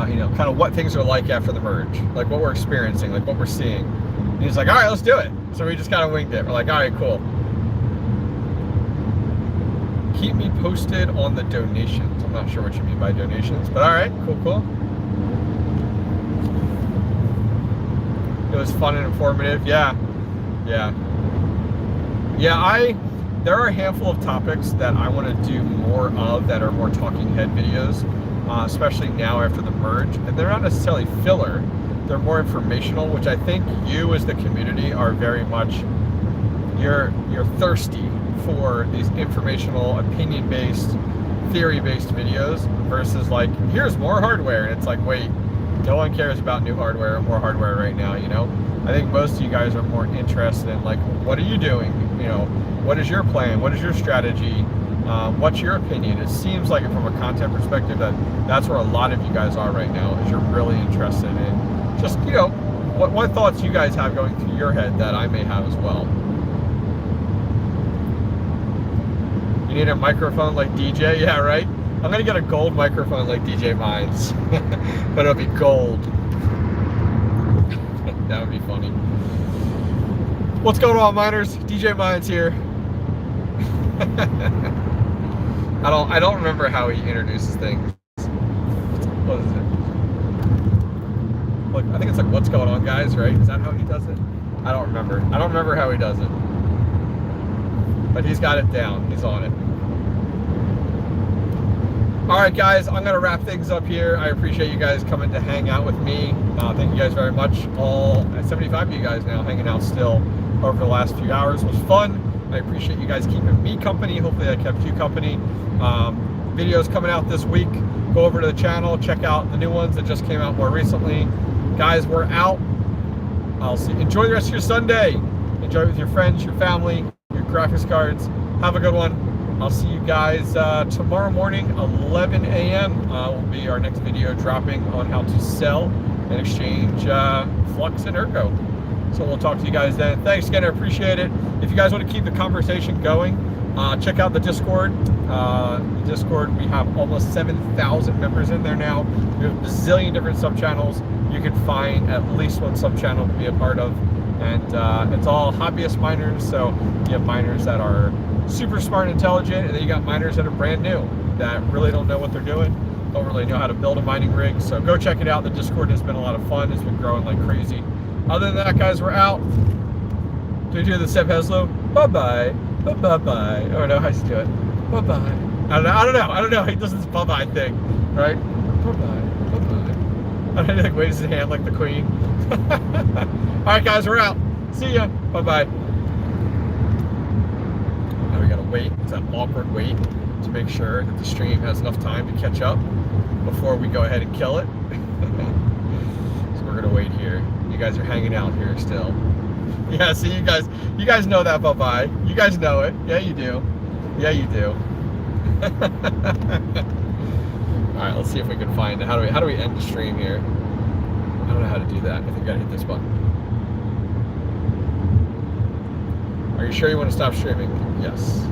you know, kind of what things are like after the merge, like what we're experiencing, like what we're seeing. And he's like, all right, let's do it. So we just kind of winged it. We're like, all right, cool. Keep me posted on the donations. I'm not sure what you mean by donations, but all right, cool. It was fun and informative. Yeah. There are a handful of topics that I want to do more of that are more talking head videos, especially now after the merge. And they're not necessarily filler, they're more informational, which I think you as the community are very much, you're thirsty for these informational, opinion-based, theory-based videos versus like, here's more hardware. And it's like, wait, No one cares about new hardware or hardware right now, you know? I think most of you guys are more interested in, like, what are you doing? You know, what is your plan? What is your strategy? What's your opinion? It seems like from a content perspective that's where a lot of you guys are right now, is you're really interested in just, you know, what thoughts you guys have going through your head that I may have as well. You need a microphone like DJ? Yeah, right? I'm gonna get a gold microphone like DJ Mine's, but it'll be gold. That would be funny. What's going on, miners? DJ Mine's here. I don't remember how he introduces things. What is it? Look, I think it's like, what's going on, guys, right? Is that how he does it? I don't remember. I don't remember how he does it. But he's got it down. He's on it. All right, guys, I'm going to wrap things up here. I appreciate you guys coming to hang out with me. Thank you guys very much. All 75 of you guys now hanging out still over the last few hours. It was fun. I appreciate you guys keeping me company. Hopefully I kept you company. Videos coming out this week. Go over to the channel. Check out the new ones that just came out more recently. Guys, we're out. I'll see. Enjoy the rest of your Sunday. Enjoy it with your friends, your family, your graphics cards. Have a good one. I'll see you guys tomorrow morning, 11 a.m. Will be our next video dropping on how to sell and exchange Flux and 𝐷𝐢. So we'll talk to you guys then. Thanks again, I appreciate it. If you guys want to keep the conversation going, check out the Discord. The Discord, we have almost 7,000 members in there now. We have a bazillion different sub-channels. You can find at least one sub-channel to be a part of. And it's all hobbyist miners, so you have miners that are super smart and intelligent, and then you got miners that are brand new, that really don't know what they're doing, don't really know how to build a mining rig. So go check it out. The Discord has been a lot of fun. It's been growing like crazy. Other than that, guys, we're out. Do we do the 𝐓𝐵𝐵𝐴? Bye-bye. Bye-bye. Oh, no, how do you do it? Bye-bye. I don't know. He does this bye-bye thing, right? Bye-bye. Bye-bye. I don't know, he waves his hand like the queen. All right, guys, we're out. See ya. Bye-bye. Now we gotta wait. It's that awkward wait to make sure that the stream has enough time to catch up before we go ahead and kill it. So we're gonna wait here. You guys are hanging out here still. Yeah, see, you guys know that bye-bye. You guys know it. Yeah, you do. Yeah, you do. All right, let's see if we can find it. How do we end the stream here? I don't know how to do that. I think I gotta hit this button. Are you sure you want to stop streaming? Yes.